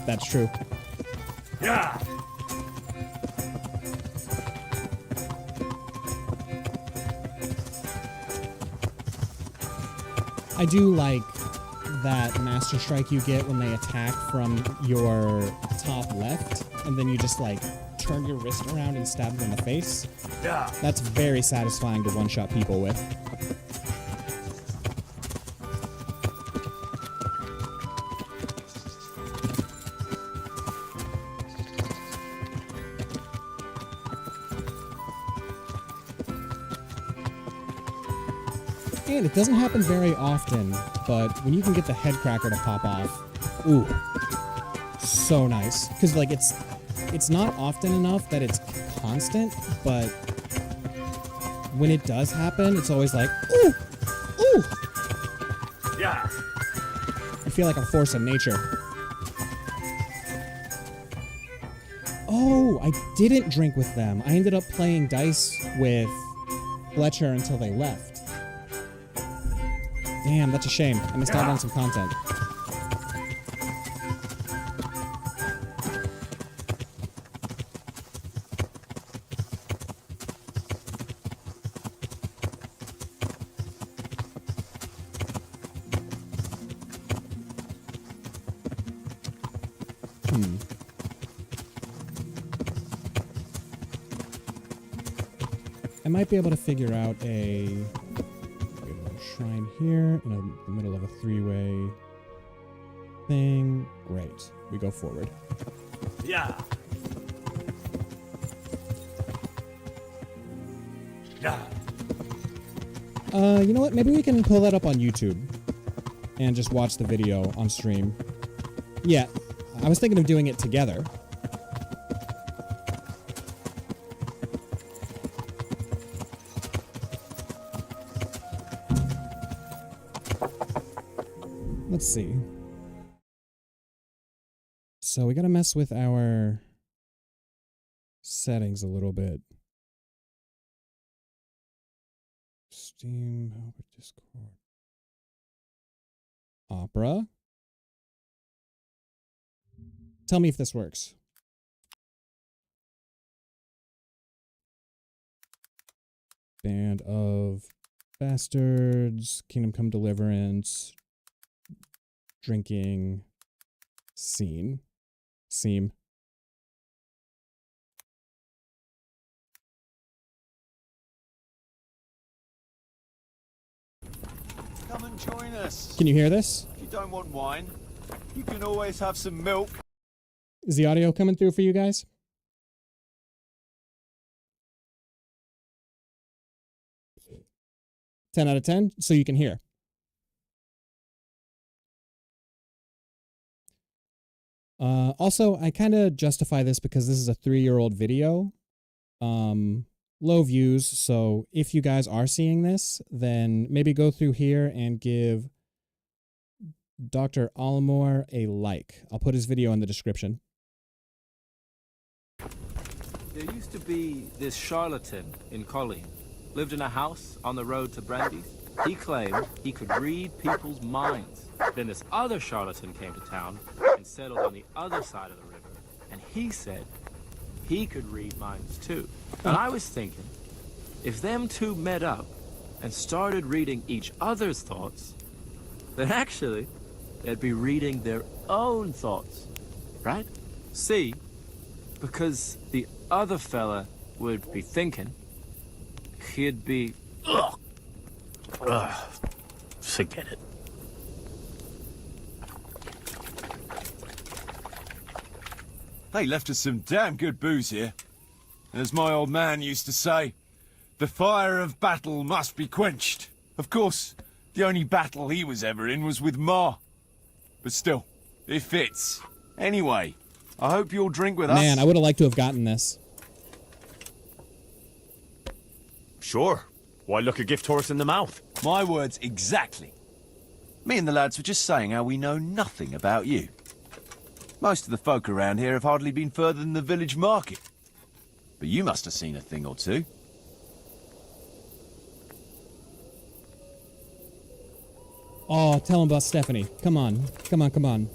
B: That's true.
J: Yeah.
B: I do like that Master Strike you get when they attack from your top left, and then you just like turn your wrist around and stab them in the face.
J: Yeah.
B: That's very satisfying to one-shot people with. And it doesn't happen very often, but when you can get the head cracker to pop off, ooh, so nice. Because like it's not often enough that it's constant, but when it does happen, it's always like, ooh, ooh.
J: Yeah.
B: I feel like a force of nature. Oh, I didn't drink with them. I ended up playing dice with Fletcher until they left. Damn, that's a shame. I missed out on some content. I might be able to figure out a shrine here in the middle of a three-way thing. Great. We go forward.
J: Yeah. Yeah.
B: You know what? Maybe we can pull that up on YouTube and just watch the video on stream. Yeah, I was thinking of doing it together. Let's see. So we gotta mess with our settings a little bit. Steam, Albert, Discord. Opera. Tell me if this works. Band of Bastards, Kingdom Come Deliverance, drinking scene. Seam.
I: Come and join us.
B: Can you hear this?
I: If you don't want wine, you can always have some milk.
B: Is the audio coming through for you guys? Ten out of 10, so you can hear. Also, I kind of justify this because this is a 3-year-old video. Low views, so if you guys are seeing this, then maybe go through here and give Dr. Almore a like. I'll put his video in the description.
N: There used to be this charlatan in Colleen. Lived in a house on the road to Brandy. He claimed he could read people's minds. Then this other charlatan came to town and settled on the other side of the river. And he said he could read minds too. And I was thinking, if them two met up and started reading each other's thoughts, then actually they'd be reading their own thoughts, right? See, because the other fella would be thinking, he'd be...
J: Forget it.
I: They left us some damn good booze here. And as my old man used to say, the fire of battle must be quenched. Of course, the only battle he was ever in was with Ma. But still, it fits. Anyway, I hope you'll drink with us.
B: Man, I would have liked to have gotten this.
C: Sure. Why look a gift horse in the mouth?
I: My words exactly. Me and the lads were just saying how we know nothing about you. Most of the folk around here have hardly been further than the village market. But you must have seen a thing or two.
B: Oh, tell him about Stephanie. Come on. Come on, come on.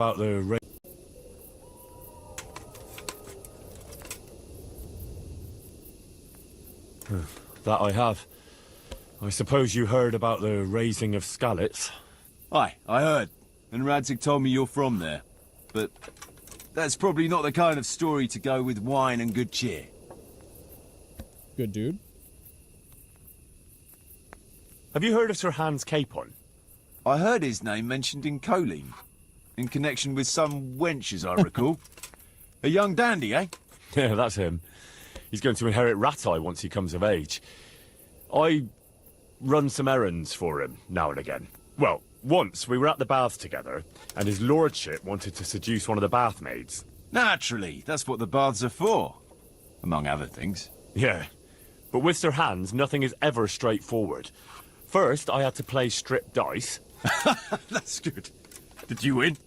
C: About the... That I have. I suppose you heard about the raising of Skalitz?
I: Aye, I heard. And Radzig told me you're from there. But that's probably not the kind of story to go with wine and good cheer.
B: Good dude.
C: Have you heard of Sir Hans Capon?
I: I heard his name mentioned in Colleen. In connection with some wench, as I recall. A young dandy, eh?
C: Yeah, that's him. He's going to inherit Ratai once he comes of age. I run some errands for him now and again. Well, once we were at the baths together, and his lordship wanted to seduce one of the bath maids.
I: Naturally, that's what the baths are for. Among other things.
C: Yeah, but with Sir Hans, nothing is ever straightforward. First, I had to play strip dice.
I: That's good. Did you win?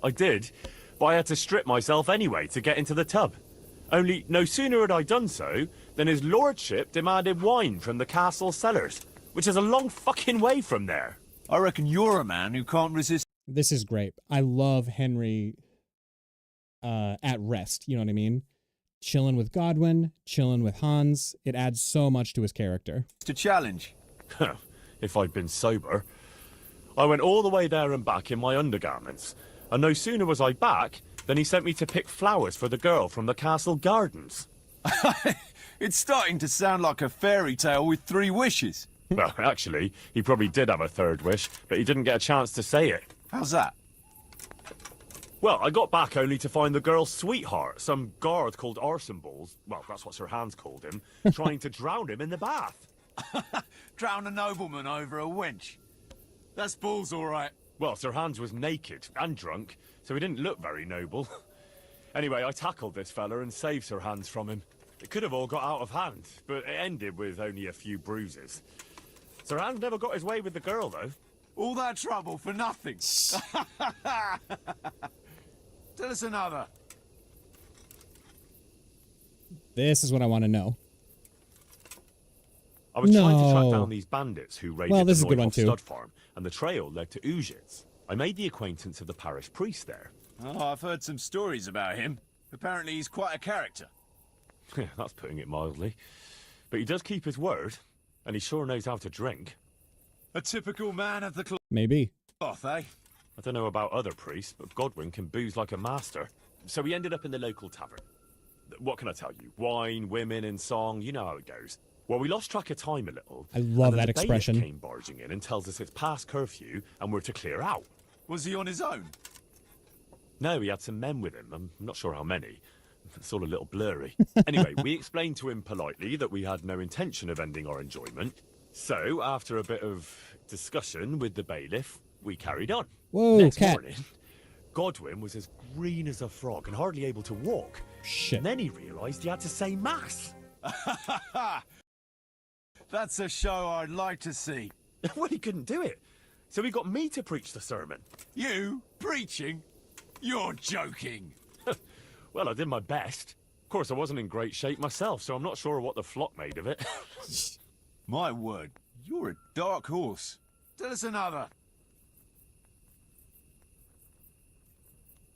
C: I did, but I had to strip myself anyway to get into the tub. Only no sooner had I done so than his lordship demanded wine from the castle cellars, which is a long fucking way from there.
I: I reckon you're a man who can't resist.
B: This is great. I love Henry at rest. You know what I mean? Chilling with Godwin, chilling with Hans. It adds so much to his character.
I: To challenge.
C: If I'd been sober. I went all the way there and back in my undergarments, and no sooner was I back than he sent me to pick flowers for the girl from the castle gardens.
I: It's starting to sound like a fairy tale with 3 wishes.
C: Well, actually, he probably did have a third wish, but he didn't get a chance to say it.
I: How's that?
C: Well, I got back only to find the girl's sweetheart, some guard called Arsenballs, well, that's what Sir Hans called him, trying to drown him in the bath.
I: Drown a nobleman over a wench. That's balls, all right.
C: Well, Sir Hans was naked and drunk, so he didn't look very noble. Anyway, I tackled this fella and saved Sir Hans from him. It could have all got out of hand, but it ended with only a few bruises. Sir Hans never got his way with the girl, though.
I: All that trouble for nothing. Tell us another.
B: This is what I want to know.
C: I was trying to track down these bandits who raided
B: this
C: the
B: is a good one
C: Neuhoff
B: too.
C: stud farm, and the trail led to Ujitz. I made the acquaintance of the parish priest there.
I: Oh, I've heard some stories about him. Apparently he's quite a character.
C: That's putting it mildly. But he does keep his word, and he sure knows how to drink.
I: A typical man of the cloth,
B: Maybe.
I: eh?
C: I don't know about other priests, but Godwin can booze like a master. So we ended up in the local tavern. What can I tell you? Wine, women, and song, you know how it goes. Well, we lost track of time a little.
B: I love
C: and then
B: that
C: the
B: expression.
C: bailiff came barging in and tells us it's past curfew and we're to clear out.
I: Was he on his own?
C: No, he had some men with him. I'm not sure how many. It's all a little blurry. Anyway, we explained to him politely that we had no intention of ending our enjoyment. So, after a bit of discussion with the bailiff, we carried on.
B: Whoa,
C: Next
B: cat.
C: morning, Godwin was as green as a frog and hardly able to walk.
B: Shit.
C: And then he realised he had to say mass.
I: That's a show I'd like to see.
C: Well, he couldn't do it. So he got me to preach the sermon.
I: You? Preaching? You're joking.
C: Well, I did my best. Of course, I wasn't in great shape myself, so I'm not sure what the flock made of it.
I: My word, you're a dark horse. Tell us another.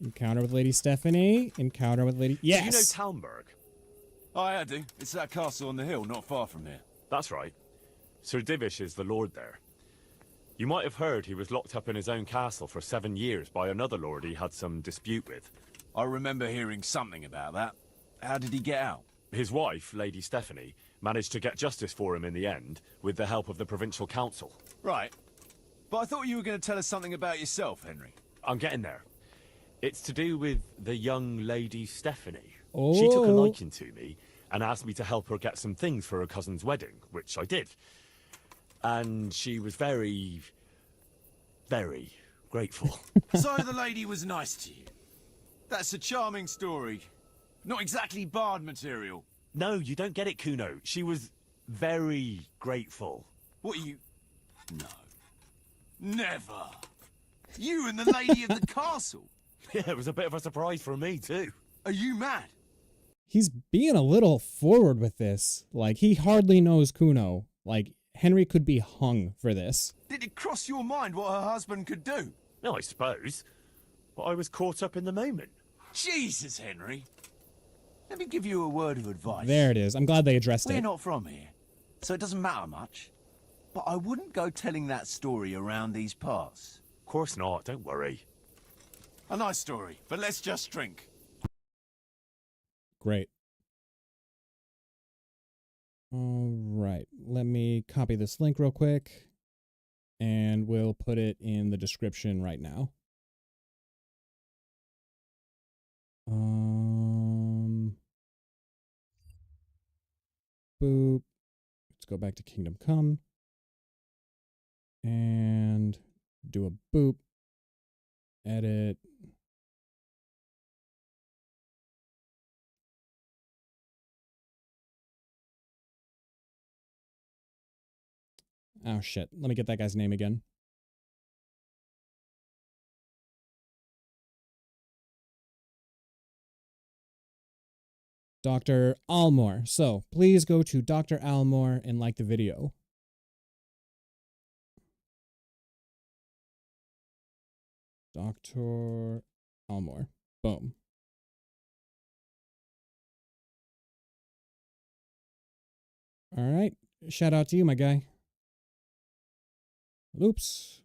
B: Encounter with Lady Stephanie. Encounter with Lady... Yes!
C: Do you know Talmberg?
I: Oh, I do. It's that castle on the hill, not far from here.
C: That's right. Sir Divish is the lord there. You might have heard he was locked up in his own castle for 7 years by another lord he had some dispute with.
I: I remember hearing something about that. How did he get out?
C: His wife, Lady Stephanie, managed to get justice for him in the end, with the help of the provincial council.
I: Right. But I thought you were going to tell us something about yourself, Henry.
C: I'm getting there. It's to do with the young Lady Stephanie.
B: Oh.
C: She took a liking to me and asked me to help her get some things for her cousin's wedding, which I did. And she was very, very grateful.
I: So the lady was nice to you. That's a charming story. Not exactly bard material.
C: No, you don't get it, Kuno. She was very grateful.
I: What you... No. Never. You and the lady of the castle.
C: Yeah, it was a bit of a surprise for me, too.
I: Are you mad?
B: He's being a little forward with this. Like, he hardly knows Kuno. Like, Henry could be hung for this.
I: Did it cross your mind what her husband could do?
C: No, I suppose. But I was caught up in the moment.
I: Jesus, Henry. Let me give you a word of advice.
B: There it is. I'm glad they addressed
I: We're
B: it.
I: not from here, so it doesn't matter much. But I wouldn't go telling that story around these parts.
C: Of course not, don't worry.
I: A nice story, but let's just drink.
B: Great. All right. Let me copy this link real quick, and we'll put it in the description right now. Boop. Let's go back to Kingdom Come and do a boop. Edit. Oh shit. Let me get that guy's name again. Dr. Almore. So please go to Dr. Almore and like the video. Dr. Almore. Boom. All right. Shout out to you, my guy. Oops.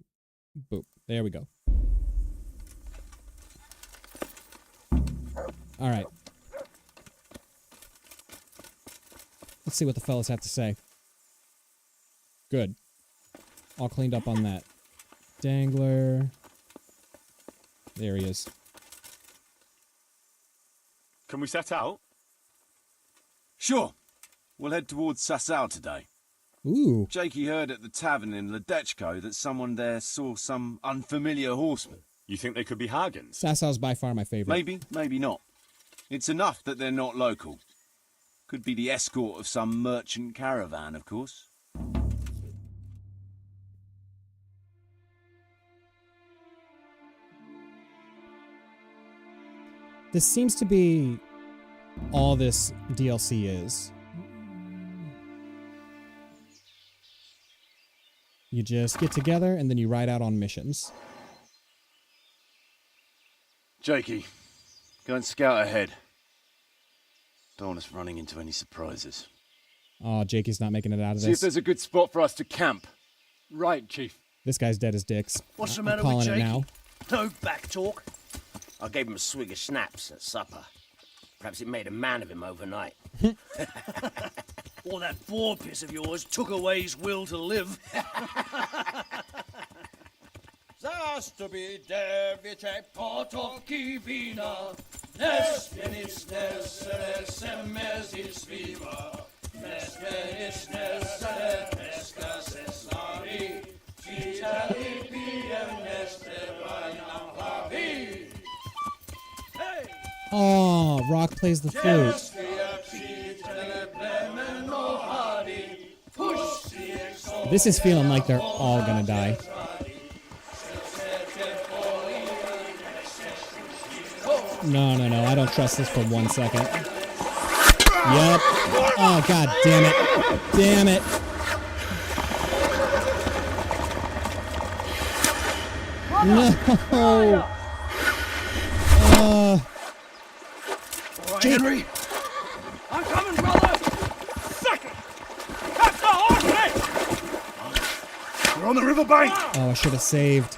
B: Boop. There we go. All right. Let's see what the fellas have to say. Good. All cleaned up on that. Dangler. There he is.
C: Can we set out?
I: Sure. We'll head towards Sasau today.
B: Ooh.
I: Jakey heard at the tavern in Ledechko that someone there saw some unfamiliar horseman.
C: You think they could be Hagen's?
B: Sassau's by far my favorite.
I: Maybe, maybe not. It's enough that they're not local. Could be the escort of some merchant caravan, of course.
B: This seems to be all this DLC is. You just get together and then you ride out on missions.
I: Jakey, go and scout ahead. Don't want us running into any surprises.
B: Oh, Jakey's not making it out of this.
I: See if there's a good spot for us to camp.
K: Right, Chief.
B: This guy's dead as dicks.
J: What's the
B: I'm
J: matter
B: calling
J: with
B: it
J: Jakey?
B: now.
J: No back talk. I gave him a swig of schnapps at supper. Perhaps it made a man of him overnight. Or that boar piss of yours took away his will to live.
B: Oh, Rock plays the flute. This is feeling like they're all gonna die. No, no, no, I don't trust this for 1 second. Yep. Oh, god damn it. Damn it. No.
J: Henry? I'm coming, brother! Second! Catch the horse!
I: We're on the riverbank!
B: Oh, I should have saved.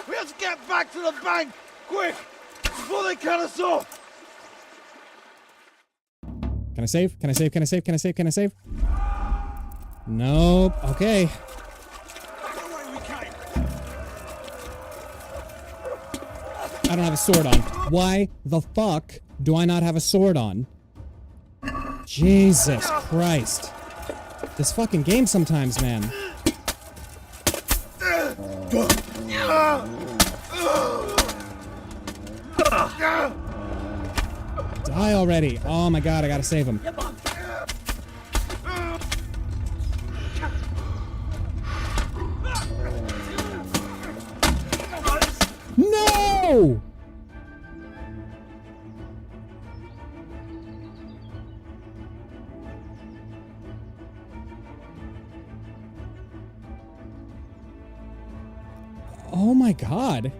I: We have to get back to the bank! Quick! Before they cut us off!
B: Can I save? Can I save? Can I save? Can I save? Can I save? Nope. Okay. I don't have a sword on. Why the fuck do I not have a sword on? Jesus Christ. This fucking game sometimes, man. Die already. Oh my god, I gotta save him. No! Oh my god.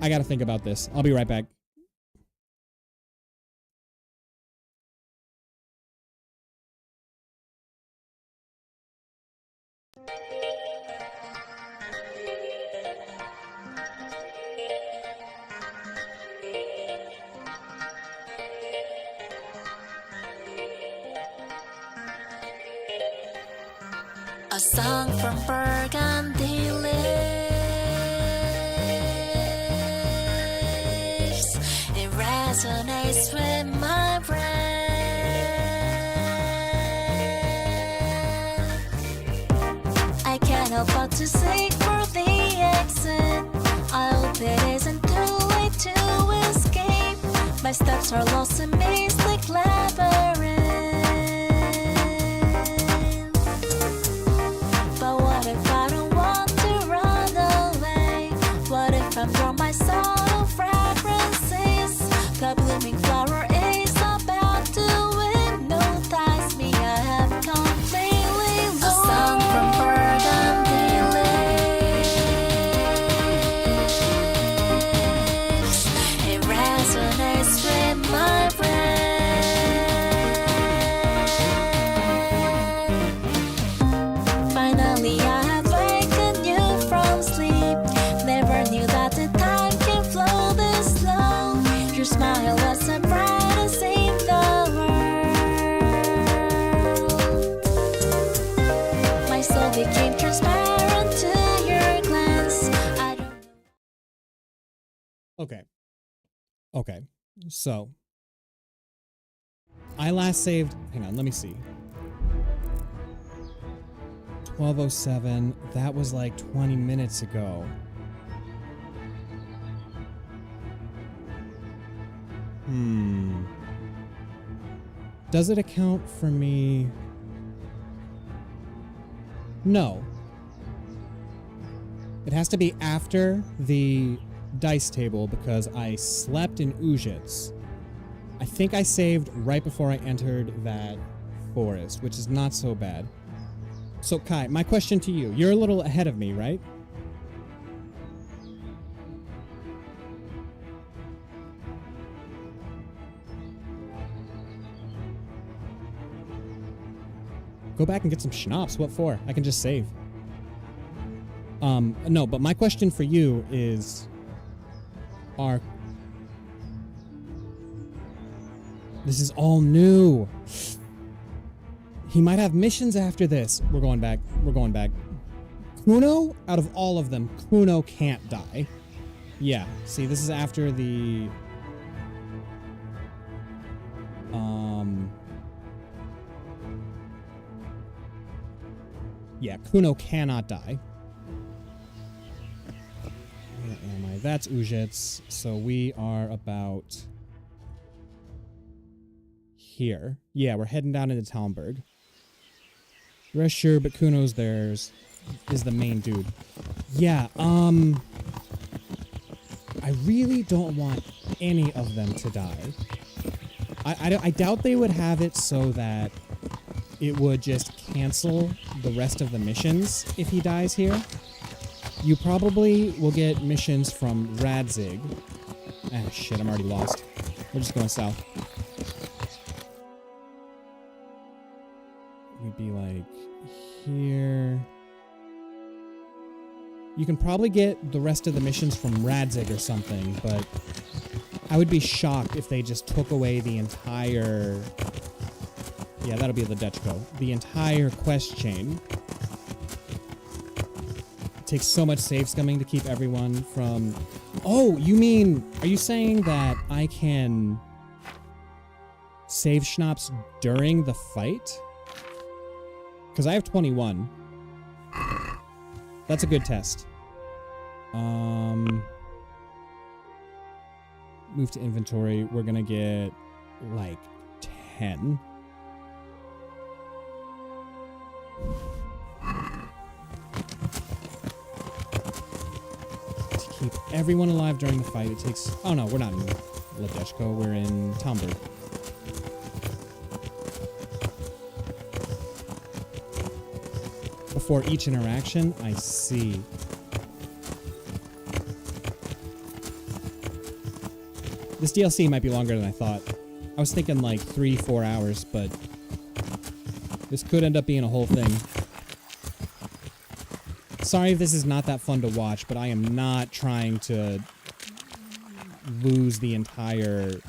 B: I gotta think about this. I'll be right back.
A: A song from Burgundy lives. It resonates with my brain. I can't help but to seek for the exit. I hope it isn't too late to escape. My steps are lost in maze. labyrinth. But what if I don't want to run away? What if I'm drawn by subtle fragrances? The blooming flower is about to hypnotize me. I have completely lost. A song from burgundy lips. It resonates with my brain. Finally, I have wakened you from sleep. Never knew that the time can flow this slow. Your smile was the brightest in the world. My soul became transparent to your glance. I don't
B: Okay. So, I last saved... Hang on, let me see. 12:07. That was like 20 minutes ago. Does it account for me? No. It has to be after the dice table because I slept in Ujits. I think I saved right before I entered that forest, which is not so bad. So Kai, my question to you. You're a little ahead of me, right? Go back and get some schnapps. What for? I can just save. No, but my question for you is... This is all new. He might have missions after this. We're going back. Kuno? Out of all of them, Kuno can't die. Yeah, see, this is after the... Yeah, Kuno cannot die. Where am I? That's Ujits. So we are about... here. Yeah, we're heading down into Talmberg. Rest sure, but Kuno's theirs is the main dude. Yeah, I really don't want any of them to die. I doubt they would have it so that it would just cancel the rest of the missions if he dies here. You probably will get missions from Radzig. Ah, shit, I'm already lost. We're just going south. We'd be like here. You can probably get the rest of the missions from Radzig or something, but I would be shocked if they just took away the entire... Yeah, that'll be the Dutchko. The entire quest chain. It takes so much save scumming to keep everyone from... Oh, you mean... Are you saying that I can save schnapps during the fight? Because I have 21. That's a good test. Move to inventory. We're gonna get like 10. To keep everyone alive during the fight, it takes... Oh no, we're not in Ladeshko. We're in Talmberg. Before each interaction, I see. This DLC might be longer than I thought. I was thinking like 3-4 hours, but this could end up being a whole thing. Sorry if this is not that fun to watch, but I am not trying to lose the entire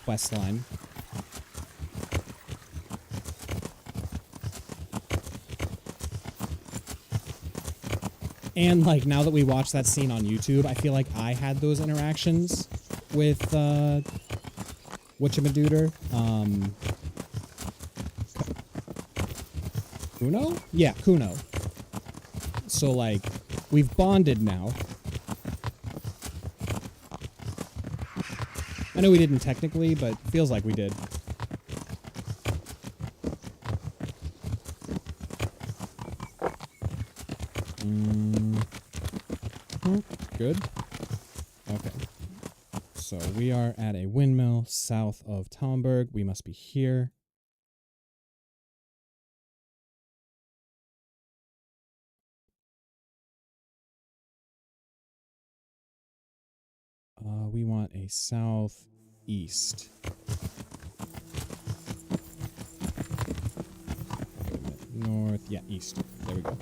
B: quest line. And, like, now that we watched that scene on YouTube, I feel like I had those interactions with, whatchamadooter? Kuno? Yeah, Kuno. So, like, we've bonded now. I know we didn't technically, but feels like we did. Good. Okay. So we are at a windmill south of Talmberg. We must be here. We want a southeast. North, yeah, east. There we go.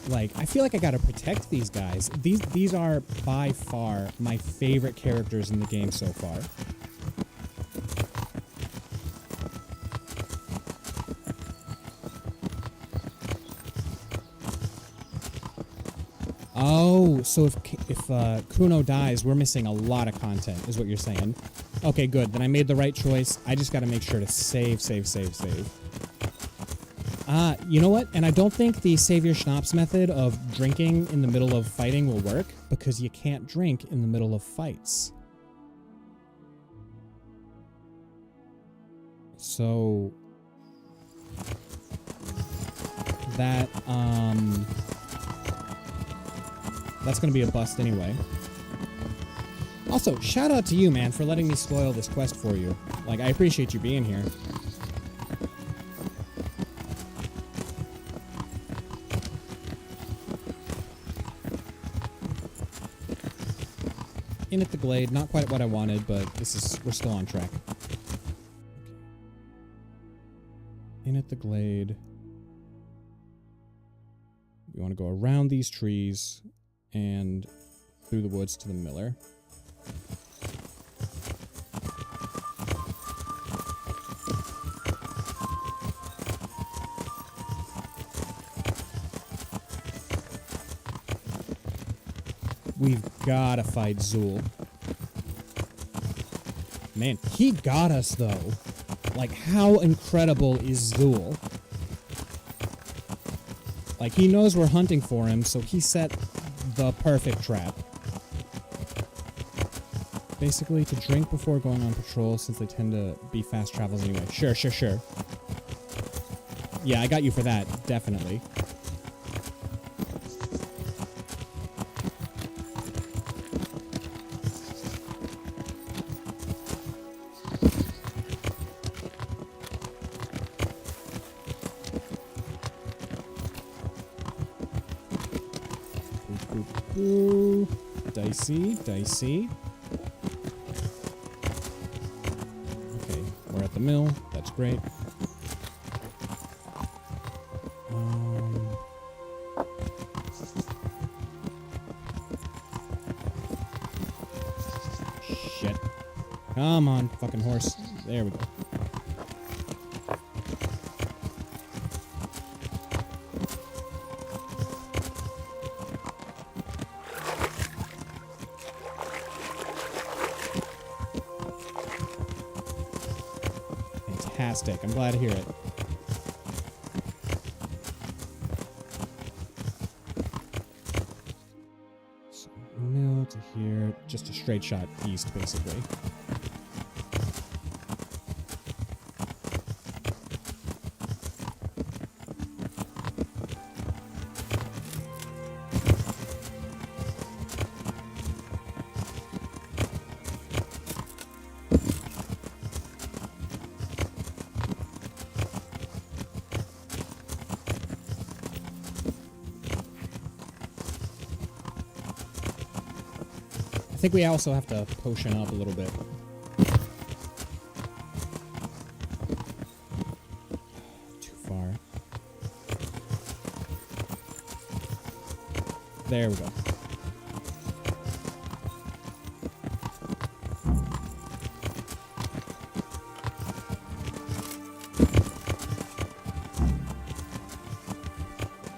B: Like, I feel like I gotta protect these guys. These are by far my favorite characters in the game so far. Oh, so if Kuno dies, we're missing a lot of content, is what you're saying. Okay, good. Then I made the right choice. I just got to make sure to save. You know what? And I don't think the save your schnapps method of drinking in the middle of fighting will work, because you can't drink in the middle of fights. So that, that's going to be a bust anyway. Also, shout out to you, man, for letting me spoil this quest for you. Like, I appreciate you being here. In at the glade, not quite what I wanted, but we're still on track. Okay. In at the glade. We want to go around these trees and through the woods to the miller. We've gotta fight Zool. Man, he got us though. Like, how incredible is Zool? Like, he knows we're hunting for him, so he set the perfect trap. Basically, to drink before going on patrol, since they tend to be fast travels anyway. Sure. Yeah, I got you for that, definitely. Ooh, dicey. Okay, we're at the mill. That's great. Shit. Come on, fucking horse. There we go. Fantastic. I'm glad to hear it. So, mill to here. Just a straight shot east, basically. I think we also have to potion up a little bit. Too far. There we go.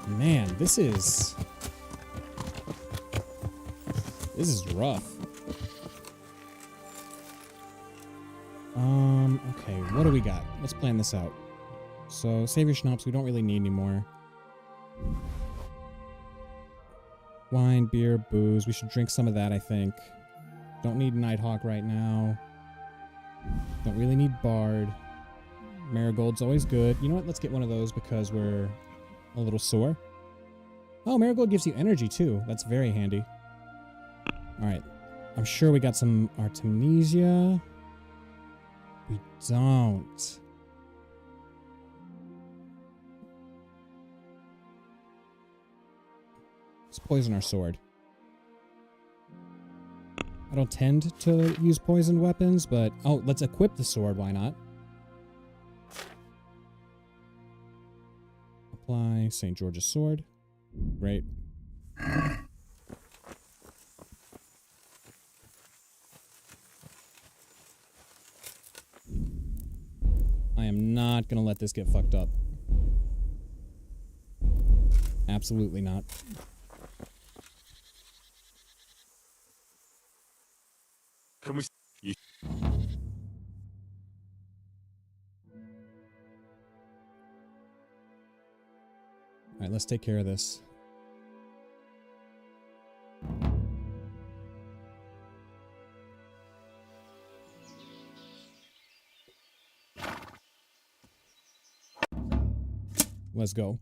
B: Man, this is rough. Okay, what do we got? Let's plan this out. So, save your schnapps, we don't really need anymore. Wine, beer, booze. We should drink some of that, I think. Don't need Nighthawk right now. Don't really need Bard. Marigold's always good. You know what? Let's get one of those because we're a little sore. Oh, Marigold gives you energy too. That's very handy. Alright. I'm sure we got some Artemisia. We don't. Let's poison our sword. I don't tend to use poisoned weapons, but... Oh, let's equip the sword. Why not? Apply St. George's sword. Great. I am not going to let this get fucked up. Absolutely not.
C: Can we...
B: Alright, let's take care of this. Let's go.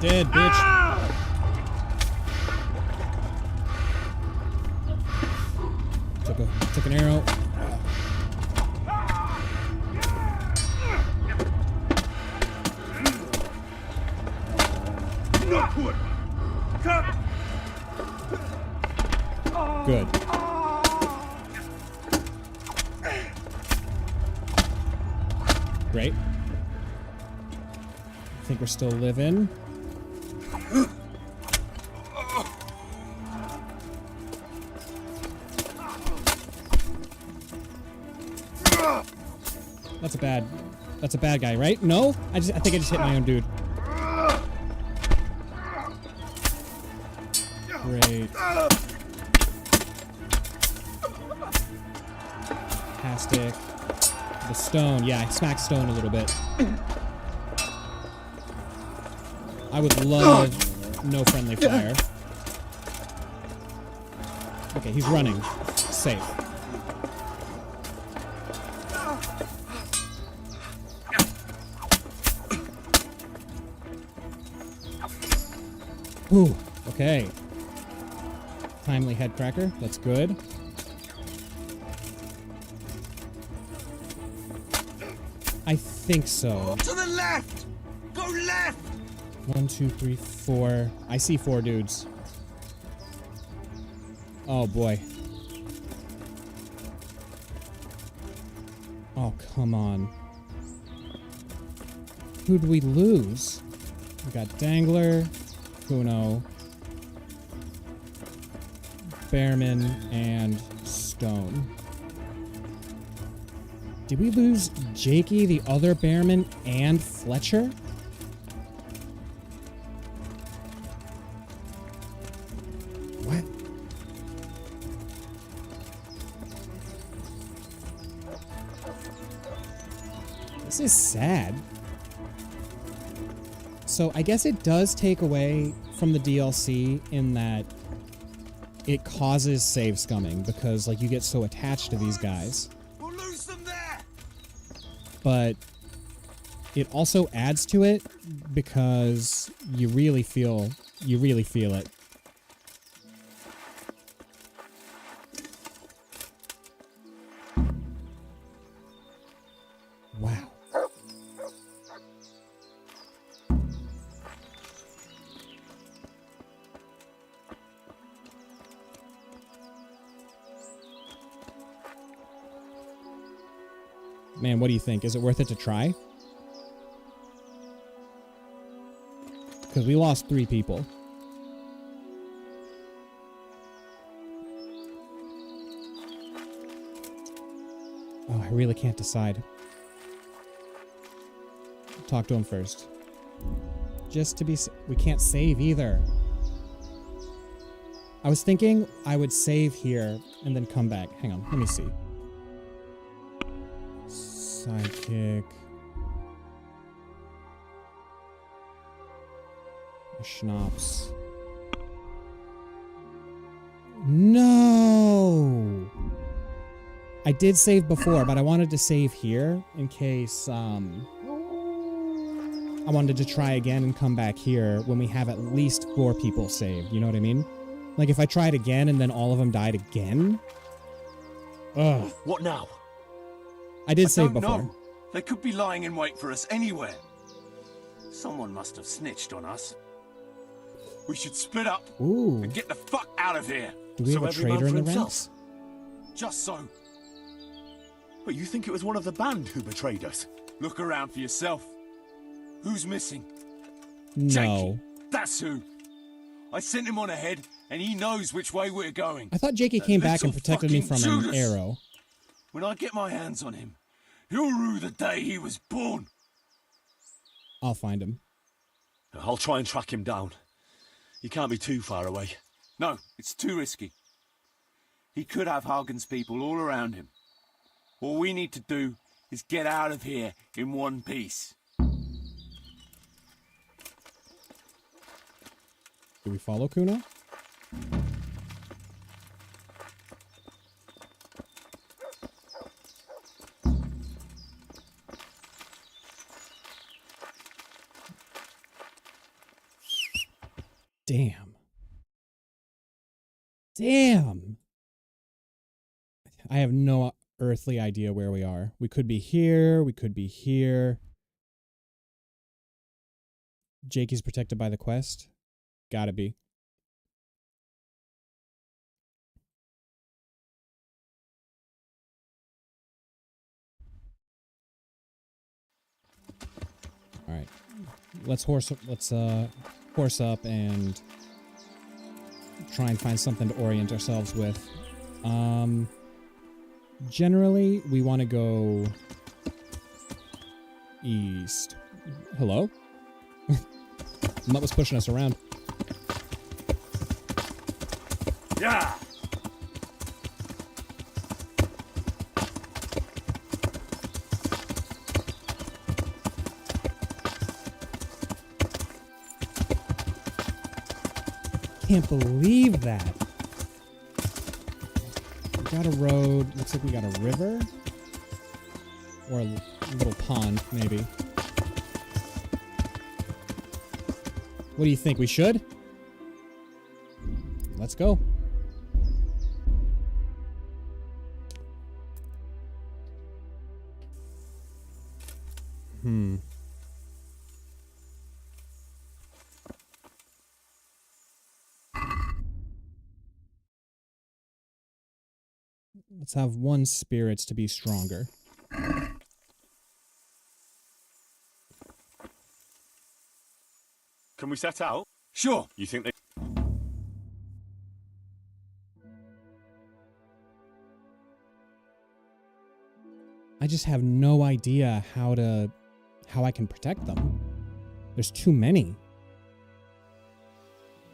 B: Dead, bitch. Took an arrow. Good. Great. I think we're still living. That's a bad guy, right? No? I think I just hit my own dude. Great. Fantastic. The stone. Yeah, I smacked stone a little bit. I would love no friendly fire. Okay, he's running. Safe. Ooh, okay. Timely head cracker. That's good. I think so.
J: To the left! Go left!
B: 1, 2, 3, 4. I see 4 dudes. Oh boy. Oh, come on. Who'd we lose? We got Dangler, Kuno, Bearman, and Stone. Did we lose Jakey, the other Bearman, and Fletcher? What? This is sad. So I guess it does take away from the DLC in that it causes save scumming because like you get so attached to these guys.
J: We'll lose them there.
B: But it also adds to it because you really feel it. Wow. Man, what do you think? Is it worth it to try? Because we lost 3 people. Oh, I really can't decide. Talk to him first. Just to be... We can't save either. I was thinking I would save here and then come back. Hang on, let me see. Sidekick. Schnapps. No! I did save before, but I wanted to save here in case, I wanted to try again and come back here when we have at least 4 people saved. You know what I mean? Like, if I tried again and then all of them died again? Ugh.
I: What now?
B: I did save before.
I: No. They could be lying in wait for us anywhere. Someone must have snitched on us. We should split up and get the fuck out of here.
B: Do we have a traitor in the ranks?
I: Just so. But you think it was one of the band who betrayed us? Look around for yourself. Who's missing?
B: No.
I: Jakey, that's who. I sent him on ahead, and he knows which way we're going.
B: I thought Jakey came back and protected me from an arrow.
I: When I get my hands on him, he'll rue the day he was born.
B: I'll find him.
I: I'll try and track him down. He can't be too far away. No, it's too risky. He could have Hagen's people all around him. All we need to do is get out of here in one piece.
B: Do we follow Kuno? Damn. Damn. I have no earthly idea where we are. We could be here. We could be here. Jakey's protected by the quest. Gotta be. All right. Let's horse up and try and find something to orient ourselves with. Generally, we want to go east. Hello? Mutt was pushing us around.
I: Yeah.
B: Can't believe that. We got a road. Looks like we got a river. Or a little pond, maybe. What do you think? We should? Let's go. Let's have one spirits to be stronger.
C: Can we set out?
I: Sure.
C: You think they...
B: I just have no idea how I can protect them. There's too many.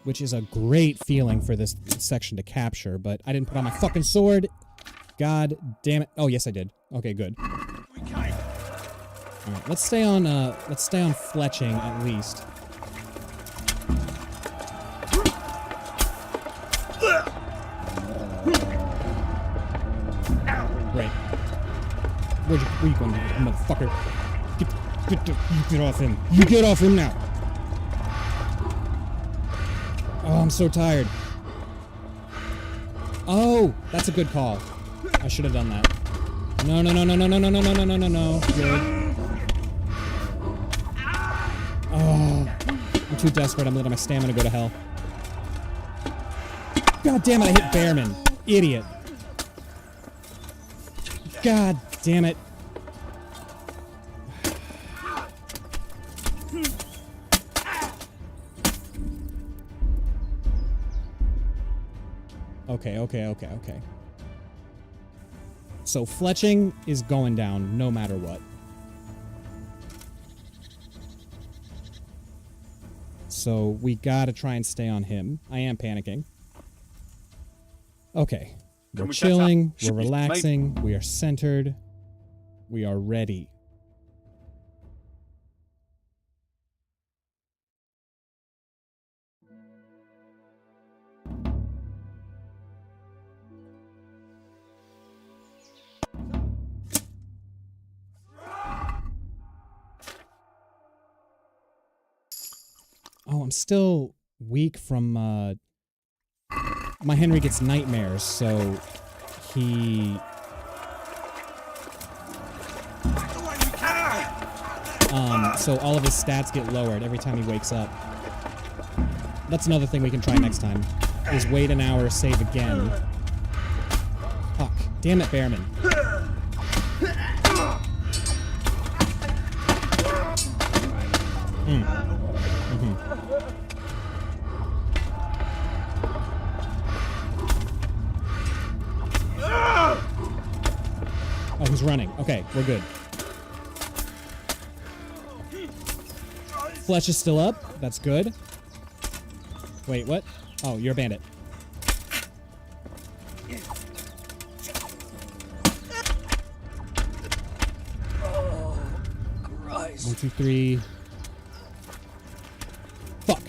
B: Which is a great feeling for this section to capture, but I didn't put on my fucking sword. God damn it. Oh, yes, I did. Okay, good. Alright, let's stay on fletching at least. Great. Where you going, motherfucker? Get off him. You get off him now. Oh, I'm so tired. Oh, that's a good call. I should have done that. No. Good. Oh, I'm too desperate. I'm letting my stamina go to hell. God damn it, I hit Bearman. Idiot. God damn it. Okay. So fletching is going down no matter what. So we gotta try and stay on him. I am panicking. Okay. We're chilling. We're relaxing. We are centered. We are ready. Oh, I'm still weak from, my Henry gets nightmares, so he... so all of his stats get lowered every time he wakes up. That's another thing we can try next time, is wait an hour, save again. Fuck. Damn it, Bearman. Oh, he's running. Okay, we're good. Flesh is still up. That's good. Wait, what? Oh, you're a bandit.
E: Oh, Christ.
B: 1, 2, 3. Fuck.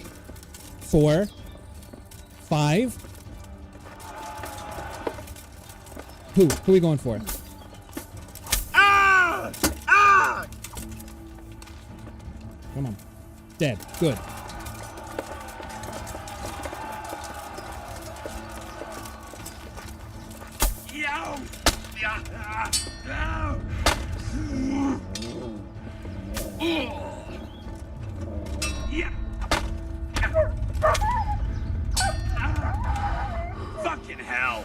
B: 4. 5. Who are we going for? Come on. Dead. Good.
J: Fucking hell!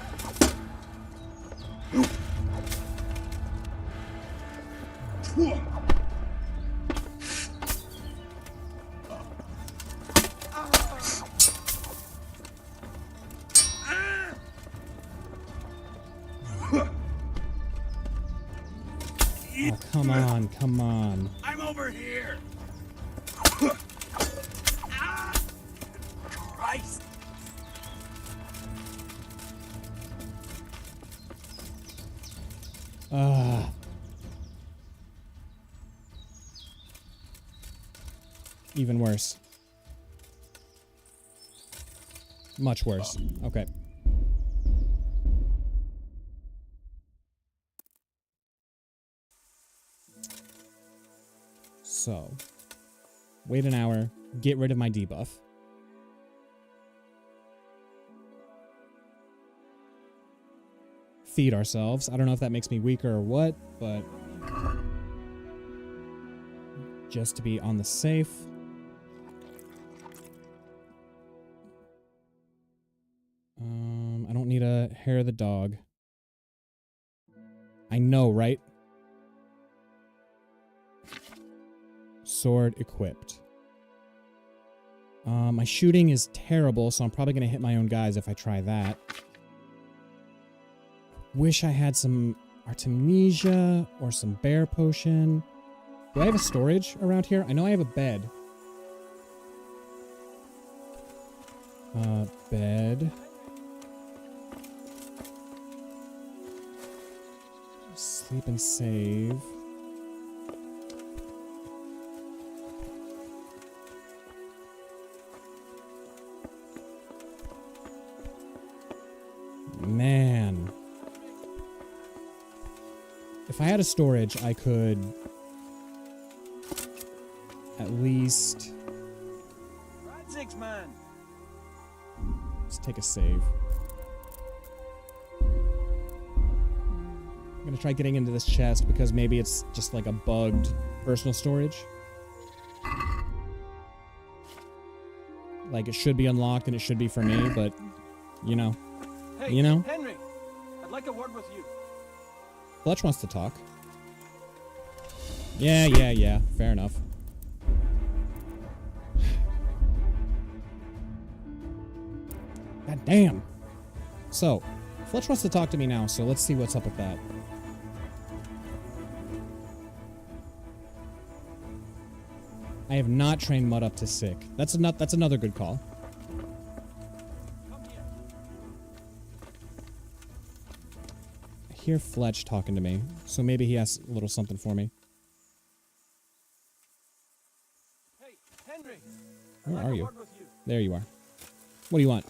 B: Oh, come on, come on.
J: I'm over here! Christ!
B: Even worse. Much worse. Okay. So, wait an hour, get rid of my debuff. Feed ourselves. I don't know if that makes me weaker or what, but just to be on the safe. I don't need a hair of the dog. I know, right? Sword equipped. My shooting is terrible, so I'm probably going to hit my own guys if I try that. Wish I had some Artemisia or some bear potion. Do I have a storage around here? I know I have a bed. Bed. Sleep and save. Man. If I had a storage, I could at least...
K: Right, 6 man.
B: Let's take a save. I'm gonna try getting into this chest because maybe it's just like a bugged personal storage. Like it should be unlocked and it should be for me, but you know.
K: Hey,
B: you know?
K: Henry, I'd like a word with you.
B: Fletch wants to talk. Yeah. Fair enough. God damn. So, Fletch wants to talk to me now, so let's see what's up with that. I have not trained Mutt up to sick. That's another good call. I hear Fletch talking to me, so maybe he has a little something for me.
K: Hey, Henry!
B: Where are you? There you are. What do you want?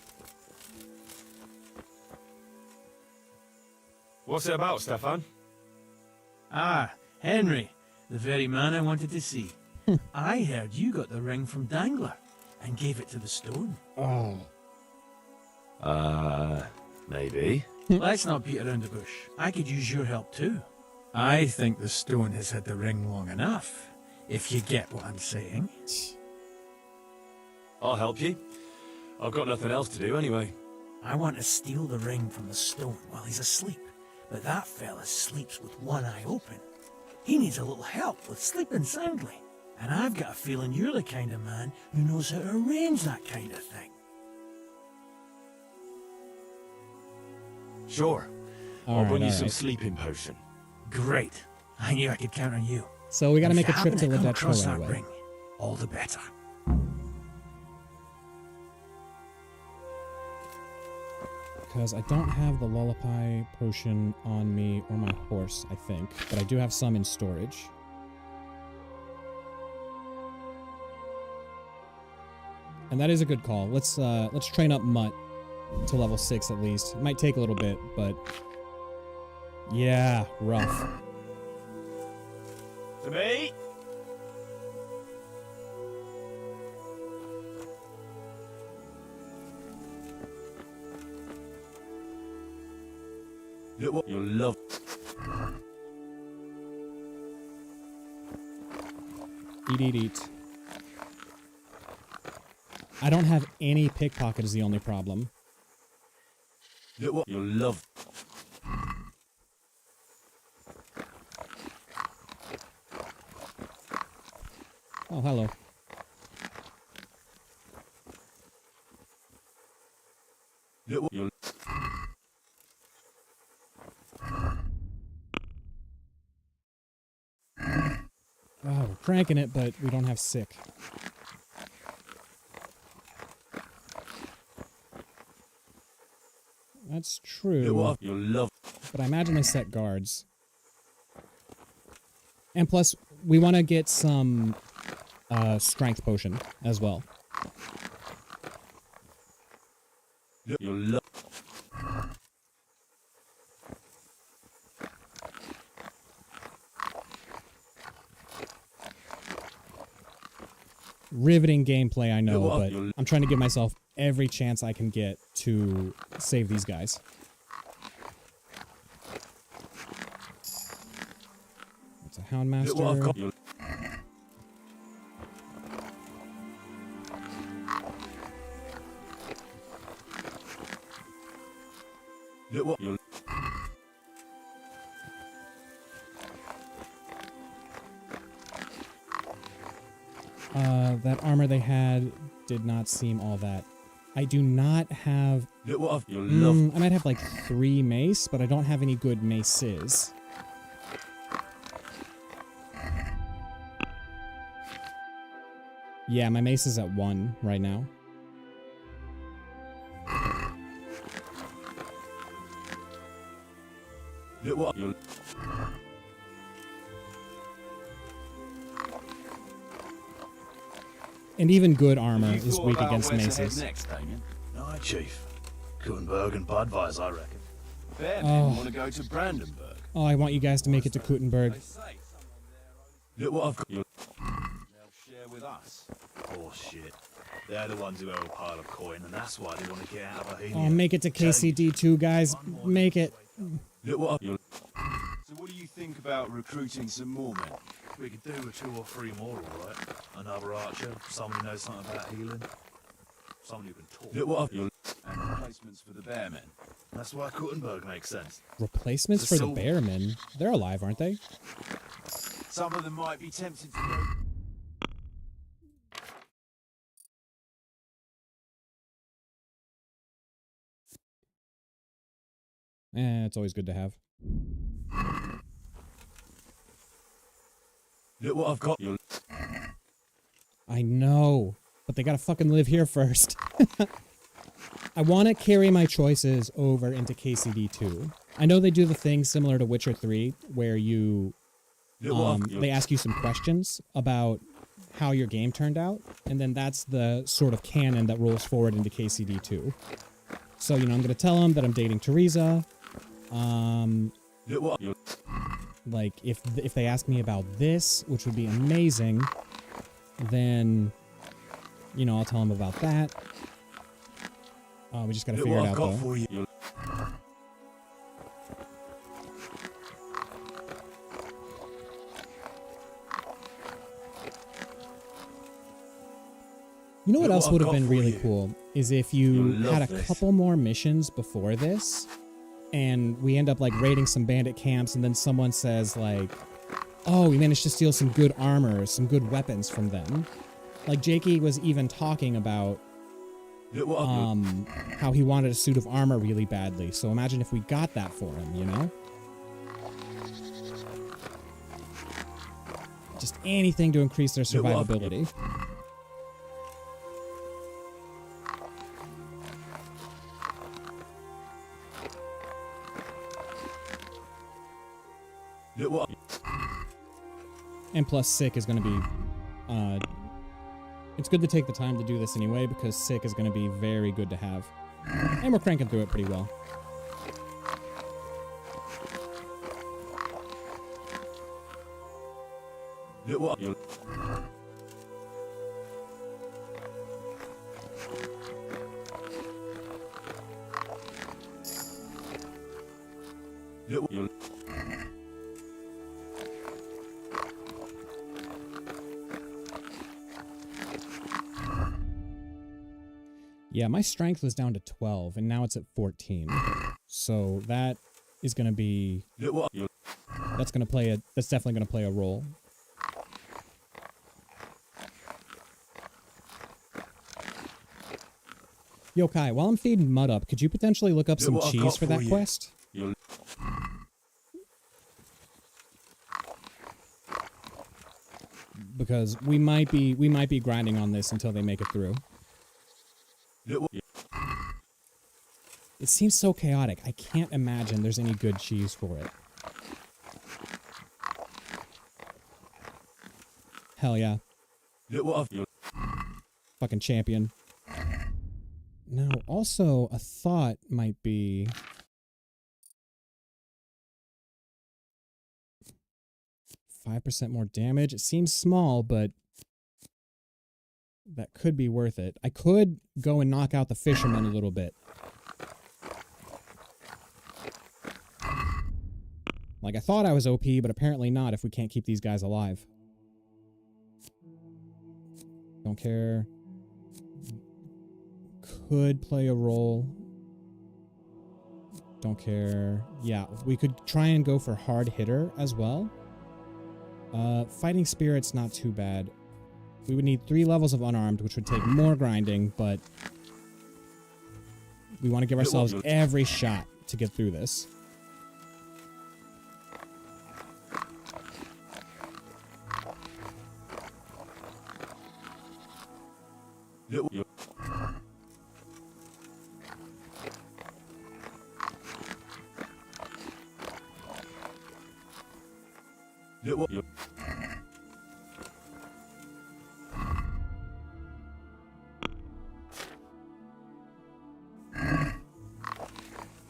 C: What's it about, Stefan?
K: Ah, Henry, the very man I wanted to see. I heard you got the ring from Dangler and gave it to the stone.
B: Oh.
C: Maybe.
K: Let's not beat around the bush. I could use your help too. I think the stone has had the ring long enough, if you get what I'm saying.
C: I'll help you. I've got nothing else to do anyway.
K: I want to steal the ring from the stone while he's asleep, but that fella sleeps with one eye open. He needs a little help with sleeping soundly, and I've got a feeling you're the kind of man who knows how to arrange that kind of thing.
C: Sure. I'll bring you some sleeping potion.
K: Great. I knew I could count on you.
B: So we gotta
K: And
B: make a
K: if you
B: trip to
K: happen come
B: Ledetro
K: across that
B: anyway.
K: ring, all the better.
B: Because I don't have the lullaby potion on me or my horse, I think. But I do have some in storage. And that is a good call. Let's train up Mutt to level 6 at least. It might take a little bit, but yeah, rough.
C: To me. Look what you'll love.
B: Eat. I don't have any pickpocket is the only problem.
C: Look what you'll love.
B: Oh, hello.
C: Look what you'll.
B: Oh, we're cranking it, but we don't have sick. That's true.
C: You'll love.
B: But I imagine they set guards. And plus, we want to get some strength potion as well.
C: You'll love.
B: Riveting gameplay, I know, but I'm trying to give myself every chance I can get to save these guys. That's a Houndmaster. That armor they had did not seem all that. I do not have... I might have like 3 mace, but I don't have any good maces. Yeah, my mace is at 1 right now. And even good armor is weak against maces.
L: Aye, Chief. Kuttenberg and Budweis, I reckon.
B: Oh.
I: Want to go to Brandenburg?
B: Oh, I want you guys to make it to Kuttenberg.
I: Look what I've got. They'll share with us.
L: Oh, shit. They're the ones who owe a pile of coin, and that's why they want to get out of Bohemia.
B: Oh, make it to KCD2, guys. Make it.
I: Look what I've... So what do you think about recruiting some more men?
L: We could do with 2 or 3 more, all right. Another archer, someone who knows something about healing, someone who can talk.
I: Look what I've... And replacements for the bearmen.
L: That's why Kuttenberg makes sense.
B: Replacements for the bearmen? They're alive, aren't they?
I: Some of them might be tempted to go...
B: It's always good to have.
I: Look what I've got.
B: I know, but they gotta fucking live here first. I want to carry my choices over into KCD 2. I know they do the thing similar to Witcher 3, where you, they ask you some questions about how your game turned out, and then that's the sort of canon that rolls forward into KCD 2. So, I'm going to tell them that I'm dating Teresa. Like, if they ask me about this, which would be amazing, then, I'll tell them about that. We just gotta figure it out, though. You know what else would have been really cool? Is if you had a couple more missions before this, and we end up, like, raiding some bandit camps, and then someone says, like, oh, we managed to steal some good armor, some good weapons from them. Like, Jakey was even talking about how he wanted a suit of armor really badly. So imagine if we got that for him, Just anything to increase their survivability. And plus, Sick is going to be... it's good to take the time to do this anyway, because Sick is going to be very good to have. And we're cranking through it pretty well. Yeah, my strength was down to 12, and now it's at 14. So that is going to be... That's definitely going to play a role. Yo, Kai, while I'm feeding Mud up, could you potentially look up some cheese for that quest? Because we might be grinding on this until they make it through. It seems so chaotic. I can't imagine there's any good cheese for it. Hell yeah. Fucking champion. Now, also, a thought might be... 5% more damage. It seems small, but that could be worth it. I could go and knock out the fisherman a little bit. Like, I thought I was OP, but apparently not if we can't keep these guys alive. Don't care. Could play a role. Don't care. Yeah, we could try and go for hard hitter as well. Fighting spirit's not too bad. We would need 3 levels of unarmed, which would take more grinding, but we want to give ourselves every shot to get through this.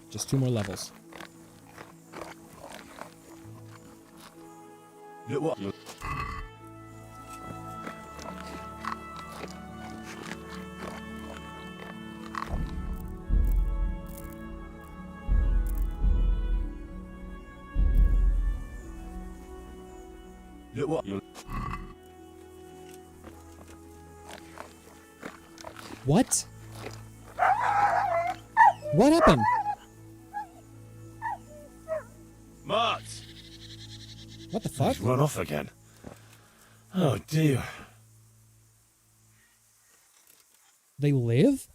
B: Just 2 more levels. What? What happened?
J: Mart!
B: What the fuck?
J: He's run off again. Oh dear.
B: They live?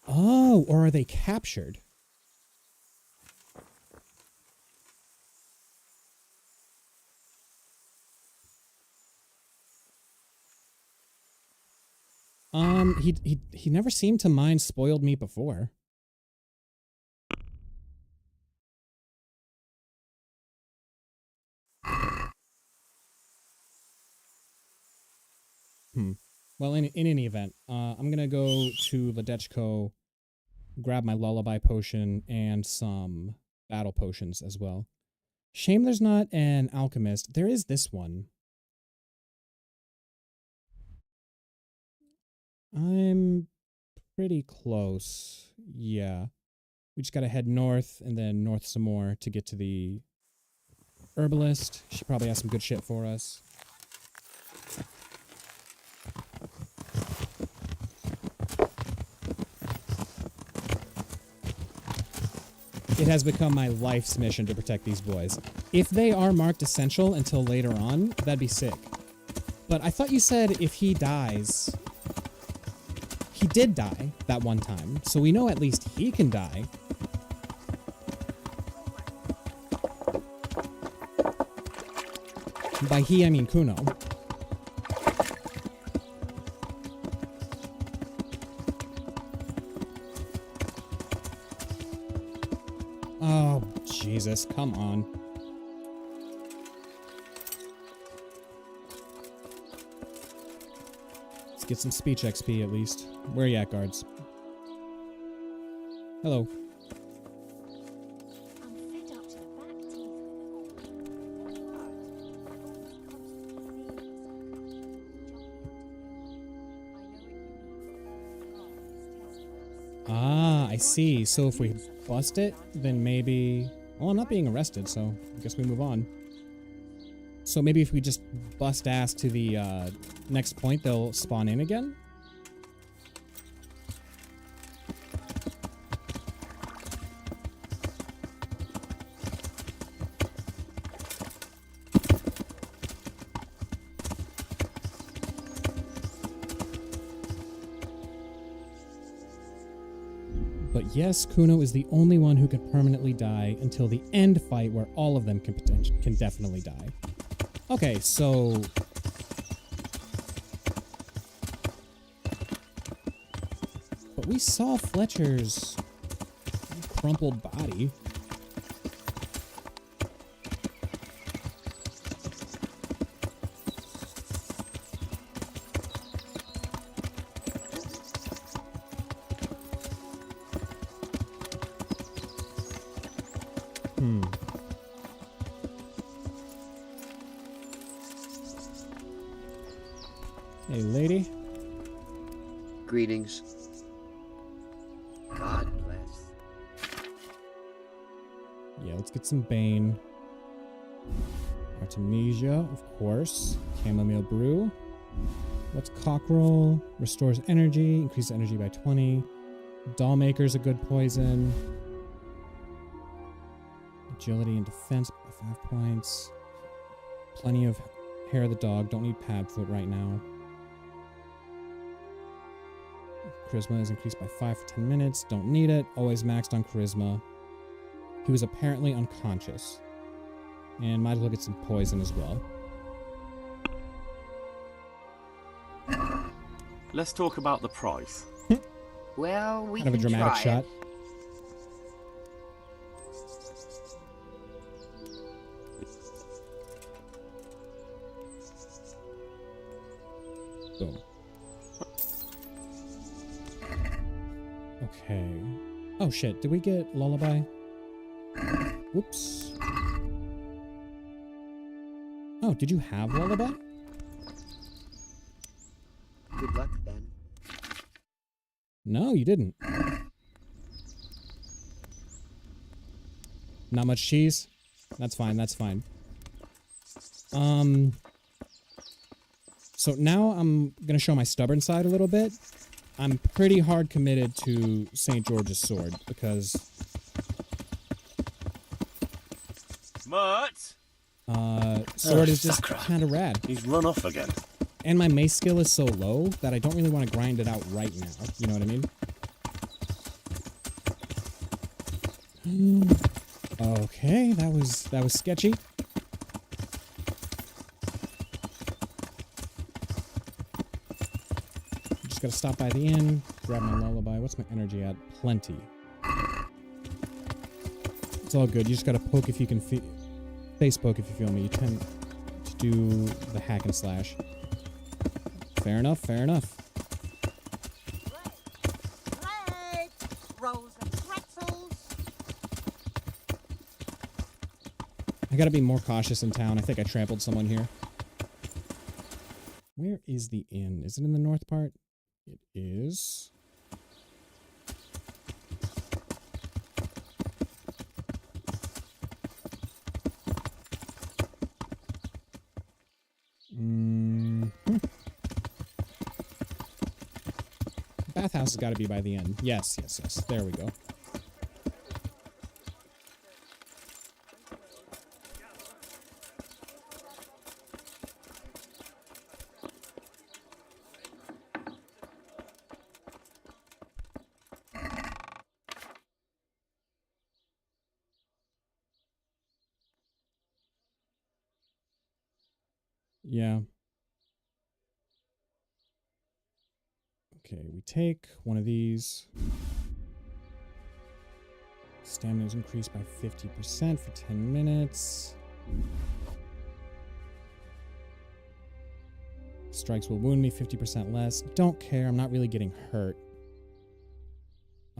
B: Oh, or are they captured? He never seemed to mind spoiled meat before. Well, in any event, I'm gonna go to Ledechko, grab my lullaby potion and some battle potions as well. Shame there's not an alchemist. There is this one. I'm pretty close. Yeah. We just gotta head north and then north some more to get to the herbalist. She probably has some good shit for us. It has become my life's mission to protect these boys. If they are marked essential until later on, that'd be sick. But I thought you said if he dies... He did die that one time, so we know at least he can die. By he, I mean Kuno. Oh, Jesus, come on. Let's get some speech XP at least. Where are you at, guards? Hello. Ah, I see. So if we bust it, then maybe... Well, I'm not being arrested, so I guess we move on. So maybe if we just bust ass to the next point, they'll spawn in again? But yes, Kuno is the only one who can permanently die until the end fight where all of them can definitely die. Okay, so... But we saw Fletcher's crumpled body. Hey, lady.
O: Greetings. God bless.
B: Yeah, let's get some Bane. Artemisia, of course. Chamomile brew. What's cockerel? Restores energy, increases energy by 20. Dollmaker's a good poison. Agility and defense by 5 points. Plenty of hair of the dog. Don't need Padfoot right now. Charisma is increased by 5 for 10 minutes. Don't need it. Always maxed on charisma. He was apparently unconscious. And might as well get some poison as well.
F: Let's talk about the price.
O: Well, we
B: kind of a dramatic shot. Boom. Okay. Oh shit, did we get Lullaby? Whoops. Oh, did you have Lullaby?
O: Good luck, then.
B: No, you didn't. Not much cheese? That's fine, that's fine. So now I'm gonna show my stubborn side a little bit. I'm pretty hard committed to St. George's sword because...
C: Mutt!
B: Sword is just kind of rad.
C: He's run off again.
B: And my mace skill is so low that I don't really want to grind it out right now. You know what I mean? Okay, that was sketchy. Just Just gotta stop by the inn, grab my lullaby. What's my energy at? Plenty. It's all good. You just gotta poke if you can feel... Face poke if you feel me. You tend to do the hack and slash. Fair enough, fair enough. I gotta be more cautious in town. I think I trampled someone here. Where is the inn? Is it in the north part? It is. Bathhouse has got to be by the end. Yes, yes, yes. There we go. Yeah. Okay, we take one of these. Stamina is increased by 50% for 10 minutes. Strikes will wound me 50% less. Don't care, I'm not really getting hurt.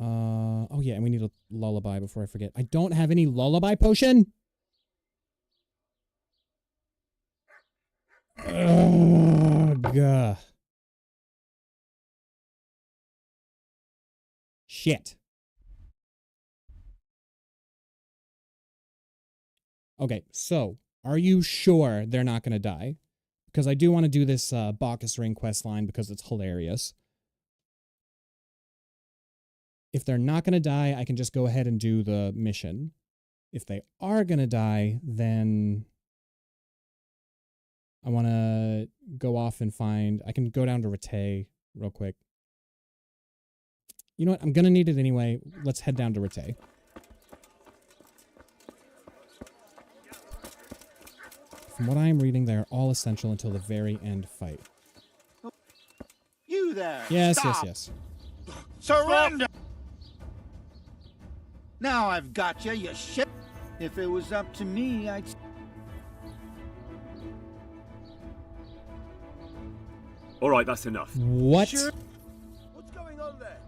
B: Oh yeah, and we need a lullaby before I forget. I don't have any lullaby potion? Ugh. Shit. Okay, so are you sure they're not going to die? Because I do want to do this Bacchus Ring quest line because it's hilarious. If they're not going to die, I can just go ahead and do the mission. If they are going to die, then I want to go off and find... I can go down to Rattay real quick. You know what? I'm going to need it anyway. Let's head down to Rattay. From what I'm reading, they are all essential until the very end fight.
P: You there!
B: Yes,
P: Stop.
B: yes, yes.
P: Surrender! Now I've got you, you shit. If it was up to me, I'd...
C: All right, that's enough.
B: What?
I: Sure. What's going on there?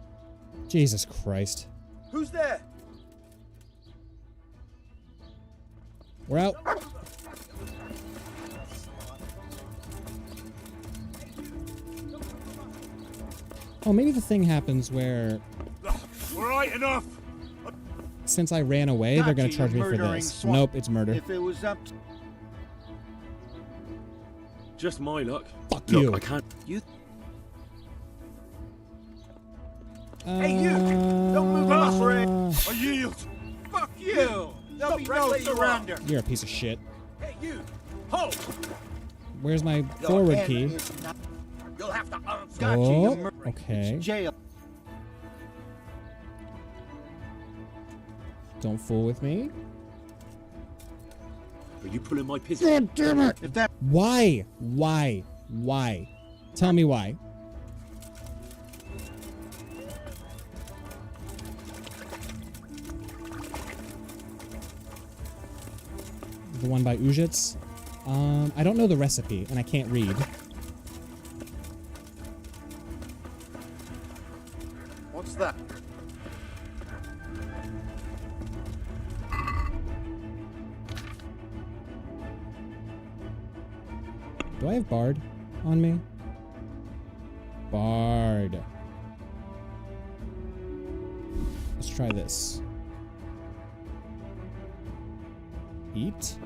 B: Jesus Christ.
I: Who's there?
B: We're out. Oh, maybe the thing happens where...
J: All right, enough.
B: Since I ran away, they're going to charge me for this. Nope, it's murder.
P: If it was up to...
C: Just my luck.
B: Fuck
C: Look,
B: you.
C: I can't...
P: You...
I: Hey, you! Don't move off, Ray!
J: I yield.
P: Fuck you! There'll be no surrender.
B: You're a piece of shit.
I: Hey, you! Hold!
B: Where's my forward key?
P: You'll have to answer.
B: Oh, okay.
P: Jail.
B: Don't fool with me.
C: Are you pulling my pistol?
B: God damn it!
P: If that...
B: Why? Why? Why? Tell me why. The one by Ujits? I don't know the recipe, and I can't read.
P: What's that?
B: Do I have Bard on me? Bard. Let's try this. Eat.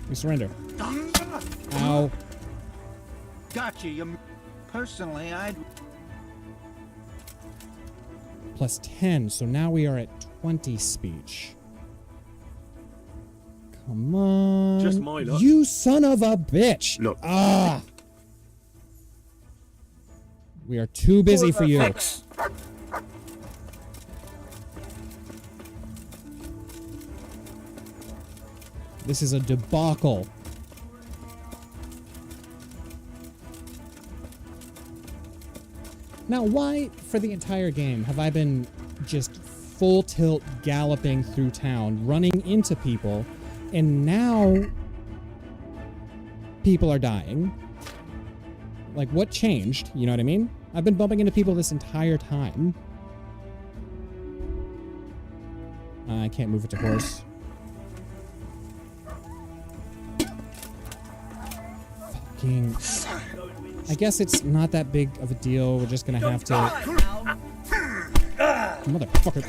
B: We surrender. Ow.
P: Gotcha. You... Personally, I'd...
B: Plus 10, so now we are at 20 speech. Come on.
C: Just my luck.
B: You son of a bitch.
C: Look.
B: Ah. We are too busy for you. This is a debacle. Now, why, for the entire game, have I been just full tilt galloping through town, running into people, and now people are dying? Like, what changed? You know what I mean? I've been bumping into people this entire time. I can't move it to horse. Fucking... I guess it's not that big of a deal. We're just gonna have to... Motherfucker.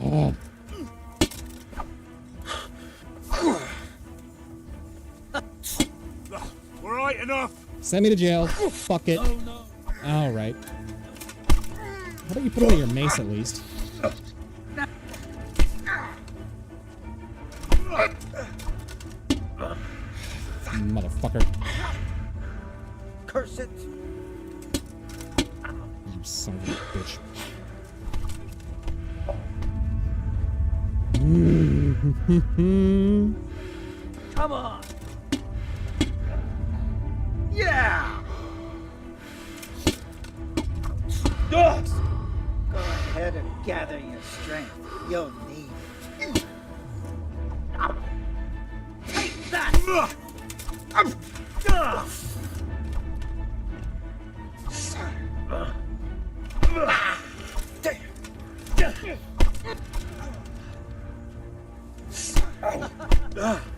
B: Oh.
J: All right, enough.
B: Send me to jail. Fuck it.
J: Oh, no.
B: All right. How about you put away your mace at least? Motherfucker.
P: Curse it.
B: You son of a bitch.
P: Come on. Yeah. Go ahead and gather your strength. You'll need it. Take that.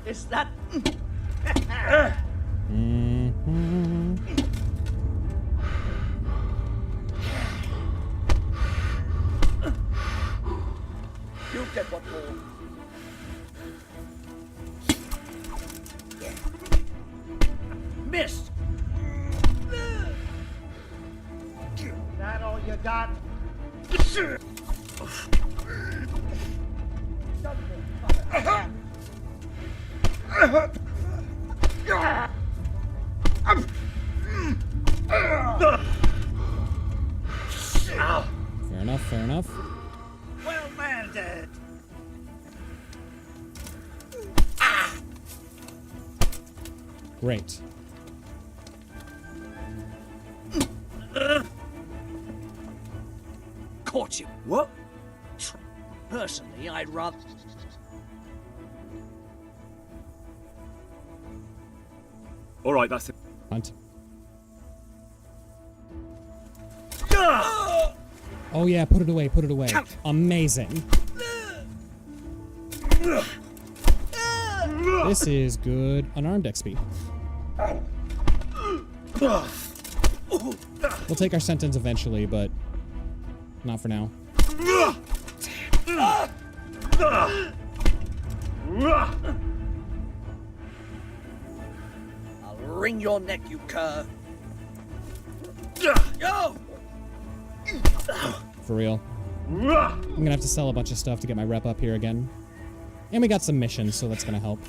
P: Is that... You get what more. Missed. That all you got?
B: Fair enough, fair enough.
P: Well landed.
B: Great.
E: Caught you.
P: What?
E: Personally, I'd rather...
C: All right, that's it.
B: Hunt. Oh yeah, put it away, put it away. Amazing. This is good unarmed XP. We'll take our sentence eventually, but not for now.
E: I'll wring your neck, you cur. Yo!
B: For real. I'm gonna have to sell a bunch of stuff to get my rep up here again. And we got some missions, so that's gonna help.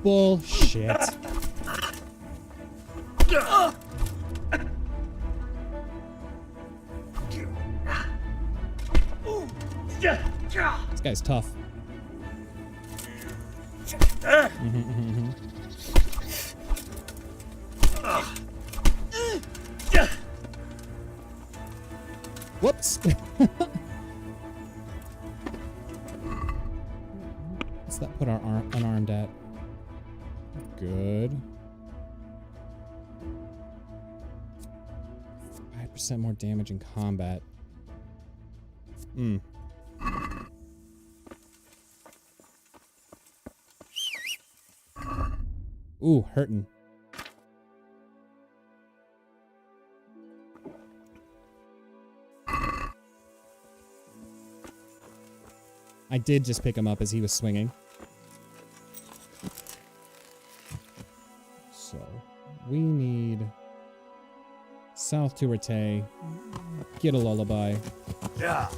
B: Bullshit. This guy's tough. Whoops. What's that put our unarmed at? Good. 5% more damage in combat. Ooh, hurting. I did just pick him up as he was swinging. So, we need south to Rattay, get a lullaby.
P: Yeah.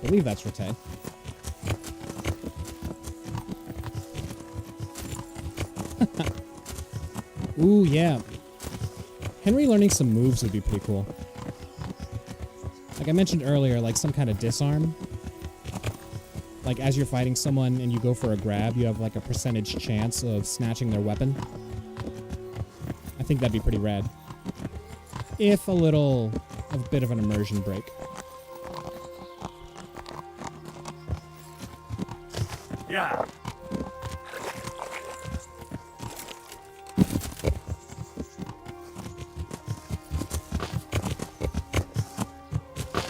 B: believe that's Rattay. Ooh, yeah. Henry learning some moves would be pretty cool. Like I mentioned earlier, like some kind of disarm. Like as you're fighting someone and you go for a grab, you have like a percentage chance of snatching their weapon. I think that'd be pretty rad. If a bit of an immersion break.
C: Yeah.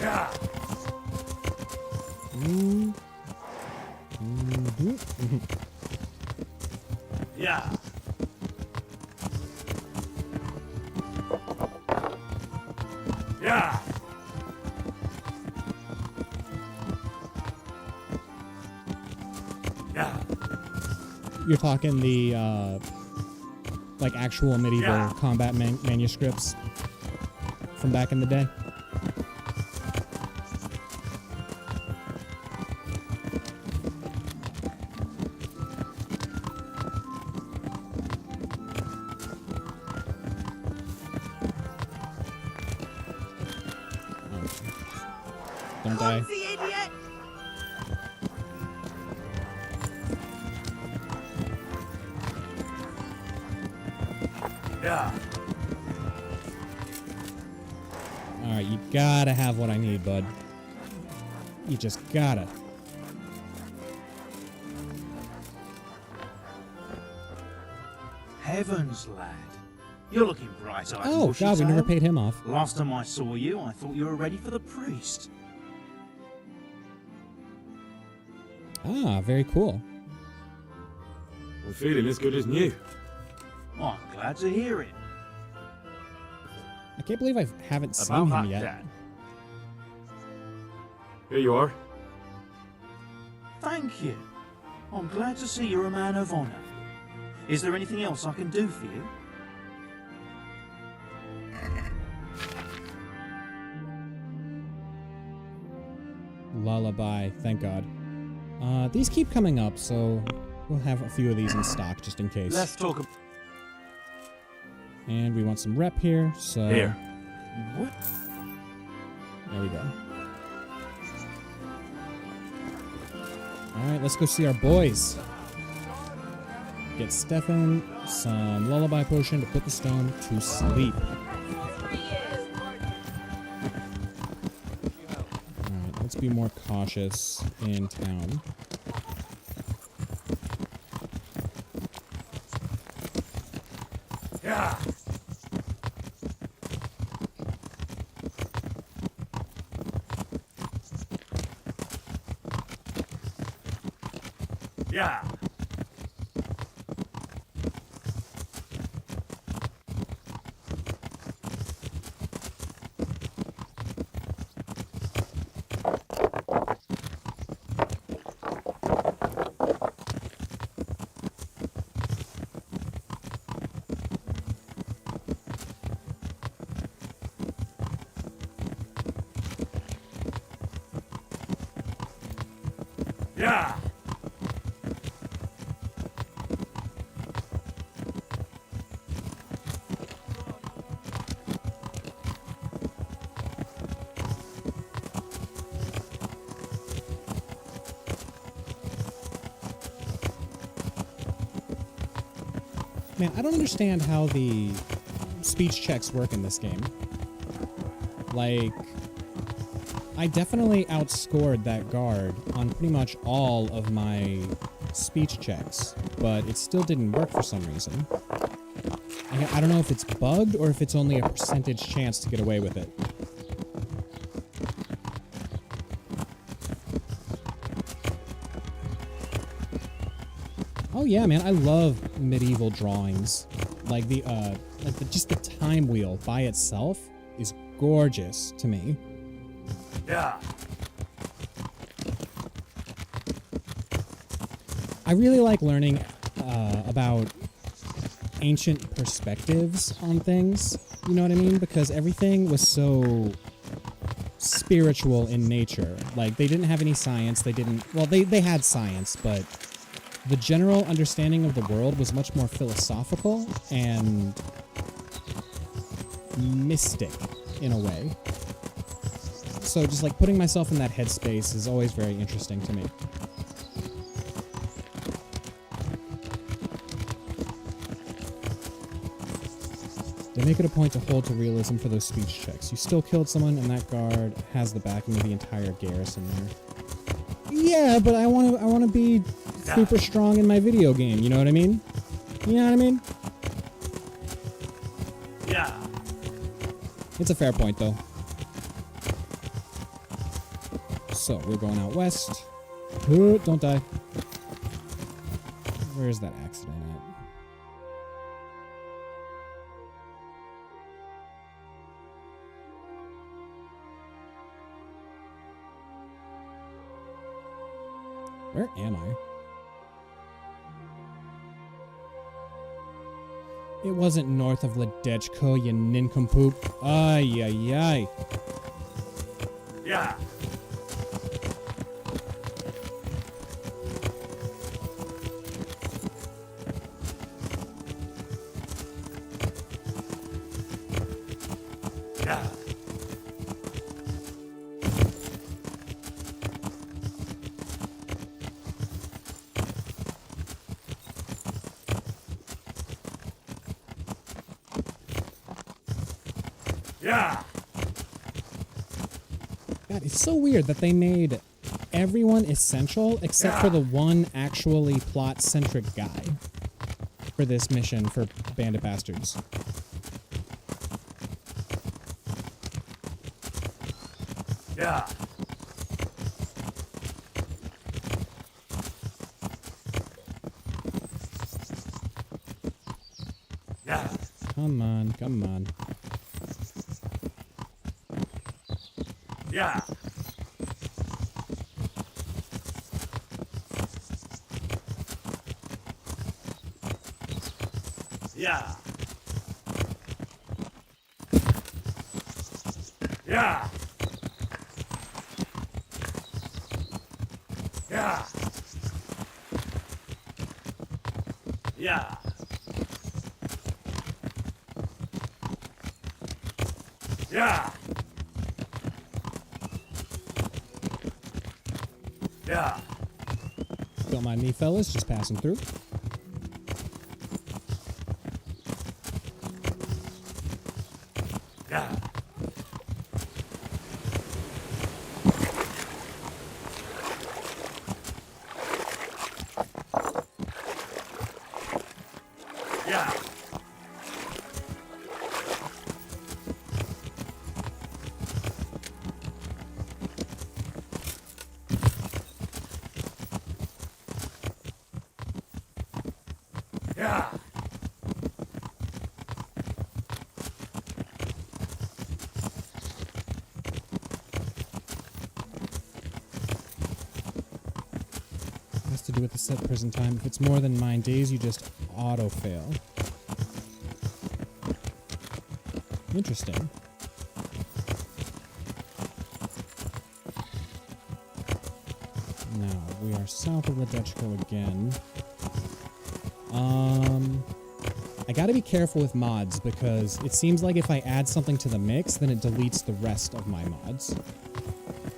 C: Yeah. Yeah. Yeah. Yeah.
B: You're talking the like actual medieval combat manuscripts from back in the day. Don't die.
C: Yeah.
B: Alright, you gotta have what I need, bud. You just gotta.
L: Heavens, lad. You're looking bright-eyed.
B: Oh, God, we never paid him off.
L: Last time I saw you, I thought you were ready for the priest.
B: Ah, very cool.
C: I'm feeling as good as new.
L: Oh, I'm glad to hear it.
B: I can't believe I haven't seen him yet.
C: Dad. Here you are.
L: Thank you. I'm glad to see you're a man of honor. Is there anything else I can do for you?
B: Lullaby, thank God. These keep coming up, so we'll have a few of these in stock just in case.
C: Let's talk.
B: And we want some rep here, so...
C: Here.
L: What?
B: There we go. Alright, let's go see our boys. Get Stefan some lullaby potion to put the stone to sleep. Alright, let's be more cautious in town.
C: Yeah. Yeah. Yeah.
B: Man, I don't understand how the speech checks work in this game. Like, I definitely outscored that guard on pretty much all of my speech checks, but it still didn't work for some reason. I don't know if it's bugged or if it's only a percentage chance to get away with it. Oh yeah, man, I love medieval drawings. Like just the time wheel by itself is gorgeous to me.
C: Yeah.
B: I really like learning about ancient perspectives on things. You know what I mean? Because everything was so spiritual in nature. Like, they didn't have any science. They had science, but the general understanding of the world was much more philosophical and mystic in a way. So just like putting myself in that headspace is always very interesting to me. They make it a point to hold to realism for those speech checks. You still killed someone, and that guard has the backing of the entire garrison there. Yeah, but I want to be super strong in my video game. You know what I mean? You know what I mean?
E: Yeah.
B: It's a fair point, though. So we're going out west. Don't die. Where's that accident at? Where am I? It wasn't north of Ledechko, you nincompoop. Ay, ay, ay.
E: Yeah. Yeah. Yeah.
B: God, it's so weird that they made everyone essential except for the one actually plot-centric guy for this mission for Bandit Bastards.
E: Yeah. Yeah.
B: Come on, come on.
E: Yeah. Yeah. Yeah. Yeah. Yeah. Yeah. Yeah.
B: Don't mind me, fellas, just passing through.
E: Yeah. Yeah. Yeah.
B: Has to do with the set prison time. If it's more than 9 days, you just auto-fail. Interesting. Now, we are south of Ledechko again. I gotta be careful with mods because it seems like if I add something to the mix, then it deletes the rest of my mods.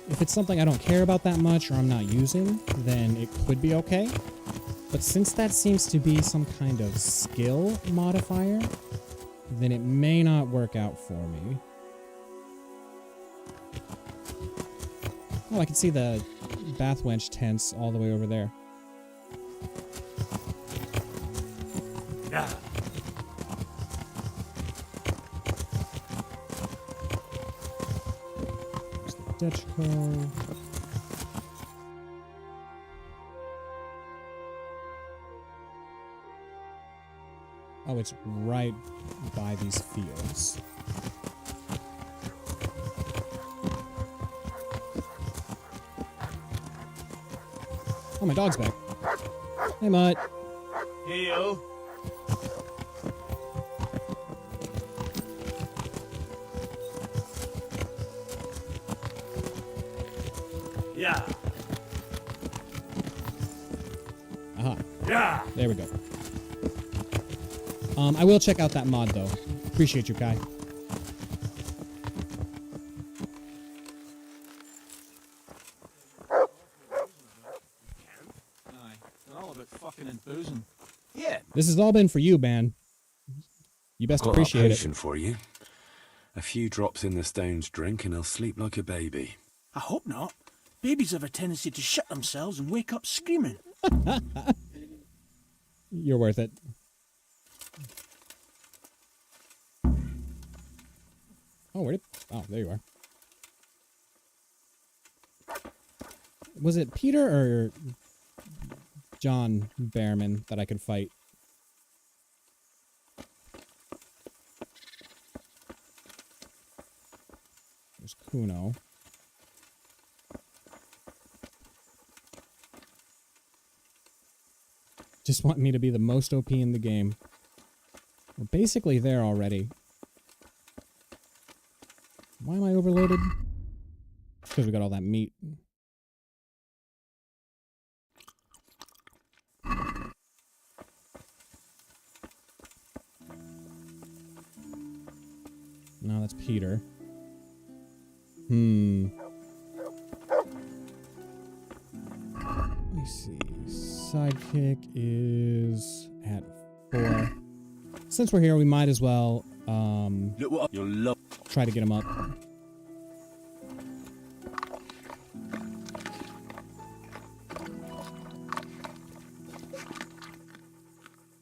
B: If it's something I don't care about that much or I'm not using, then it could be okay. But since that seems to be some kind of skill modifier, then it may not work out for me. Oh, I can see the Bathwench tents all the way over there.
E: Yeah.
B: There's the Ledechko. Oh, it's right by these fields. Oh, my dog's back. Hey, Mutt.
E: Hey, yo. Yeah.
B: Aha.
E: Yeah.
B: There we go. I will check out that mod, though. Appreciate you, Kai.
K: Aye, they're all about fucking and boozing.
I: Yeah.
B: This has all been for you, man. You best
Q: Got a
B: appreciate
Q: potion
B: it.
Q: for you. A few drops in the stone's drink and he'll sleep like a baby.
K: I hope not. Babies have a tendency to shit themselves and wake up screaming.
B: You're worth it. Oh, where did... Oh, there you are. Was it Peter or John Behrman that I could fight? There's Kuno. Just want me to be the most OP in the game. We're basically there already. Why am I overloaded? Because we got all that meat. No, that's Peter. Let me see. Sidekick is at 4. Since we're here, we might as well try to get him up.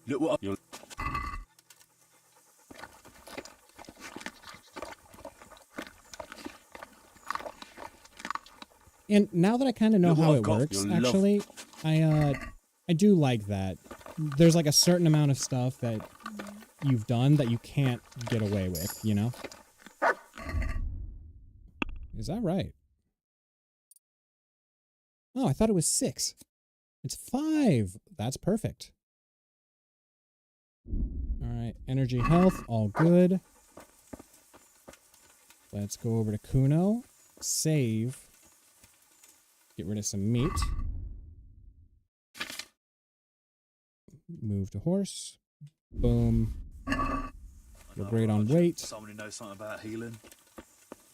I: Look what you're...
B: And now that I kind of know how it works, actually, I do like that. There's like a certain amount of stuff that you've done that you can't get away with, you know? Is that right? Oh, I thought it was 6. It's 5. That's perfect. All right, energy, health, all good. Let's go over to Kuno. Save. Get rid of some meat. Move to horse. Boom. You're great on weight.
L: Someone who knows something about healing.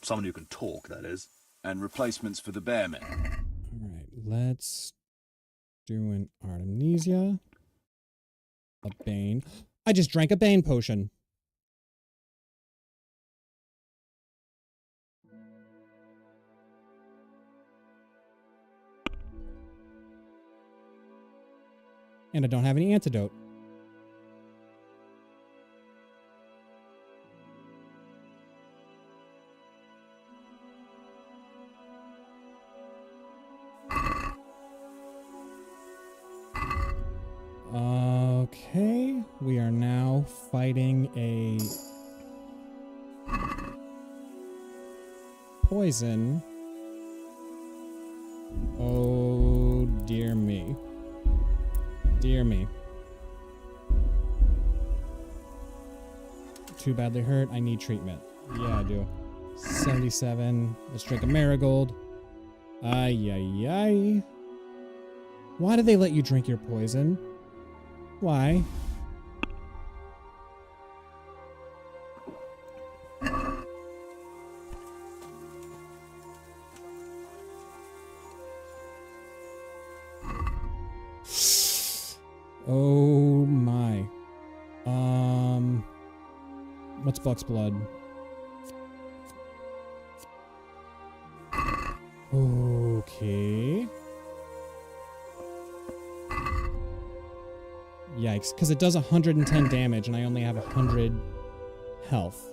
L: Someone who can talk, that is.
I: And replacements for the bearmen.
B: All right, let's do an Artemisia. A Bane. I just drank a Bane potion. And I don't have any antidote. Okay, we are now fighting a poison. Oh, dear me. Dear me. Too badly hurt. I need treatment. Yeah, I do. 77. Let's drink a marigold. Ay, ay, ay. Why do they let you drink your poison? Why? Oh my. What's Buck's blood? Okay. Yikes, because it does 110 damage and I only have 100 health.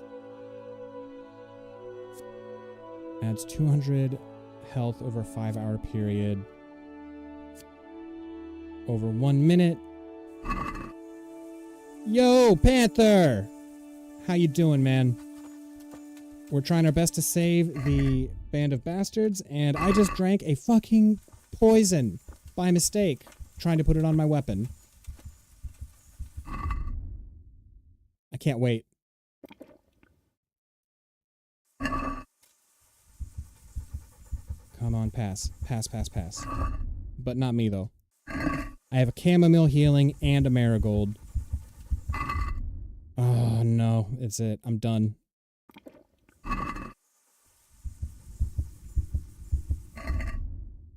B: Adds 200 health over a 5-hour period. Over 1 minute. Yo, Panther! How you doing, man? We're trying our best to save the Band of Bastards, and I just drank a fucking poison by mistake, trying to put it on my weapon. I can't wait. Come Come on, pass. Pass, pass, pass. But not me, though. I have a chamomile healing and a marigold. Oh, no. It's it. I'm done.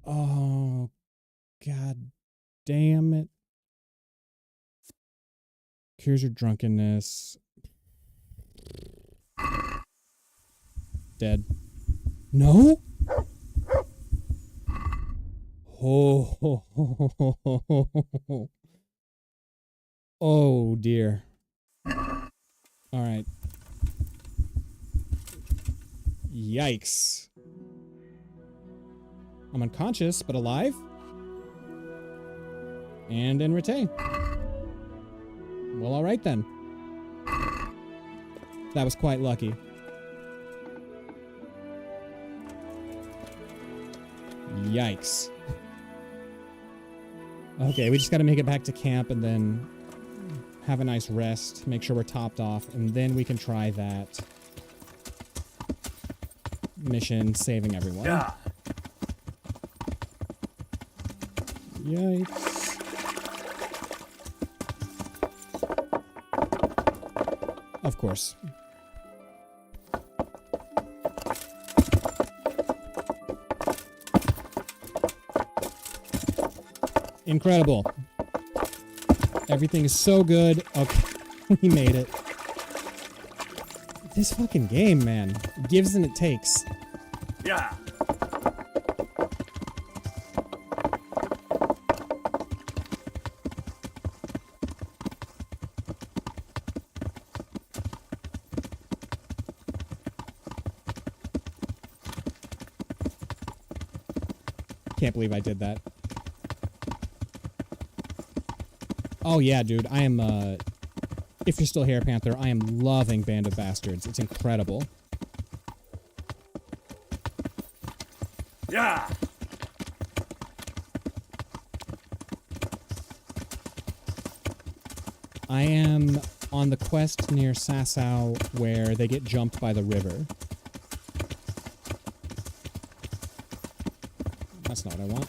B: Oh, God damn it. Cures your drunkenness. Dead. No? Oh, oh dear. All right. Yikes. I'm unconscious, but alive. And in retain. Well, all right then. That was quite lucky. Yikes. Okay, we just got to make it back to camp and then have a nice rest, make sure we're topped off, and then we can try that mission saving everyone.
J: Yeah.
B: Yikes. Of course. Incredible. Everything is so good. Okay, we made it. This fucking game, man. Gives and it takes.
J: Yeah.
B: Can't believe I did that. Oh yeah, dude. I am, if you're still here, Panther, I am loving Band of Bastards. It's incredible.
J: Yeah.
B: I am on the quest near Sasau where they get jumped by the river. That's not what I want.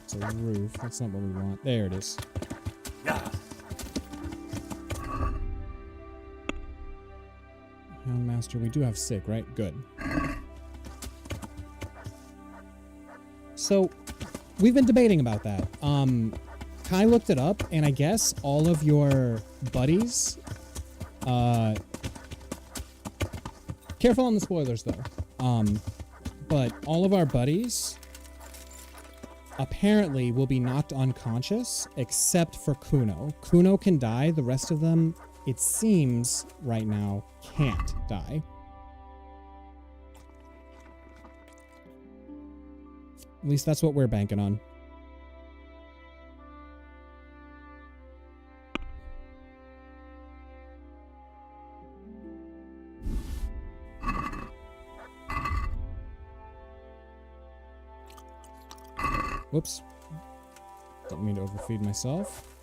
B: It's a roof. That's not what we want. There it is.
J: Yeah.
B: Houndmaster, we do have sick, right? Good. So, we've been debating about that. Kai looked it up, and I guess all of your buddies, careful on the spoilers, though. But all of our buddies apparently will be knocked unconscious, except for Kuno. Kuno can die. The rest of them, it seems, right now, can't die. At least that's what we're banking on. Whoops. Didn't mean to overfeed myself.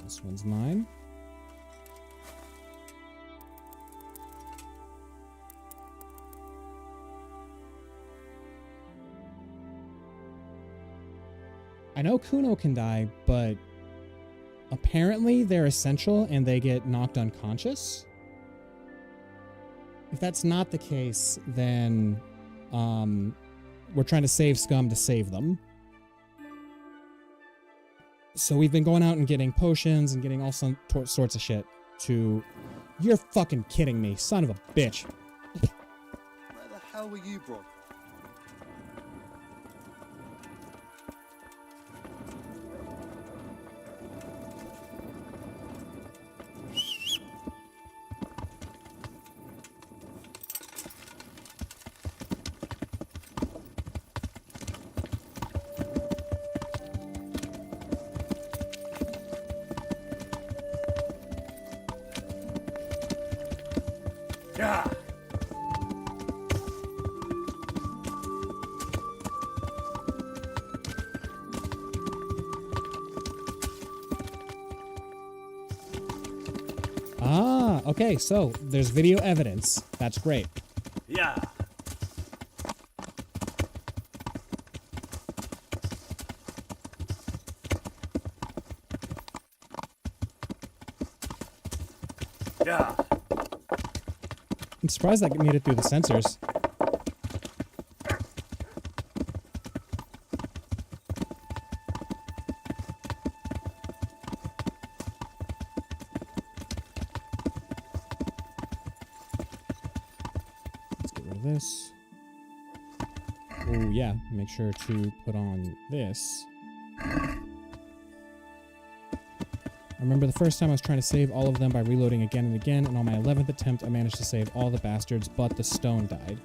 B: This one's mine. I know Kuno can die, but apparently they're essential and they get knocked unconscious. If that's not the case, then we're trying to save scum to save them. So we've been going out and getting potions and getting all sorts of shit to... You're fucking kidding me, son of a bitch.
R: Where the hell were you, bro?
J: Yeah.
B: Ah, okay, so there's video evidence. That's great.
J: Yeah. Yeah.
B: I'm surprised that made it through the sensors. Let's get rid of this. Oh yeah, make sure to put on this. I remember the first time I was trying to save all of them by reloading again and again, and on my 11th attempt I managed to save all the bastards, but the stone died.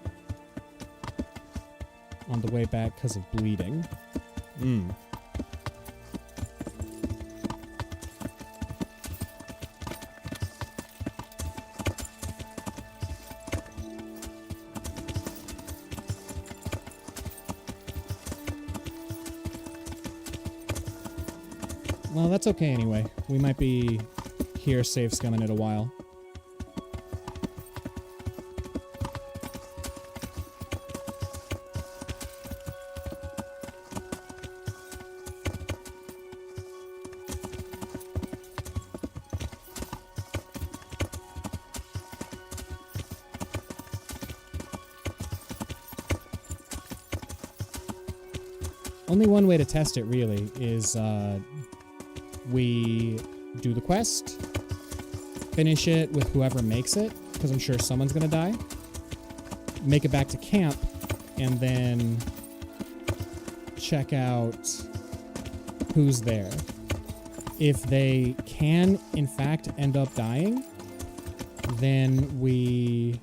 B: On the way back because of bleeding. Well, that's okay anyway. We might be here save scumming it a while. Only one way to test it, really, is we do the quest, finish it with whoever makes it, because I'm sure someone's going to die, make it back to camp, and then check out who's there. If they can, in fact, end up dying, then we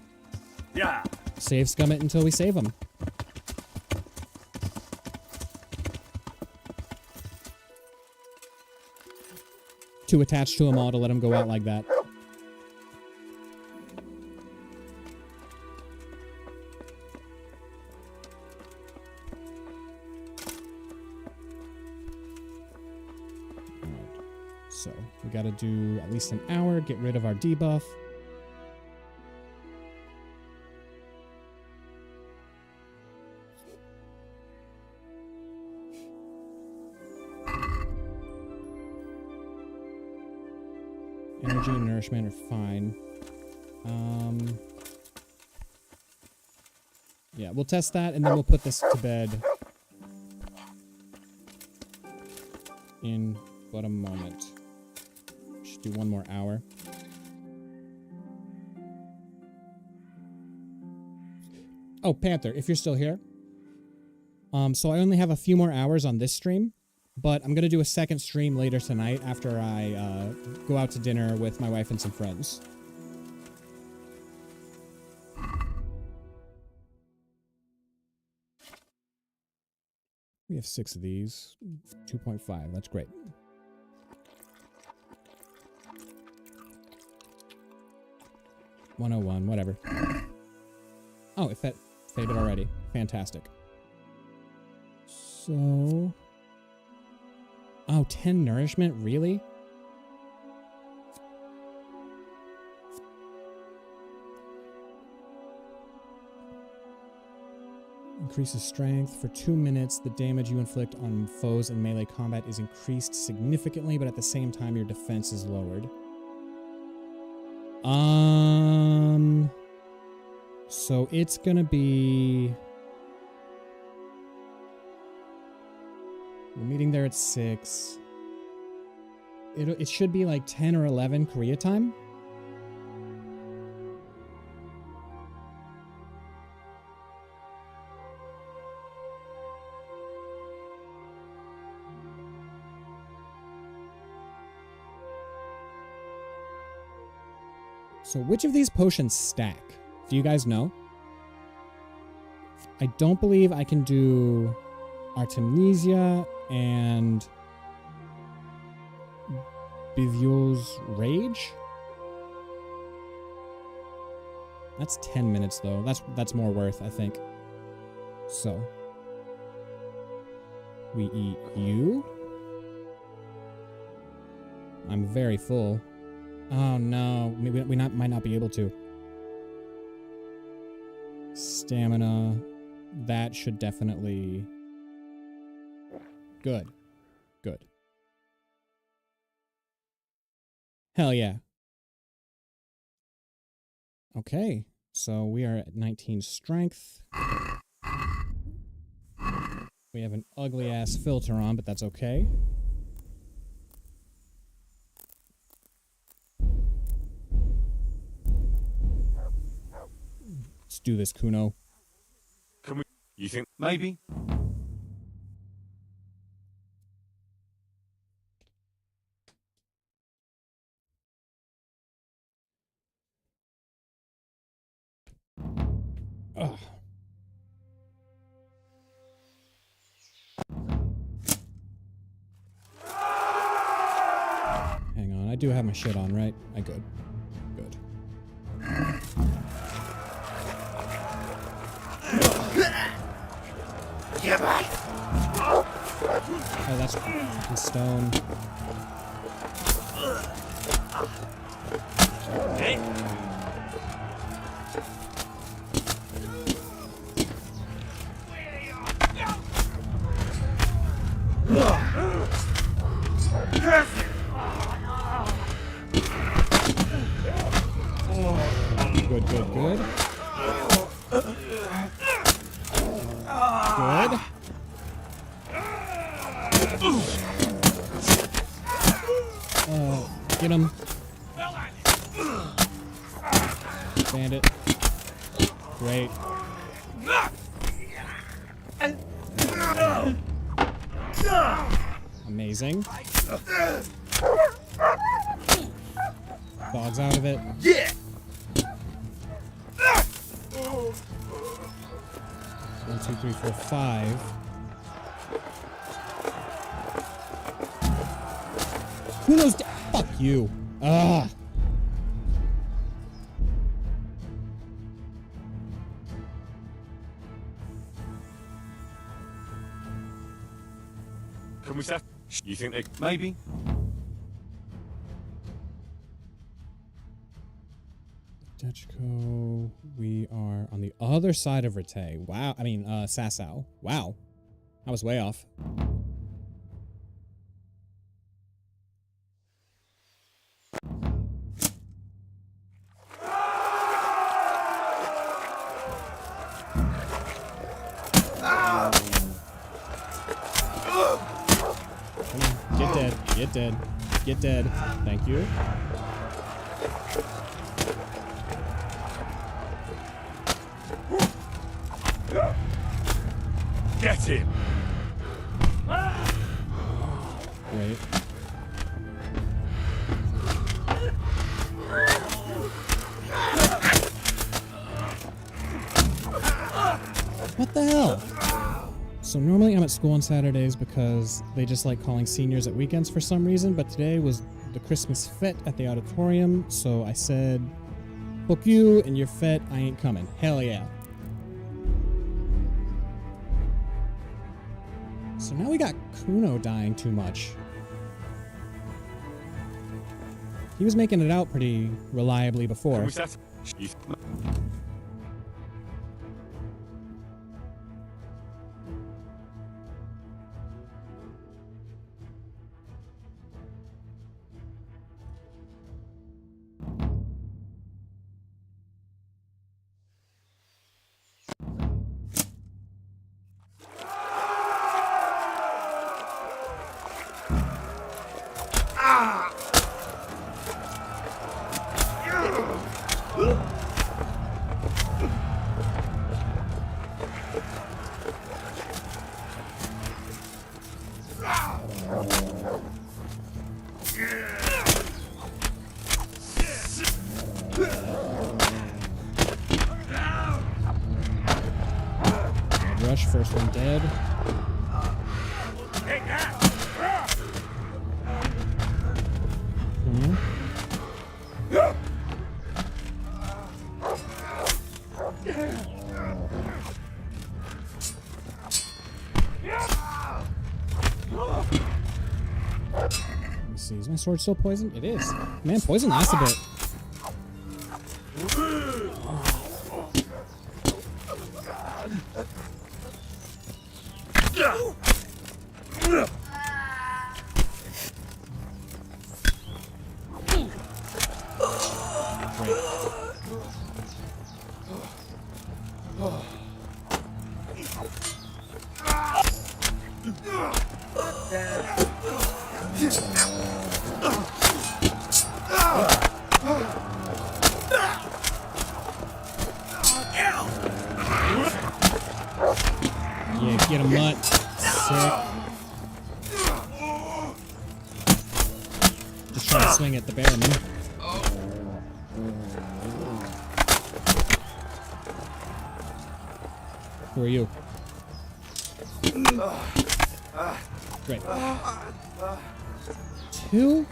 B: save scum it until we save them. Too attached to them all to let them go out like that. Alright, so we gotta do at least an hour, get rid of our debuff. Energy and nourishment are fine. Yeah, we'll test that and then we'll put this to bed in but a moment. Should do one more hour. Oh, Panther, if you're still here. So I only have a few more hours on this stream. But I'm going to do a second stream later tonight after I go out to dinner with my wife and some friends. We have 6 of these. 2.5. That's great. $101, whatever. Oh, it faded already. Fantastic. So... Oh, 10 nourishment? Really? Increases strength. For 2 minutes, the damage you inflict on foes in melee combat is increased significantly, but at the same time, your defense is lowered. So it's gonna be... We're meeting there at 6. It should be like 10 or 11 Korea time. So which of these potions stack? Do you guys know? I don't believe I can do Artemisia and Bivul's Rage. That's 10 minutes, though. That's more worth, I think. So. We eat you. I'm very full. Oh, no. Maybe we might not be able to. Stamina. That should definitely... Good. Good. Hell yeah. Okay, so we are at 19 strength. We have an ugly-ass filter on, but that's okay. Let's do this, Kuno.
C: Can we... You think...
I: Maybe.
B: Ugh. Hang on, I do have my shit on, right? I good. Good. Oh, that's fucking stone.
C: Hey.
B: Good, good, good. Good. Get him. Bandit. Great. Amazing. Dog's out of it.
J: Yeah.
B: 1, 2, 3, 4, 5. Who knows? Fuck you. Ah.
C: Can we set... You think they...
I: Maybe.
B: Dutchko. We are on the other side of Rete. Wow. I mean, Sasau. Wow. I was way off. Come on. Get dead. Get dead. Get dead. Thank you.
C: Get him!
B: Great. What the hell? So normally I'm at school on Saturdays because they just like calling seniors at weekends for some reason, but today was the Christmas fete at the auditorium, so I said, book you and your fete, I ain't coming. Hell yeah. So now we got Kuno dying too much. He was making it out pretty reliably before. Rush, first one dead. see. Is my sword still poisoned? It is. Man, poison lasts a bit. Yeah, get him, mutt. Sick. Just trying to swing at the bear, man. Who are you? Great. 2.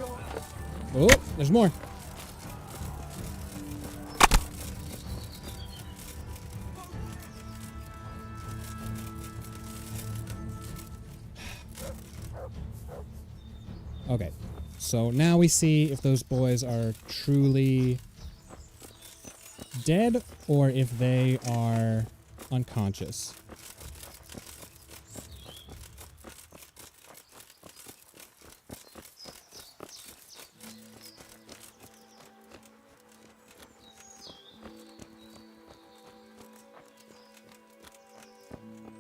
B: Oh, there's more. Okay, so now we see if those boys are truly dead or if they are unconscious.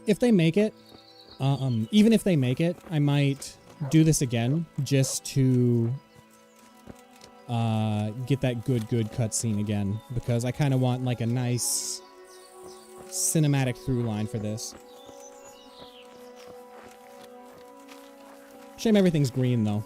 B: If they make it, even if they make it, I might do this again just to get that good cutscene again, because I kind of want like a nice cinematic through line for this. Shame everything's green though.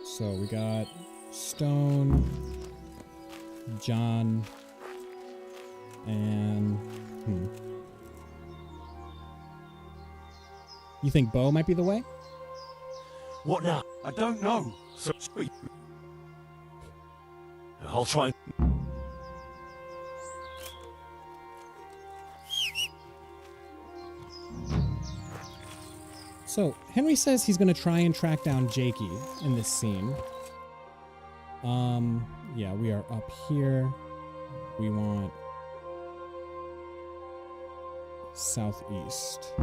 B: So we got Stone, John, and You think Bo might be the way?
C: What now?
I: I don't know.
C: So speak. I'll try and...
B: So, Henry says he's going to try and track down Jakey in this scene. Yeah, we are up here. We want southeast.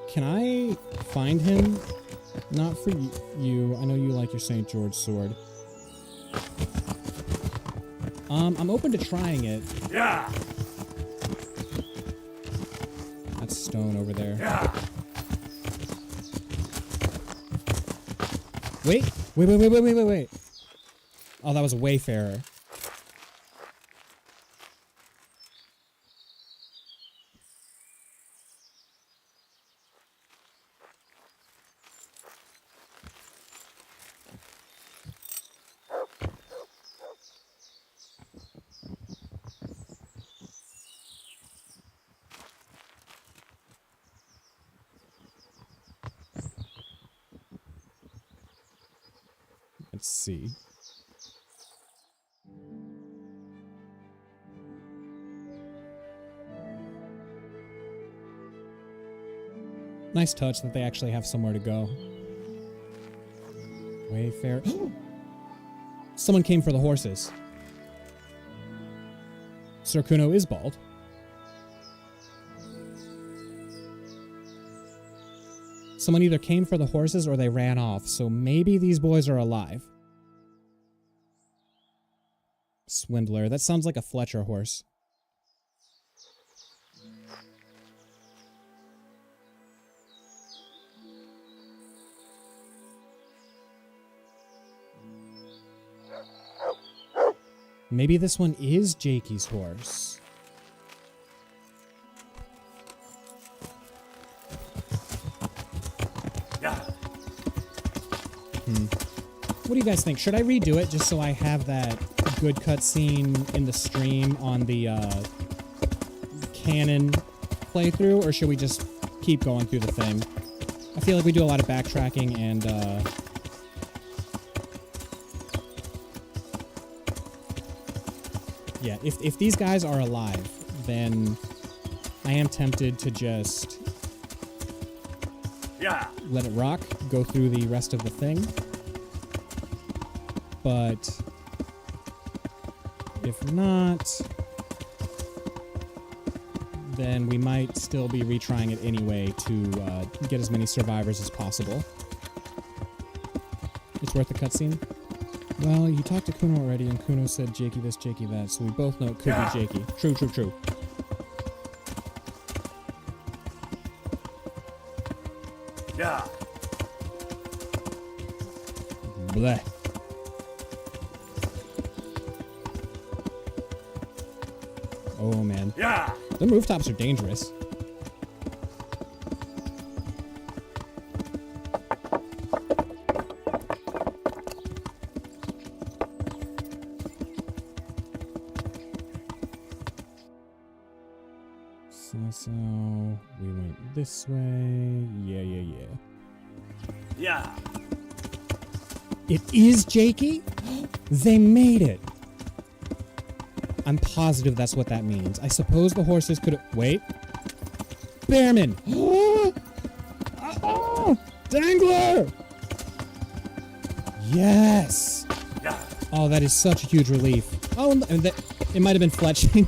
B: Can I find him? Not for you. I know you like your St. George sword. I'm open to trying it.
C: Yeah.
B: That's stone over there.
C: Yeah.
B: Wait. Oh, that was a wayfarer. Let's see. Nice touch that they actually have somewhere to go. Wayfarer. Someone came for the horses. Sir Kuno is bald. Someone either came for the horses or they ran off, so maybe these boys are alive. Swindler. That sounds like a Fletcher horse. Maybe this one is Jakey's horse. What do you guys think? Should I redo it just so I have that good cutscene in the stream on the canon playthrough, or should we just keep going through the thing? I feel like we do a lot of backtracking and yeah, if these guys are alive, then I am tempted to just let it rock, go through the rest of the thing. But if not, then we might still be retrying it anyway to get as many survivors as possible. It's worth the cutscene. Well, you talked to Kuno already, and Kuno said Jakey this, Jakey that, so we both know it could be Jakey. True, true, true.
C: Yeah.
B: Bleh. Oh, man.
C: Yeah.
B: Them rooftops are dangerous. So we went this way. Yeah.
C: Yeah.
B: It is Jakey? They made it. I'm positive that's what that means. I suppose the horses could have... Wait. Bearman! Dangler! Yes! Oh, that is such a huge relief. Oh, and it might have been fletching.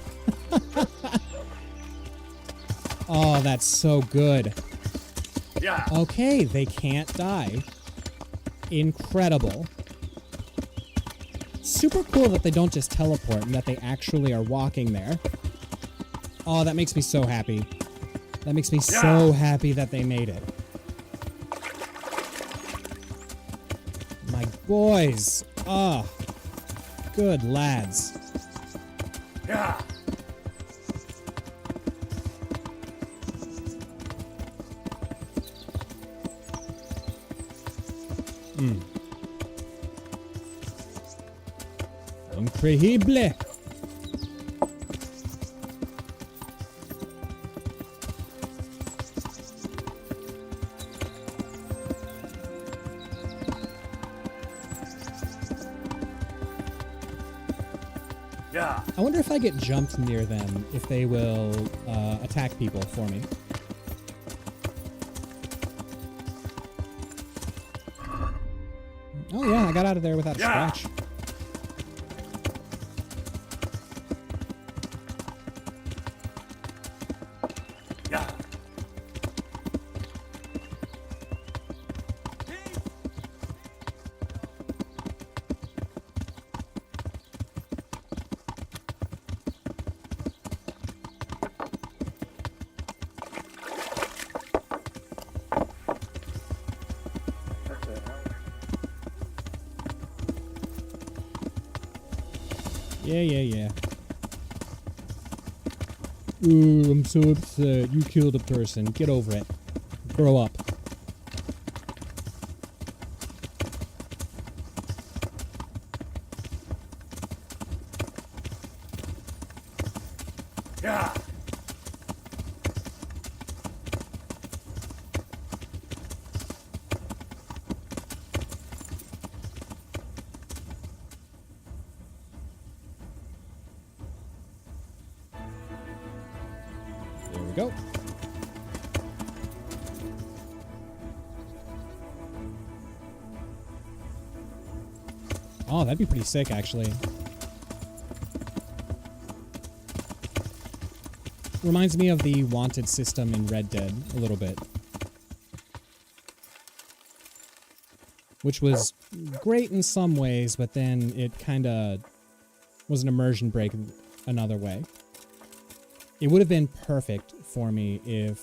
B: Oh, that's so good.
C: Yeah.
B: Okay, they can't die. Incredible. Super cool that they don't just teleport and that they actually are walking there. Oh, that makes me so happy. That makes me so happy that they made it. My boys. Oh, good lads.
C: Yeah.
B: Increíble.
C: Yeah.
B: I wonder if I get jumped near them, if they will attack people for me. Oh yeah, I got out of there without a scratch. Yeah. Ooh, I'm so upset. You killed a person. Get over it. Grow up.
C: Yeah.
B: There we go. Oh, that'd be pretty sick, actually. Reminds me of the wanted system in Red Dead a little bit. Which was great in some ways, but then it kind of was an immersion break another way. It would have been perfect for me if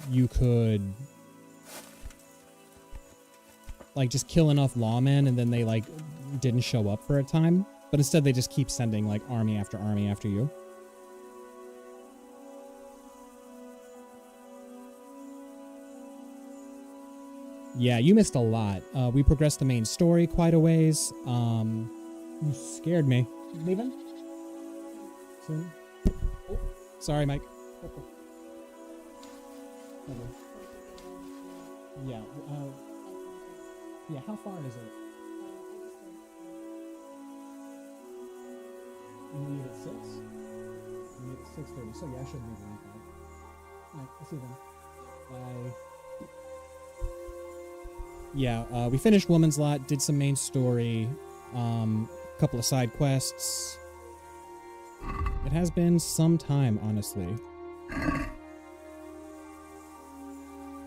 B: you could like just kill enough lawmen and then they like didn't show up for a time, but instead they just keep sending like army after you. Yeah, you missed a lot. We progressed the main story quite a ways. You scared me. Leaving? Sorry, Mike. Yeah. Yeah, how far is it? You leave at 6? You leave at 6:30, so yeah, I should leave around 5. Alright, I'll see you then. Bye. Yeah, we finished Woman's Lot, did some main story, couple of side quests. It has been some time, honestly.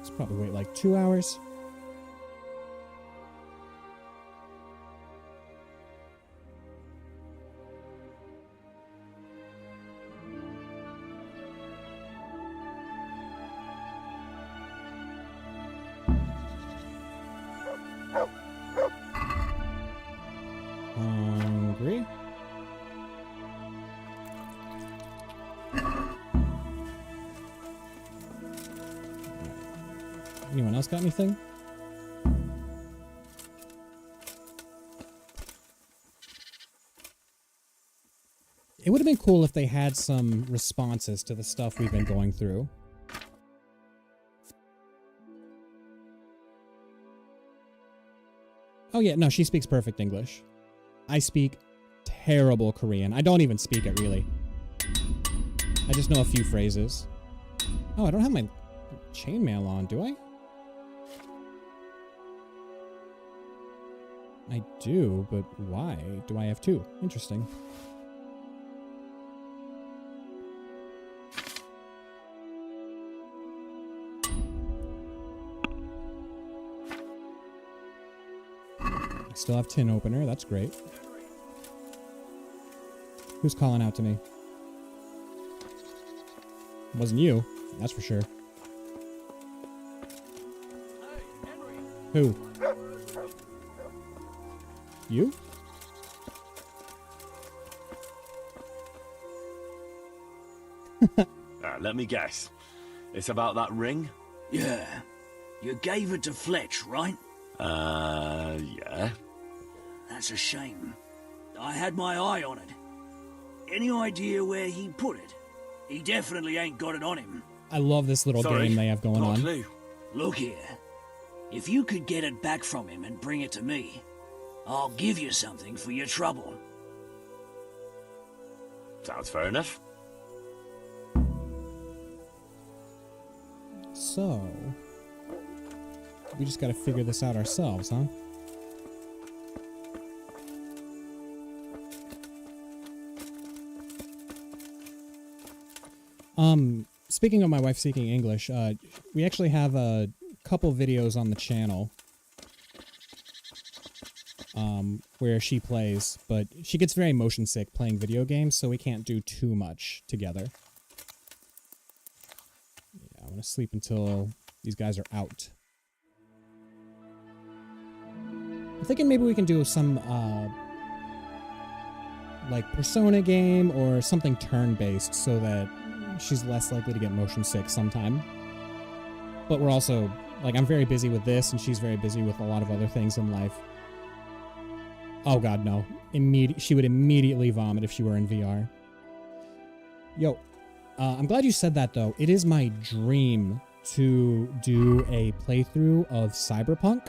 B: It's probably wait like 2 hours. Hungry? Anyone else got anything? It would have been cool if they had some responses to the stuff we've been going through. Oh yeah, no, she speaks perfect English. I speak terrible Korean. I don't even speak it, really. I just know a few phrases. Oh, I don't have my chainmail on, do I? I do, but why do I have 2? Interesting. I still have tin opener, that's great. Who's calling out to me? It wasn't you, that's for sure. Who? You?
C: Let me guess. It's about that ring?
E: Yeah. You gave it to Fletch, right?
C: Yeah.
E: That's a shame. I had my eye on it. Any idea where he put it? He definitely ain't got it on him.
B: I love this little game they have going on.
E: Clue. Look here. If you could get it back from him and bring it to me, I'll give you something for your trouble.
C: Sounds fair enough.
B: So, we just gotta figure this out ourselves, huh? Speaking of my wife speaking English, we actually have a couple videos on the channel where she plays, but she gets very motion sick playing video games, so we can't do too much together. Yeah, I want to sleep until these guys are out. I'm thinking maybe we can do some like Persona game or something turn-based so that she's less likely to get motion sick sometime. But we're also, like, I'm very busy with this and she's very busy with a lot of other things in life. Oh god, no. She would immediately vomit if she were in VR. Yo, I'm glad you said that, though. It is my dream to do a playthrough of Cyberpunk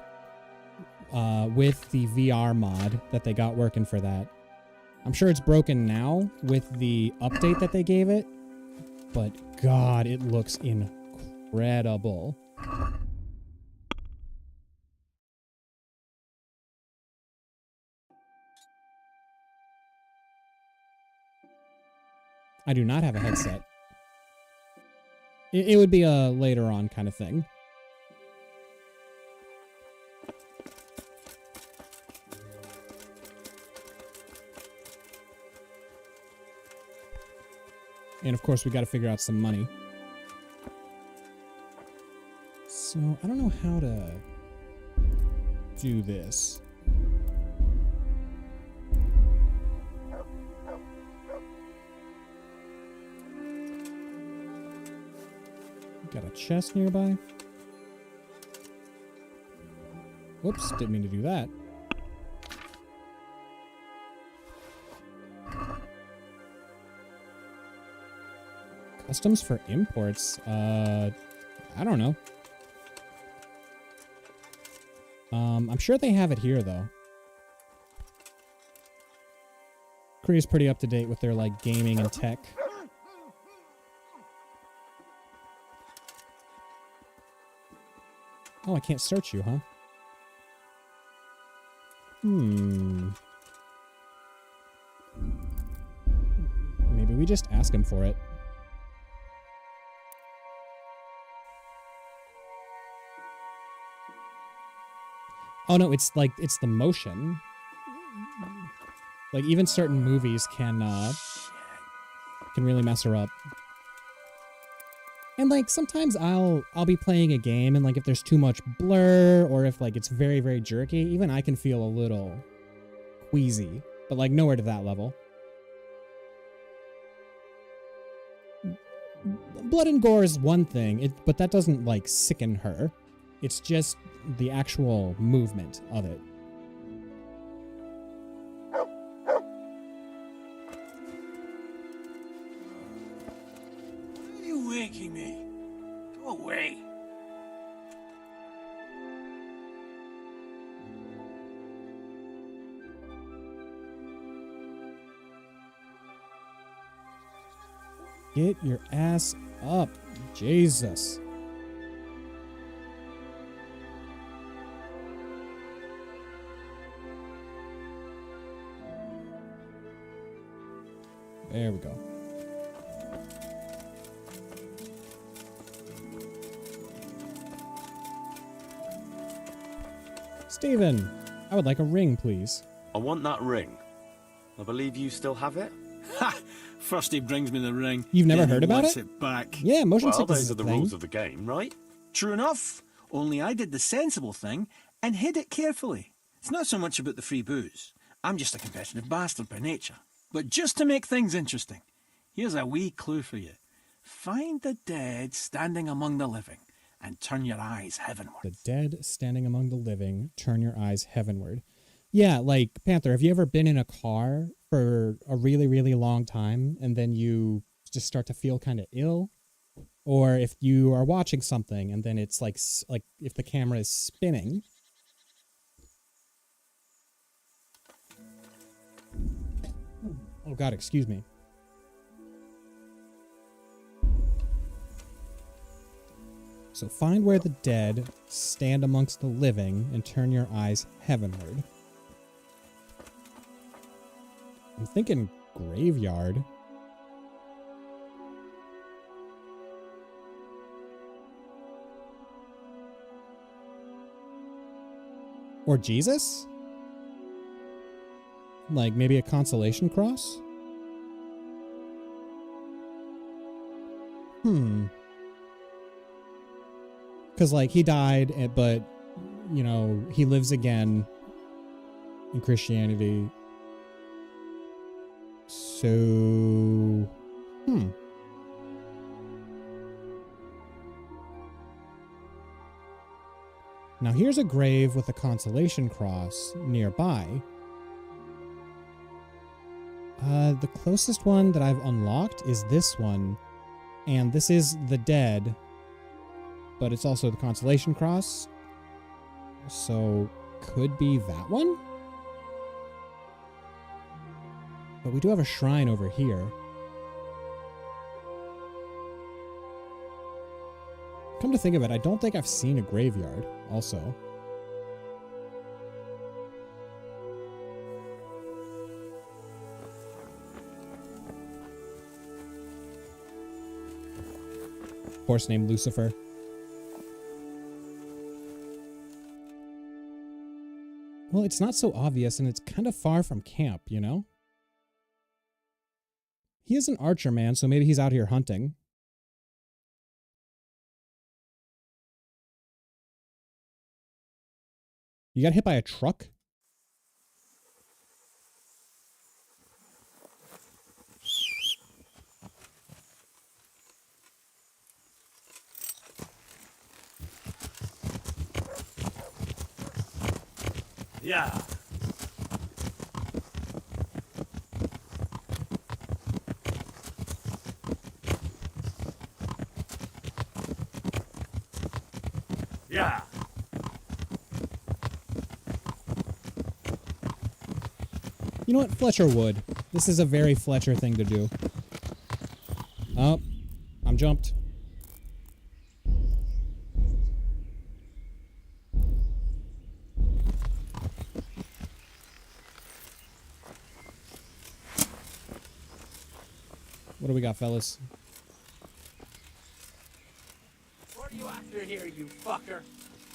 B: with the VR mod that they got working for that. I'm sure it's broken now with the update that they gave it, but god, it looks incredible. I do not have a headset. It would be a later on kind of thing. And of course, we got to figure out some money. So, I don't know how to do this. Got a chest nearby. Whoops, didn't mean to do that. Customs for imports? I don't know. I'm sure they have it here, though. Korea's pretty up to date with their, like, gaming and tech. Oh, I can't search you, huh? Maybe we just ask him for it. Oh no, it's the motion. Like even certain movies can really mess her up. And like sometimes I'll be playing a game and like if there's too much blur or if like it's very, very jerky, even I can feel a little queasy, but like nowhere to that level. Blood and gore is one thing, but that doesn't like sicken her. It's just the actual movement of it.
K: Why are you waking me? Go away.
B: Get your ass up. Jesus. There we go. Stephen, I would like a ring, please.
C: I want that ring. I believe you still have it?
K: Ha! First he brings me the ring.
B: You've never
K: then
B: heard
K: he
B: about
K: wants
B: it?
K: back.
B: Yeah, motion sickness
C: those
B: is
C: are
B: a
C: the
B: thing.
C: rules of the game, right?
K: True enough. Only I did the sensible thing and hid it carefully. It's not so much about the free booze. I'm just a competitive bastard by nature. But just to make things interesting, here's a wee clue for you. Find the dead standing among the living and turn your eyes heavenward.
B: The dead standing among the living, turn your eyes heavenward. Yeah, like, Panther, have you ever been in a car for a really, really long time and then you just start to feel kind of ill? Or if you are watching something and then it's like if the camera is spinning. Oh God, excuse me. So find where the dead stand amongst the living and turn your eyes heavenward. I'm thinking graveyard. Or Jesus? Like maybe a consolation cross? Because, like, he died, but, you know, he lives again in Christianity. So, Now, here's a grave with a consolation cross nearby. The closest one that I've unlocked is this one. And this is the dead, but it's also the consolation cross. So, could be that one? But we do have a shrine over here. Come to think of it, I don't think I've seen a graveyard, also. Horse named Lucifer. Well, it's not so obvious, and it's kind of far from camp, you know? He is an archer man, so maybe he's out here hunting. You got hit by a truck?
K: Yeah. Yeah.
B: You know what? Fletcher would. This is a very Fletcher thing to do. Oh, I'm jumped. What do we got, fellas?
S: What are you after here, you fucker?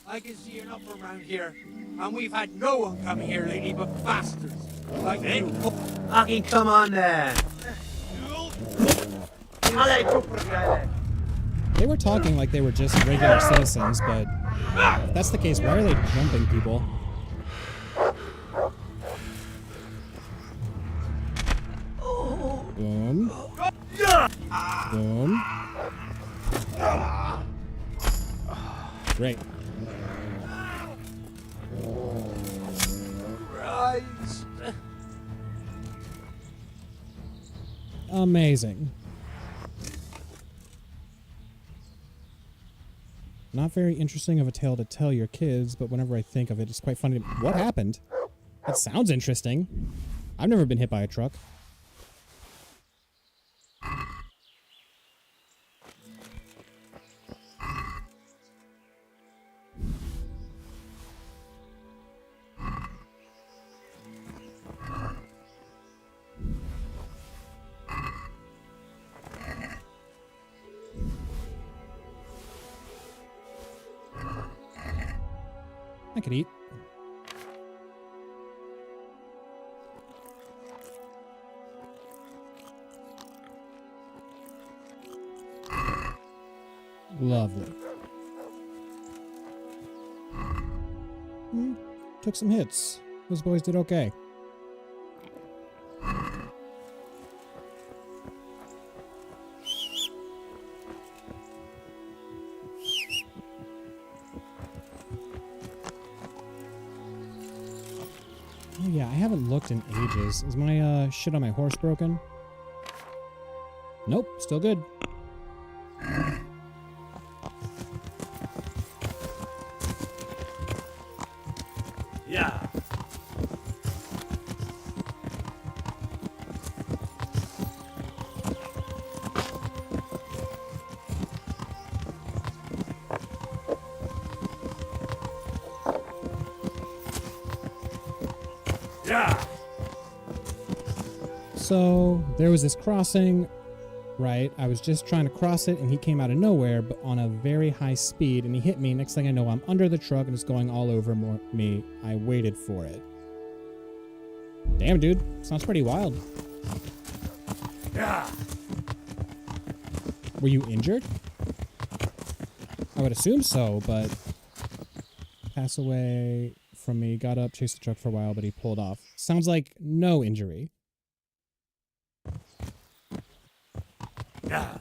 S: I can see you're not from around here, and we've had no one come here lately but bastards. Like you.
D: Fucking come on then.
B: They were talking like they were just regular citizens, but if that's the case, why are they jumping people? Boom. Boom. Great.
S: Christ.
B: Amazing. Not very interesting of a tale to tell your kids, but whenever I think of it, it's quite funny. What happened? That sounds interesting. I've never been hit by a truck. I could eat. Lovely. Took some hits. Those boys did okay. Oh yeah, I haven't looked in ages. Is my shit on my horse broken? Nope, still good.
S: Yeah. Yeah.
B: So there was this crossing, right? I was just trying to cross it and he came out of nowhere, but on a very high speed, and he hit me. Next thing I know, I'm under the truck and it's going all over me. I waited for it. Damn, dude. Sounds pretty wild.
S: Yeah.
B: Were you injured? I would assume so, but pass away from me, got up, chased the truck for a while, but he pulled off. Sounds like no injury.
S: Yeah.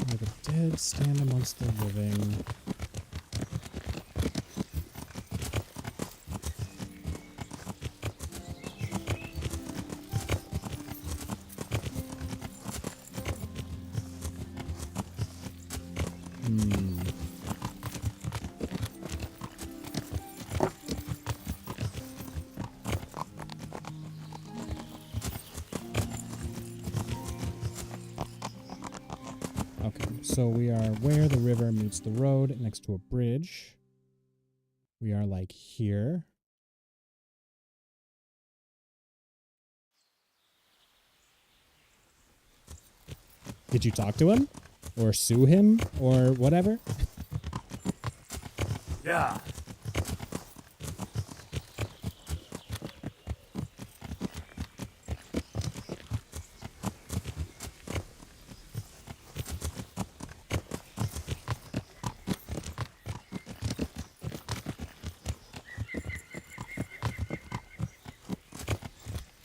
B: Where the dead stand amongst the living. Okay, so we are where the river meets the road, next to a bridge. We are like here. Did you talk to him? Or sue him? Or whatever?
S: Yeah.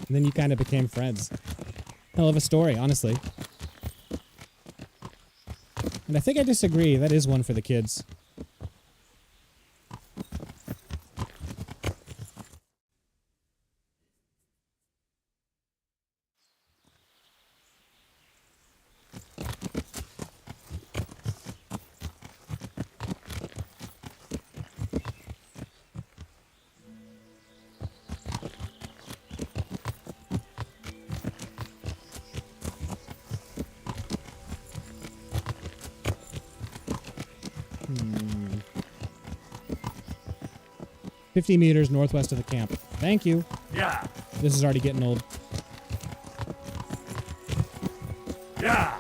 B: And then you kind of became friends. Hell of a story, honestly. And I think I disagree. That is one for the kids. 50 meters northwest of the camp. Thank you.
C: Yeah.
B: This is already getting old.
C: Yeah.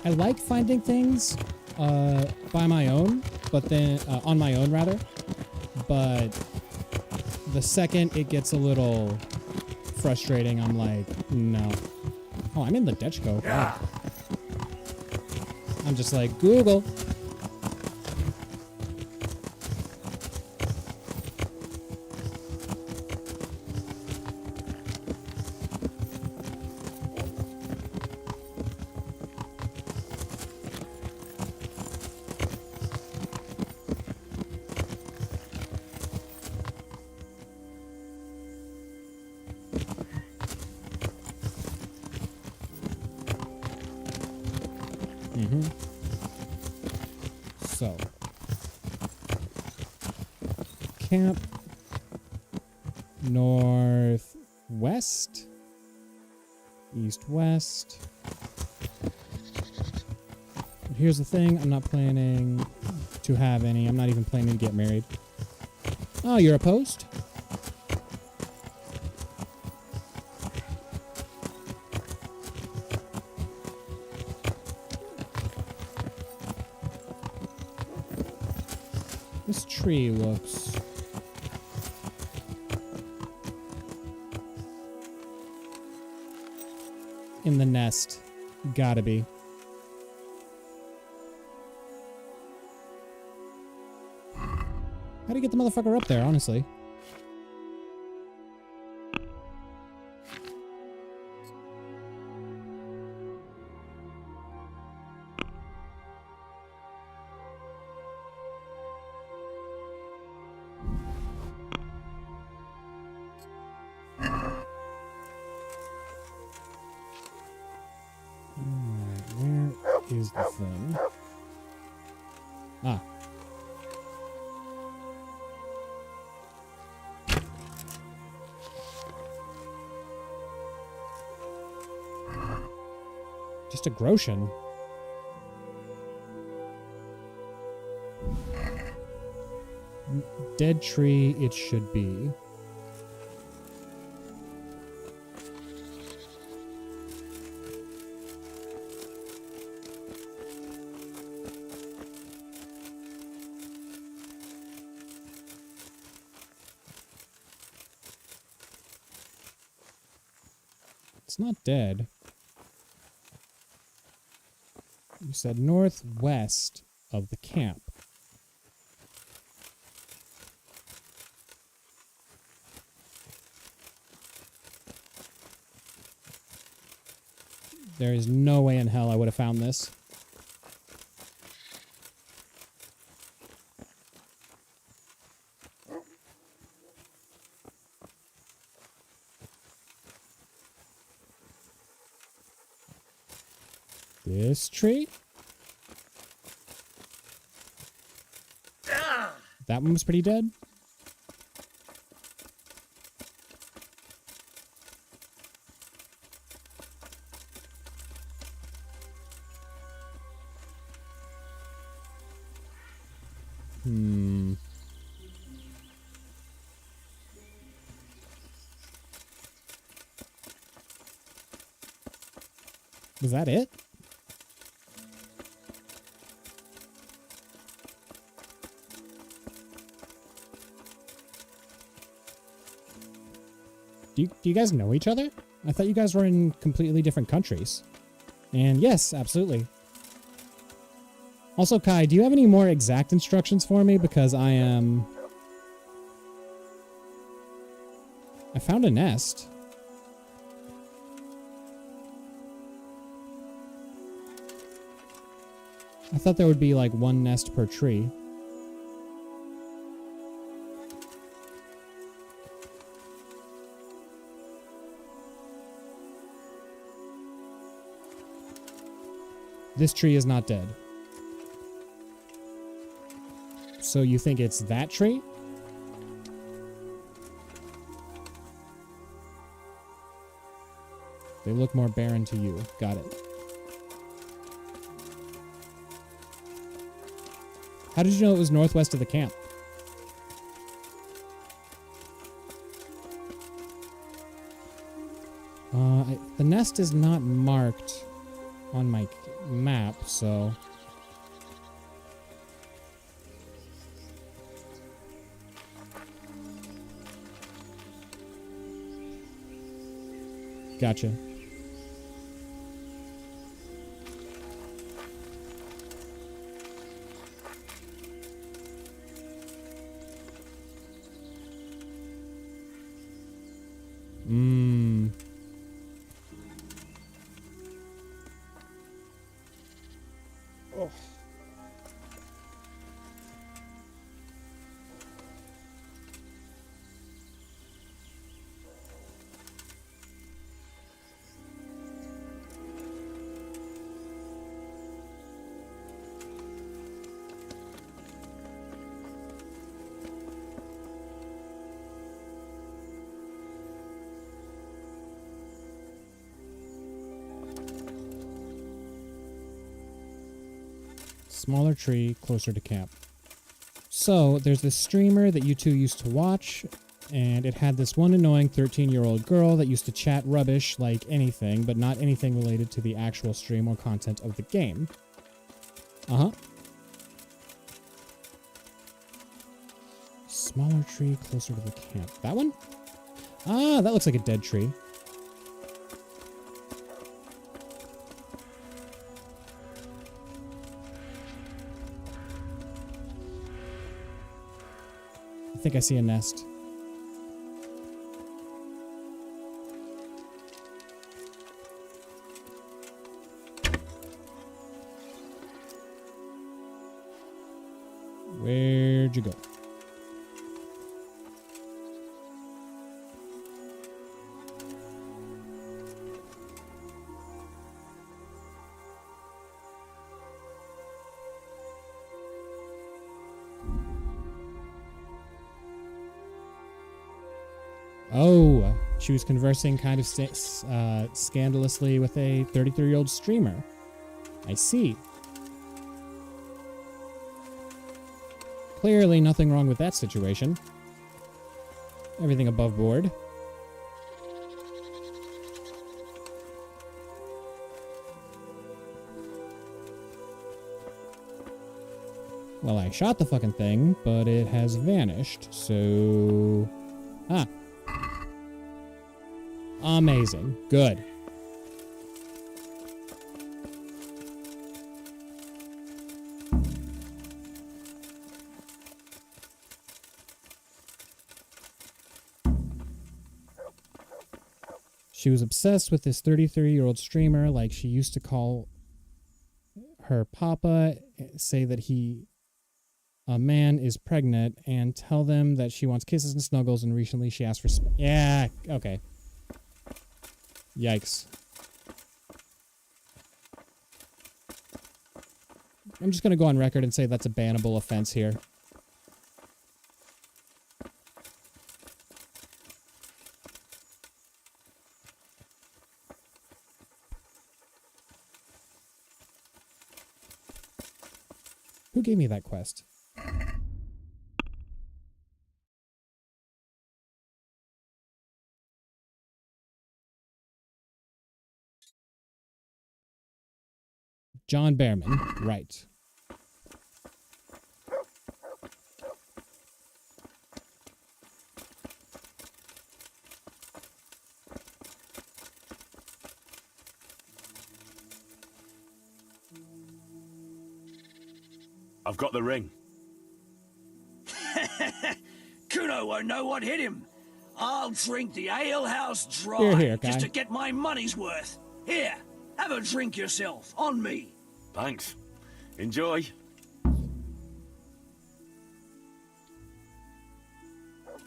B: I like finding things by my own, but then on my own rather. But the second it gets a little frustrating, I'm like, no. Oh, I'm in the Dutchko.
C: Yeah.
B: I'm just like, Google. So, camp northwest, east-west. But here's the thing, I'm not planning to have any. I'm not even planning to get married. Oh, you're opposed? This tree looks... in the nest. Gotta be. How do you get the motherfucker up there, honestly? Is the thing. Ah. Just a Groshen. Dead tree it should be. It's not dead. You said northwest of the camp. There is no way in hell I would have found this. This tree? That one was pretty dead. Was that it? Do you guys know each other? I thought you guys were in completely different countries. And yes, absolutely. Also, Kai, do you have any more exact instructions for me? Because I found a nest. I thought there would be like one nest per tree. This tree is not dead. So you think it's that tree? look more barren to you. Got it. How did you know it was northwest of the camp? The nest is not marked on my map, so... Gotcha. Oh. Smaller tree, closer to camp. So, there's this streamer that you two used to watch, and it had this one annoying 13-year-old girl that used to chat rubbish like anything, but not anything related to the actual stream or content of the game. Uh-huh. Smaller tree, closer to the camp. That one? Ah, that looks like a dead tree. I think I see a nest. Where'd you go? Oh, she was conversing kind of scandalously with a 33-year-old streamer. I see. Clearly nothing wrong with that situation. Everything above board. Well, I shot the fucking thing, but it has vanished, so... Ah. Amazing. Good. She was obsessed with this 33-year-old streamer, like she used to call her papa, say that a man is pregnant, and tell them that she wants kisses and snuggles, and recently she asked for... Yeah, okay. Yikes. I'm just going to go on record and say that's a bannable offense here. Who gave me that quest? John Behrman, right.
C: I've got the ring.
E: Kuno won't know what hit him. I'll drink the alehouse dry
B: Here,
E: just to get my money's worth. Here, have a drink yourself, on me.
C: Thanks. Enjoy.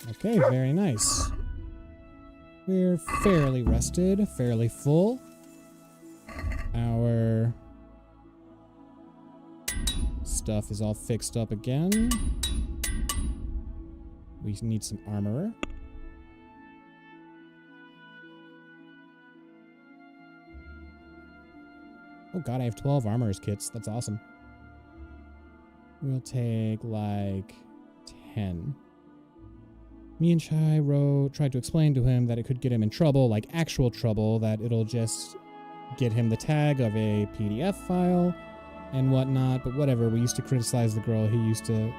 B: Okay, very nice. We're fairly rested, fairly full. Our stuff is all fixed up again. We need some armorer. Oh god, I have 12 armorer's kits. That's awesome. We'll take like 10. Me and Chai tried to explain to him that it could get him in trouble, like actual trouble, that it'll just get him the tag of a PDF file and whatnot, but whatever. We used to criticize the girl. He used to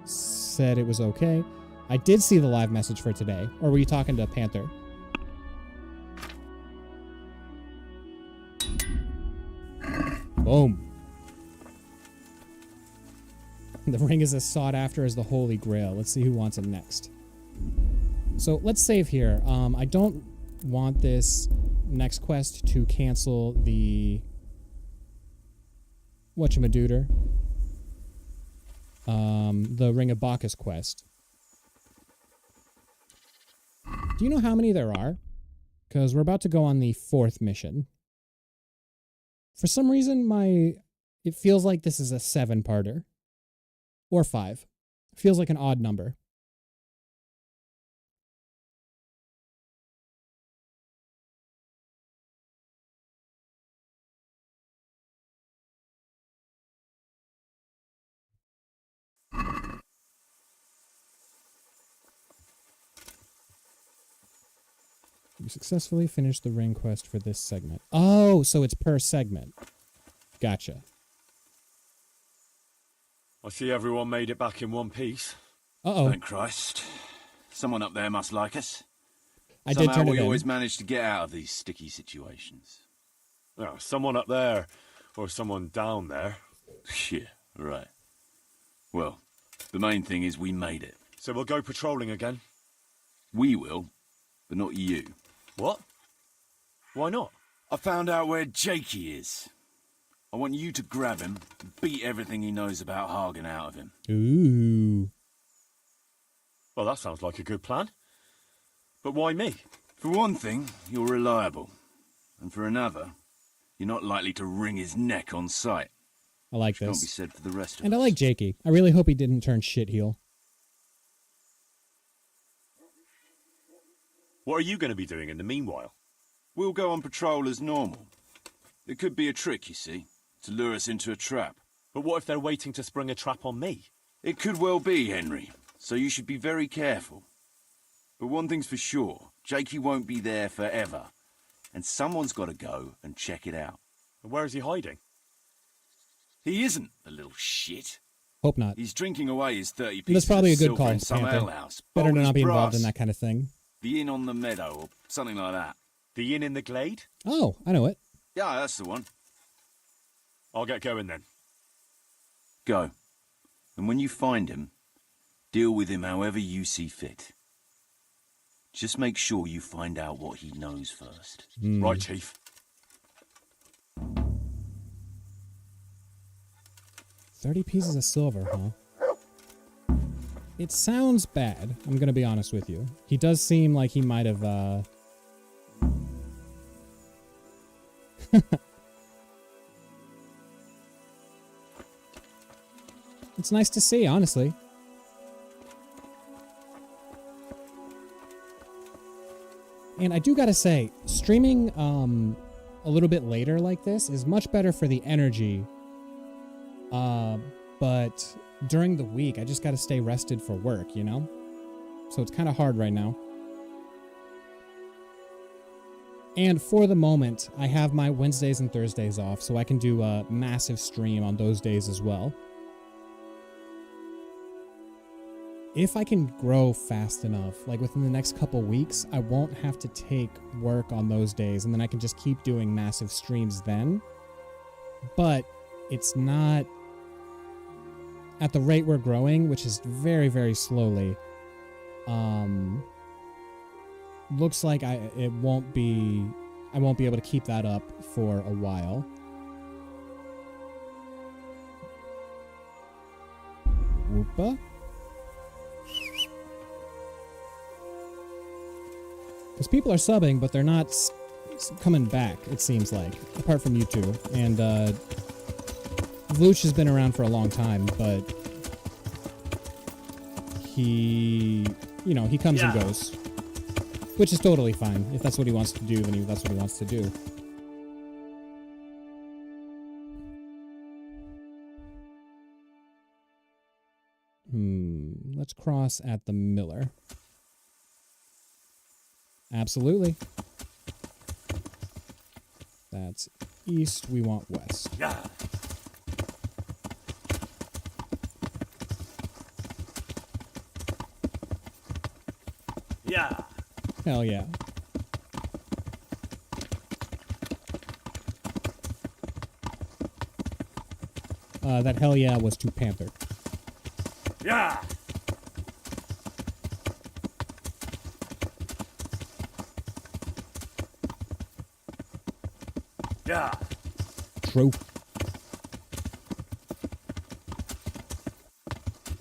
B: said it was okay. I did see the live message for today. Or were you talking to Panther? Boom. The ring is as sought after as the Holy Grail. Let's see who wants it next. So let's save here. I don't want this next quest to cancel the whatchamadooter. The Ring of Bacchus quest. Do you know how many there are? Because we're about to go on the 4th mission. For some reason, it feels like this is a 7-parter. Or 5. It feels like an odd number. You successfully finished the ring quest for this segment. Oh, so it's per segment. Gotcha.
C: I see everyone made it back in one piece.
B: Uh-oh.
I: Thank Christ. Someone up there must like us.
B: I did turn it in.
I: We always manage to get out of these sticky situations.
C: Oh, someone up there, or someone down there.
I: Yeah, right. Well, the main thing is we made it.
C: So we'll go patrolling again?
I: We will, but not you.
C: What? Why not?
I: I found out where Jakey is. I want you to grab him and beat everything he knows about Hagen out of him.
B: Ooh.
C: Well, that sounds like a good plan. But why me?
I: For one thing, you're reliable. And for another, you're not likely to wring his neck on sight.
B: I like
I: Which
B: this.
I: Can't be said for the rest of
B: and
I: us.
B: I like Jakey. I really hope he didn't turn shitheel.
C: What are you going to be doing in the meanwhile?
I: We'll go on patrol as normal. It could be a trick, you see, to lure us into a trap.
C: But what if they're waiting to spring a trap on me?
I: It could well be, Henry, so you should be very careful. But one thing's for sure, Jakey won't be there forever, and someone's got to go and check it out.
C: And where is he hiding?
I: He isn't, the little shit.
B: Hope not.
I: He's drinking away his 30 pieces
B: That's probably a
I: of
B: good
I: silver
B: call,
I: in some
B: Panther.
I: alehouse.
B: Better to
I: Bold as
B: not be involved
I: brass.
B: in that kind of thing.
I: The Inn on the Meadow, or something like that.
C: The inn in the glade?
B: Oh, I know it.
I: Yeah, that's the one.
C: I'll get going then.
I: Go. And when you find him, deal with him however you see fit. Just make sure you find out what he knows first.
C: Right, Chief. $30 pieces of silver, huh?
B: It sounds bad, I'm gonna be honest with you. He does seem like he might have, It's nice to see, honestly. And I do gotta say, streaming a little bit later like this is much better for the energy. But during the week, I just gotta stay rested for work, you know? So it's kind of hard right now. And for the moment, I have my Wednesdays and Thursdays off, so I can do a massive stream on those days as well. If I can grow fast enough, like within the next couple weeks, I won't have to take work on those days, and then I can just keep doing massive streams then. But it's not at the rate we're growing, which is very, very slowly. Looks like I won't be able to keep that up for a while. Whoopa. Because people are subbing, but they're not coming back, it seems like. Apart from you two. And, Vluch has been around for a long time, but he, you know, he comes and goes. Which is totally fine. If that's what he wants to do, then that's what he wants to do. let's cross at the Miller. Absolutely. That's east. We want west.
C: Yeah. Yeah.
B: Hell yeah. That hell yeah was to Panther.
C: Yeah. Yeah.
B: True.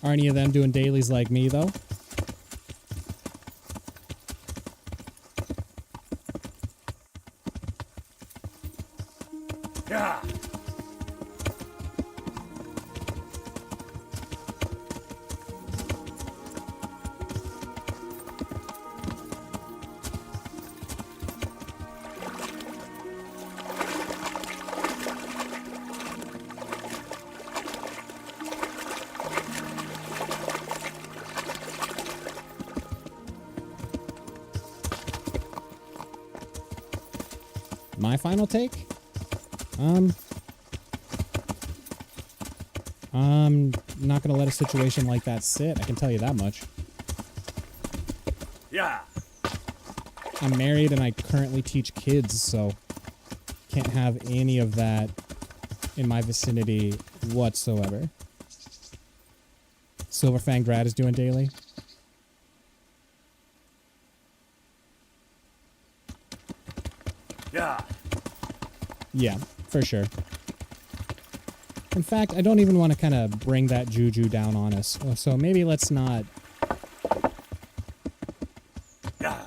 B: Are any of them doing dailies like me, though?
C: Yeah.
B: My final take? I'm not going to let a situation like that sit. I can tell you that much.
C: Yeah.
B: I'm married and I currently teach kids, so can't have any of that in my vicinity whatsoever. Silverfang Grad is doing daily.
C: Yeah.
B: Yeah, for sure. In fact, I don't even want to kind of bring that juju down on us. So maybe let's not...
C: Yeah.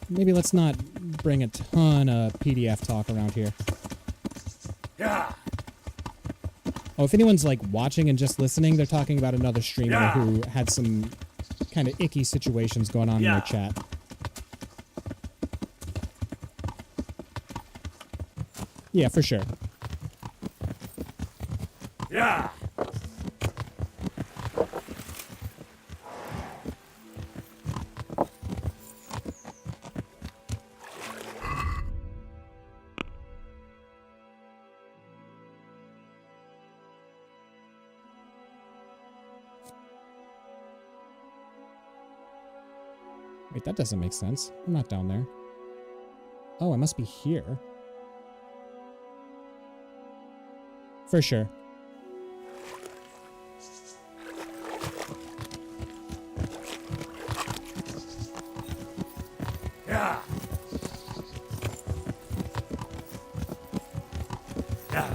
B: Maybe let's not bring a ton of PDF talk around here.
C: Yeah.
B: Oh, if anyone's like watching and just listening, they're talking about another streamer who had some kind of icky situations going on in their chat. Yeah, for sure.
C: Yeah.
B: Wait, that doesn't make sense. I'm not down there. Oh, I must be here. For sure.
C: Yeah. Yeah.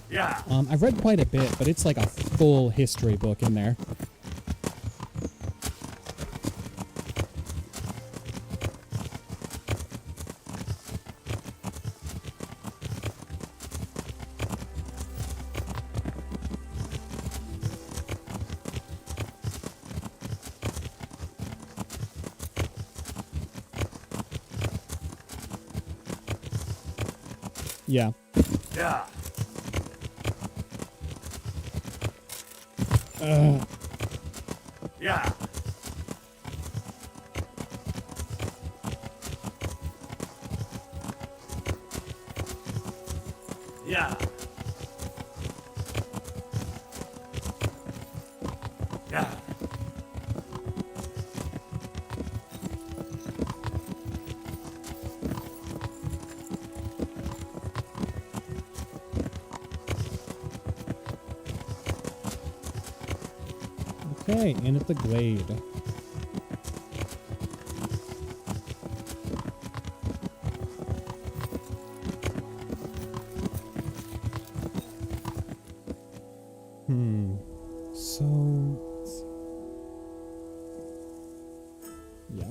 C: Yeah.
B: I've read quite a bit, but it's like a full history book in there. Yeah.
C: Yeah. Yeah. Yeah. Yeah.
B: Okay, in at the glade. Yeah.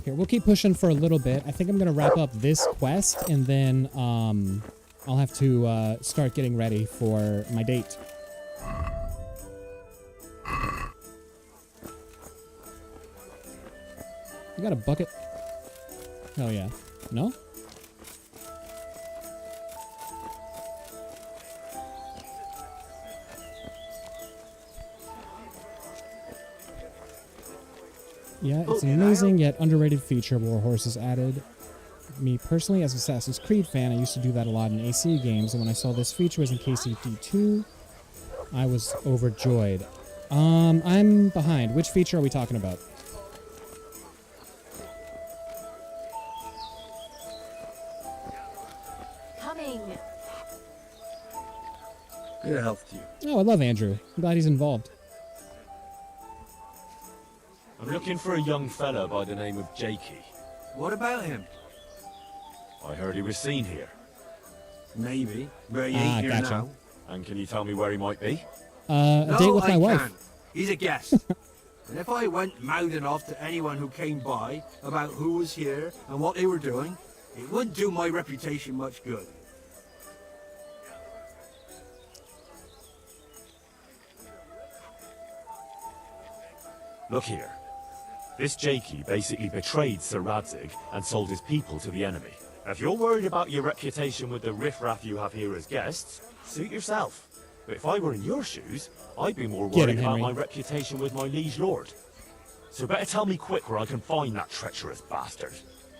B: Here, we'll keep pushing for a little bit. I think I'm going to wrap up this quest, and then I'll have to start getting ready for my date. You got a bucket? Hell yeah. No? Yeah, it's an amazing yet underrated feature War Horses added. Me personally, as an Assassin's Creed fan, I used to do that a lot in AC games, and when I saw this feature was in KCD2, I was overjoyed. I'm behind. Which feature are we talking about?
M: Coming.
I: Good health to you.
B: Oh, I love Andrew. I'm glad he's involved.
C: I'm looking for a young fella by the name of Jakey.
S: What about him?
C: I heard he was seen here.
S: Maybe, but he ain't here
B: gotcha.
S: now.
C: And can you tell me where he might be?
B: A date with my wife.
S: Can't. He's a guest. And if I went mouthing off to anyone who came by about who was here and what they were doing, it wouldn't do my reputation much good.
C: Look here. This Jakey basically betrayed Sir Radzig and sold his people to the enemy. If you're worried about your reputation with the riffraff you have here as guests, suit yourself. But if I were in your shoes, I'd be more worried about my reputation with my liege lord. So better tell me quick where I can find that treacherous bastard.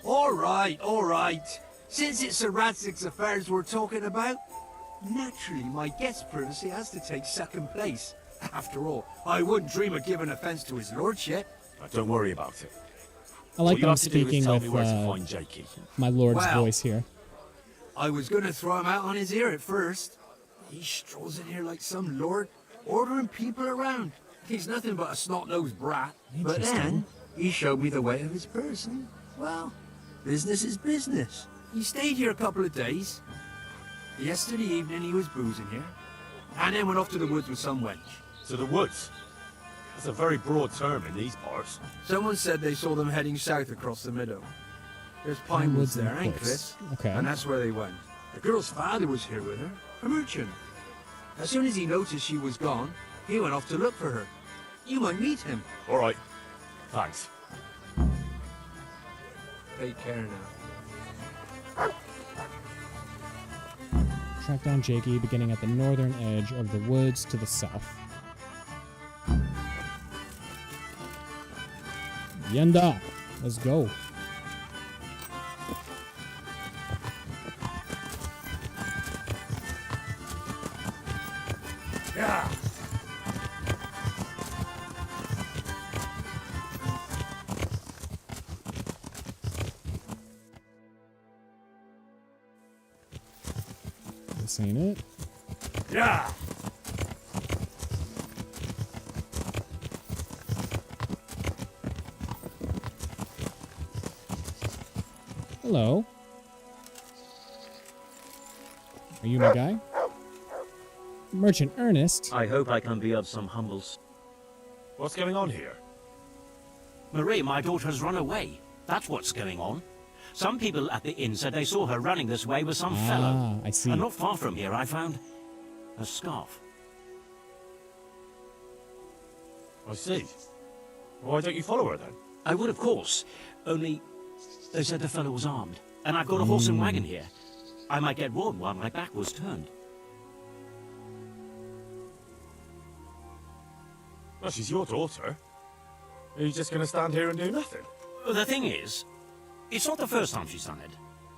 S: All right, all right. Since it's Sir Radzig's affairs we're talking about, naturally my guest privacy has to take second place. After all, I wouldn't dream of giving offence to his lordship.
C: Don't worry about it.
B: I like that I'm speaking with my lord's voice here.
S: I was going to throw him out on his ear at first. He strolls in here like some lord, ordering people around. He's nothing but a snot-nosed brat. But then, he showed me the way of his person. Well, business is business. He stayed here a couple of days. Yesterday evening he was boozing here. And then went off to the woods with some wench.
C: To the woods? That's a very broad term in these parts.
S: Someone said they saw them heading south across the meadow. There's pine woods there, ain't cliffs.
B: Okay.
S: And that's where they went. The girl's father was here with her, a merchant. As soon as he noticed she was gone, he went off to look for her. You might meet him.
C: All right. Thanks.
S: Take care now.
B: Track down Jakey, beginning at the northern edge of the woods to the south. Yenda, let's go.
S: Yeah.
B: This ain't it.
S: Yeah.
B: Hello. Are you my guy? Merchant Ernest.
F: I hope I can be of some humble...
C: What's going on here?
F: Marie, my daughter has run away. That's what's going on. Some people at the inn said they saw her running this way with some fellow.
B: I see.
F: And not far from here, I found a scarf.
C: I see. Why don't you follow her then?
F: I would, of course. Only they said the fellow was armed. And I've got a horse and wagon here. I might get warned while my back was turned.
C: Well, she's your daughter. Are you just going to stand here and do nothing?
F: The thing is, it's not the first time she's done it.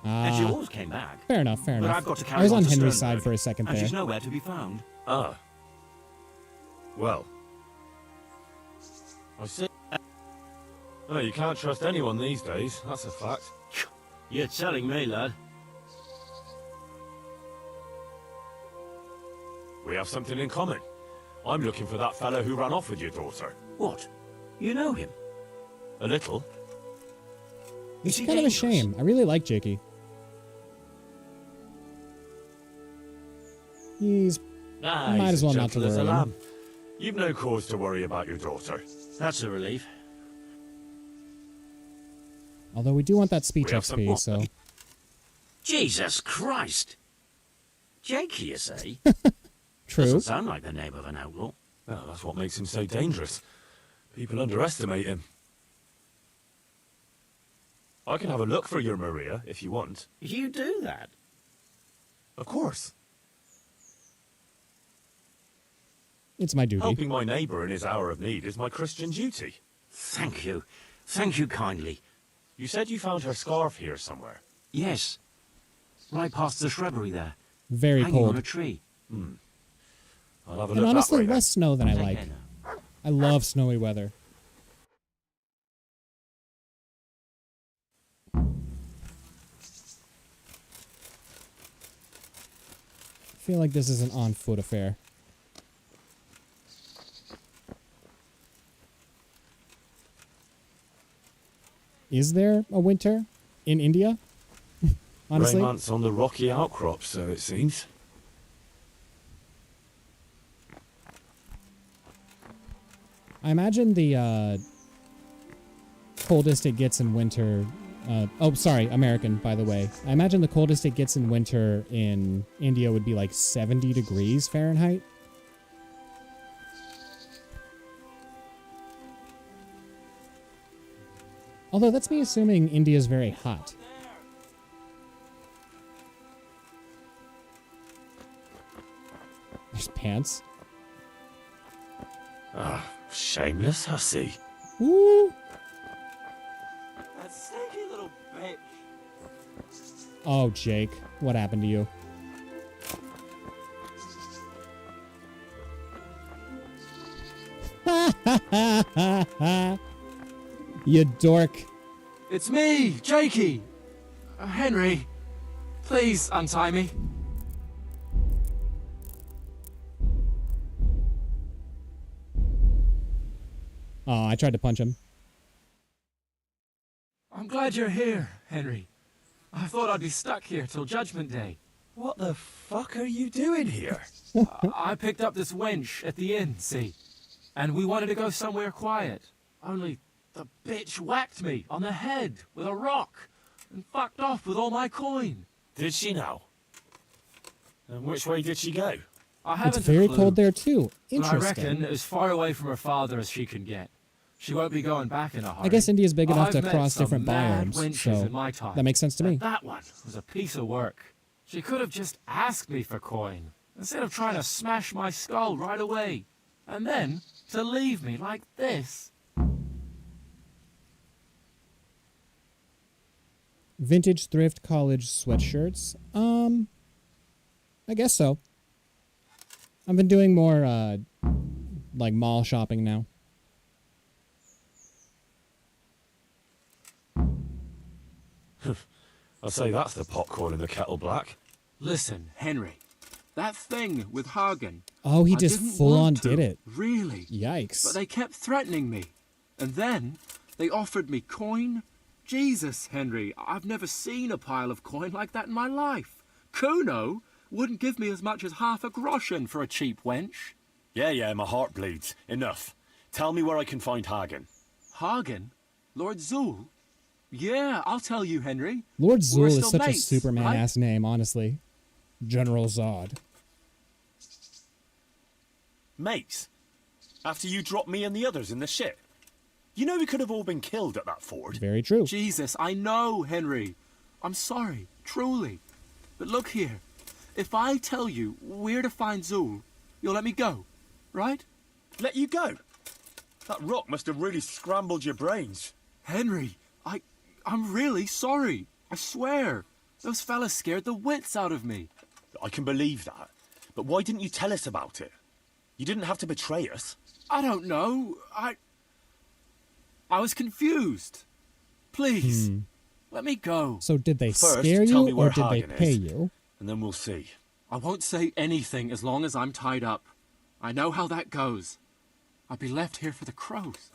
F: And she always came back.
B: Fair enough, fair
F: But
B: enough.
F: I've got to carry
B: I was on
F: to
B: Henry's
F: Sternberg,
B: side for a second
F: and
B: there.
F: she's nowhere to be found.
C: Ah. Well. I see. Well, you can't trust anyone these days, that's a fact.
F: You're telling me, lad.
C: We have something in common. I'm looking for that fellow who ran off with your daughter.
F: What? You know him?
C: A little.
B: It's kind of a shame. I really like Jakey. He's... might as well not to
C: gentle as a
B: worry.
C: lamb. You've no cause to worry about your daughter.
F: That's a relief.
B: Although we do want that speech
C: We have
B: XP, so...
F: Jesus Christ! Jakey, you say?
B: True.
F: Doesn't sound like the name of an outlaw.
C: Well, that's what makes him so dangerous. People underestimate him. I can have a look for your Maria, if you want.
F: You do that?
C: Of course.
B: It's my duty.
C: Helping my neighbour in his hour of need is my Christian duty.
F: Thank you. Thank you kindly.
C: You said you found her scarf here somewhere.
F: Yes. Right past the shrubbery there.
B: Very
F: hanging
B: cold.
F: on a tree.
C: I'll have a
B: And
C: look
B: honestly,
C: that way, then.
B: less snow than I
F: Take
B: like.
F: care now.
B: I love snowy weather. I feel like this is an on-foot affair. Is there a winter in India? Honestly,
C: Raymont's on the rocky outcrop, so it seems.
B: I imagine the coldest it gets in winter. Oh, sorry, American, by the way. I imagine the coldest it gets in winter in India would be like 70 degrees Fahrenheit. Although that's me assuming India's very hot. There's pants.
C: Ah, shameless hussy.
B: Woo!
N: That stinky little bitch.
B: Oh, Jake, what happened to you? You dork.
N: It's me, Jakey. Henry, please untie me.
B: Oh, I tried to punch him.
N: I'm glad you're here, Henry. I thought I'd be stuck here till Judgment Day.
C: What the fuck are you doing here?
N: I picked up this wench at the inn, see? And we wanted to go somewhere quiet. Only the bitch whacked me on the head with a rock and fucked off with all my coin.
C: Did she now? And which way did she go?
N: I haven't
B: It's very
N: a clue,
B: cold there too.
N: but
B: Interesting.
N: I reckon as far away from her father as she can get. She won't be going back in a hurry.
B: I guess India's big enough
N: I've
B: to
N: met
B: cross
N: some
B: different
N: mad
B: biomes,
N: wenches
B: so
N: in my time.
B: that makes sense to me.
N: But that one was a piece of work. She could have just asked me for coin, instead of trying to smash my skull right away. And then to leave me like this.
B: Vintage thrift college sweatshirts. I guess so. I've been doing more like mall shopping now.
C: I'd say that's the popcorn in the kettle black.
N: Listen, Henry. That thing with Hagen.
B: Oh, he
N: I
B: just
N: didn't
B: full on
N: want to,
B: did it.
N: Really.
B: Yikes.
N: But they kept threatening me. And then they offered me coin. Jesus, Henry, I've never seen a pile of coin like that in my life. Kuno wouldn't give me as much as half a groschen for a cheap wench.
C: Yeah, my heart bleeds. Enough. Tell me where I can find Hagen.
N: Hagen? Lord Zul? Yeah, I'll tell you, Henry.
B: Lord
N: We're
B: Zul is
N: still
B: such a
N: mates,
B: Superman-ass name, honestly. General Zod.
C: Mates? After you dropped me and the others in the ship? You know we could have all been killed at that ford.
B: Very true.
N: Jesus, I know, Henry. I'm sorry, truly. But look here. If I tell you where to find Zul, you'll let me go, right?
C: Let you go? That rock must have really scrambled your brains.
N: Henry, I'm really sorry. I swear. Those fellas scared the wits out of me.
C: I can believe that. But why didn't you tell us about it? You didn't have to betray us.
N: I don't know. I was confused. Please, let me go.
B: So did they
C: First,
B: scare
C: tell
B: you
C: me where
B: or did they
C: Hagen
B: pay
C: is,
B: you?
C: And then we'll see.
N: I won't say anything as long as I'm tied up. I know how that goes. I'll be left here for the crows.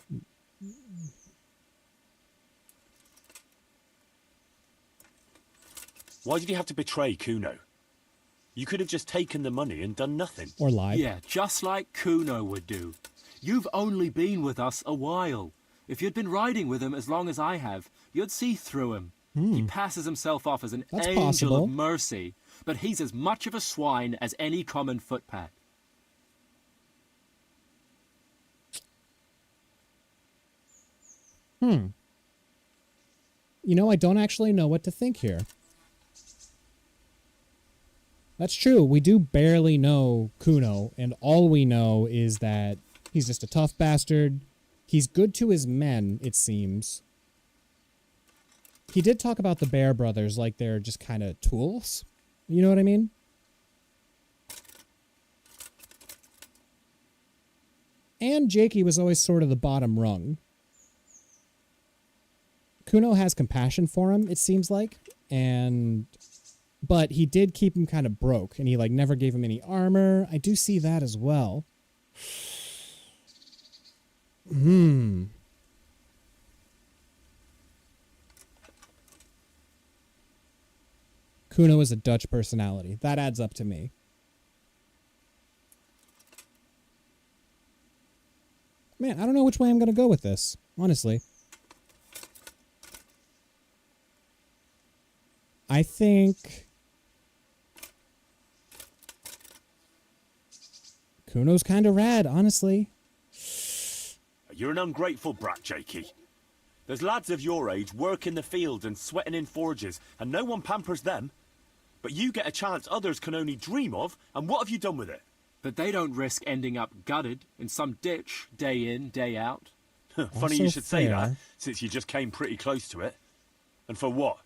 C: Why did you have to betray Kuno? You could have just taken the money and done nothing.
B: Or lied.
N: Yeah, just like Kuno would do. You've only been with us a while. If you'd been riding with him as long as I have, you'd see through him. He passes himself off as an
B: That's
N: angel
B: possible.
N: of mercy, but he's as much of a swine as any common footpad.
B: You know, I don't actually know what to think here. That's true. We do barely know Kuno, and all we know is that he's just a tough bastard He's good to his men, it seems. He did talk about the Bear Brothers like they're just kind of tools. You know what I mean? And Jakey was always sort of the bottom rung. Kuno has compassion for him, it seems like, but he did keep him kind of broke, and he like never gave him any armor. I do see that as well. Kuno is a Dutch personality. That adds up to me. Man, I don't know which way I'm going to go with this, honestly. I think Kuno's kind of rad, honestly.
C: You're an ungrateful brat, Jakey. There's lads of your age work in the fields and sweating in forges, and no one pampers them. But you get a chance others can only dream of, and what have you done with it?
N: But they don't risk ending up gutted in some ditch, day in, day out.
C: Funny you should say that, since you just came pretty close to it. And for what?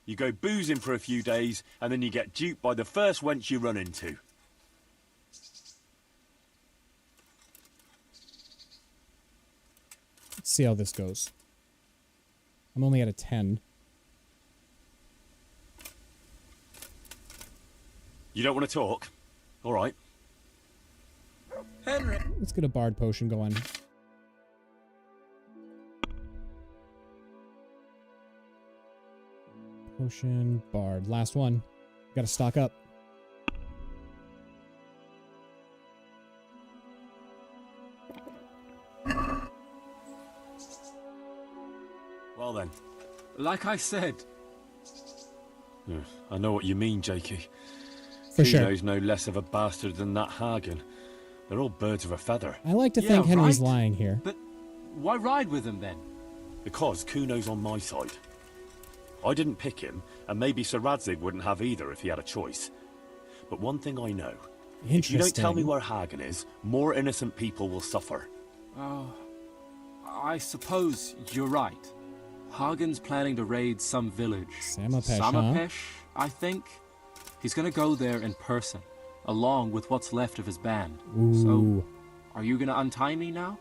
C: You go boozing for a few days, and then you get duped by the first wench you run into.
B: Let's see how this goes. I'm only at a 10.
C: You don't want to talk? All right.
B: Henry. Let's get a bard potion going. Potion, bard. Last one. Gotta stock up.
C: Well then.
N: Like I said.
C: I know what you mean, Jakey.
B: For sure.
C: Kuno's no less of a bastard than that Hagen. They're all birds of a feather.
B: I like to think Henry's lying here.
N: But why ride with him then?
C: Because Kuno's on my side. I didn't pick him, and maybe Sir Radzig wouldn't have either if he had a choice. But one thing I know. If you don't tell me where Hagen is, more innocent people will suffer.
N: Oh, I suppose you're right. Hagen's planning to raid some village.
B: Samapesh,
N: I think. He's gonna go there in person, along with what's left of his band.
B: Ooh.
N: So, are you gonna untie me now?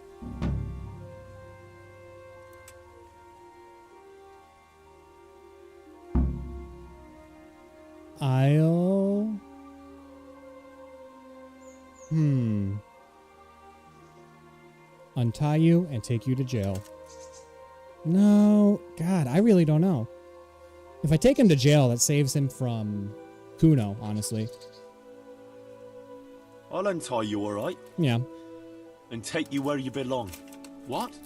B: I'll... Untie you and take you to jail. No, God, I really don't know. If I take him to jail, that saves him from Kuno, honestly.
C: I'll untie you, all right?
B: Yeah.
C: And take you where you belong.
N: What?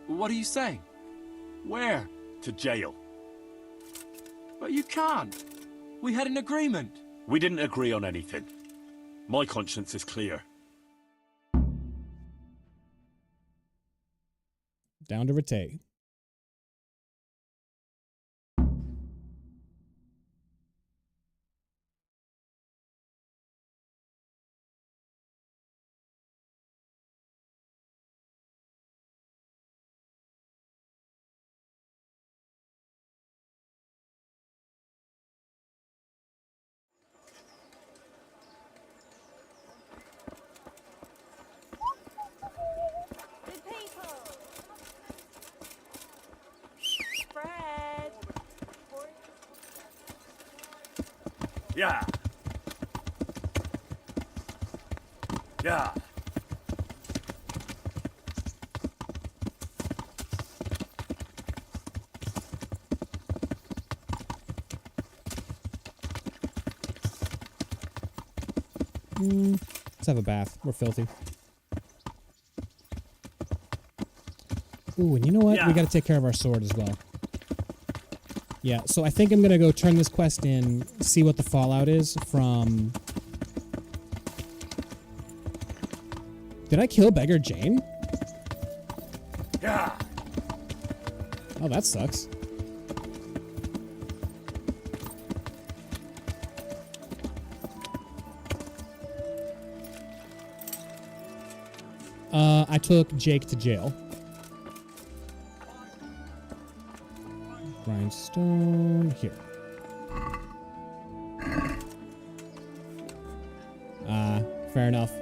N: What are you saying? Where?
C: To jail.
N: But you can't. We had an agreement.
C: We didn't agree on anything. My conscience is clear.
B: Down to Rete.
C: Yeah. Yeah.
B: Let's have a bath. We're filthy. Ooh, and you know what?
C: Yeah.
B: We gotta take care of our sword as well. Yeah, so I think I'm gonna go turn this quest in, see what the fallout is from... Did I kill Beggar Jane?
C: Yeah.
B: Oh, that sucks. I took Jake to jail. Grindstone here. Fair enough.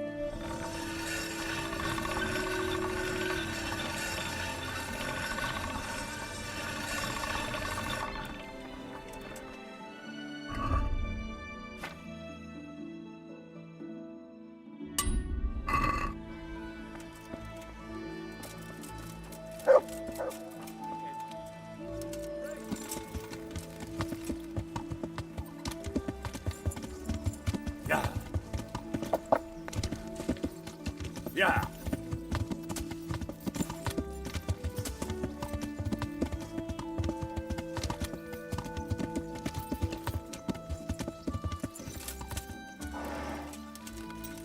C: Yeah.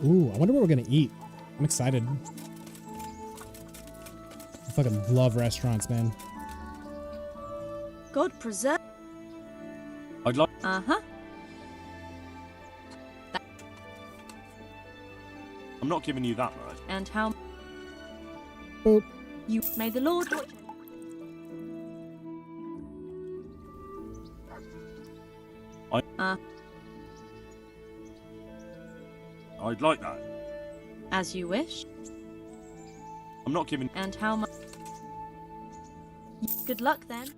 B: Ooh, I wonder what we're gonna eat. I'm excited. I fucking love restaurants, man.
G: God preserve.
C: I'd like.
G: Uh-huh.
C: I'm not giving you that much.
G: And how...
B: Boop.
G: You... May the Lord watch...
C: I'd like that.
G: As you wish.
C: I'm not giving.
G: And how much... Good luck, then.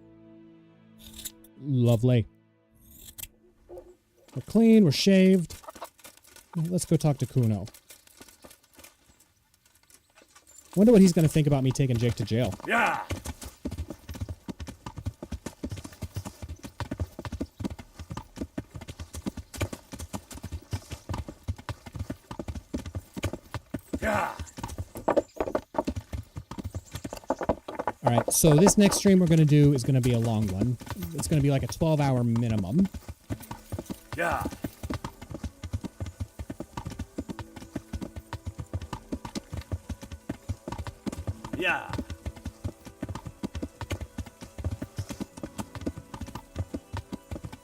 B: Lovely. We're clean, we're shaved. Let's go talk to Kuno. Wonder what he's gonna think about me taking Jake to jail.
C: Yeah. Yeah.
B: All right, so this next stream we're gonna do is gonna be a long one. It's gonna be like a 12-hour minimum.
C: Yeah. Yeah.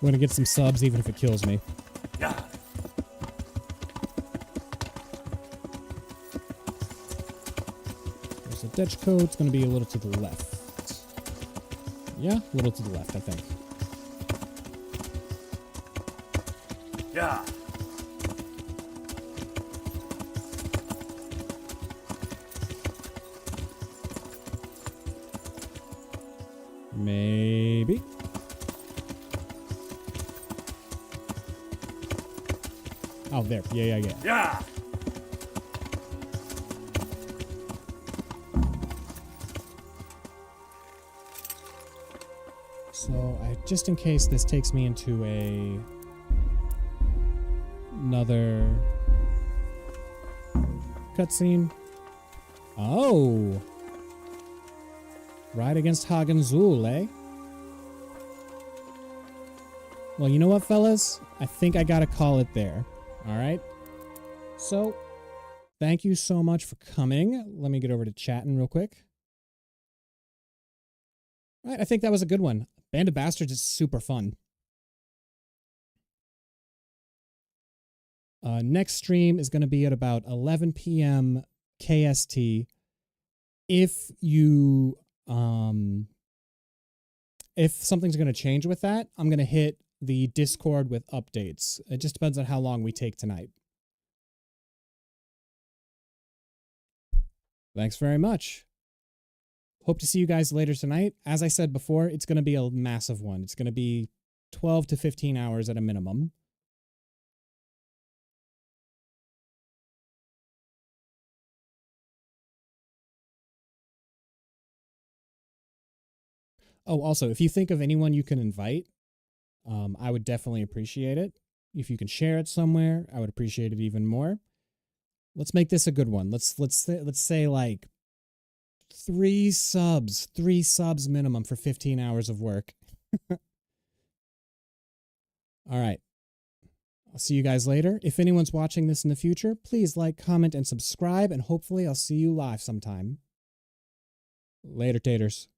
B: We're gonna get some subs even if it kills me.
C: Yeah.
B: There's a Dutch code. It's gonna be a little to the left. Yeah, a little to the left, I think.
C: Yeah.
B: Maybe. Oh, there. Yeah.
C: Yeah.
B: So, just in case this takes me into another cutscene. Oh. Right against Hagenzool, eh? Well, you know what, fellas? I think I gotta call it there. Alright? So, thank you so much for coming. Let me get over to chatting real quick. Alright, I think that was a good one. Band of Bastards is super fun. Next stream is going to be at about 11 p.m. KST. If you, if something's going to change with that, I'm going to hit the Discord with updates. It just depends on how long we take tonight. Thanks very much. Hope to see you guys later tonight. As I said before, it's going to be a massive one. It's going to be 12 to 15 hours at a minimum. Oh, also, if you think of anyone you can invite, I would definitely appreciate it. If you can share it somewhere, I would appreciate it even more. Let's make this a good one. Let's say like 3 subs minimum for 15 hours of work. All right. I'll see you guys later. If anyone's watching this in the future, please like, comment, and subscribe, and hopefully I'll see you live sometime. Later, taters.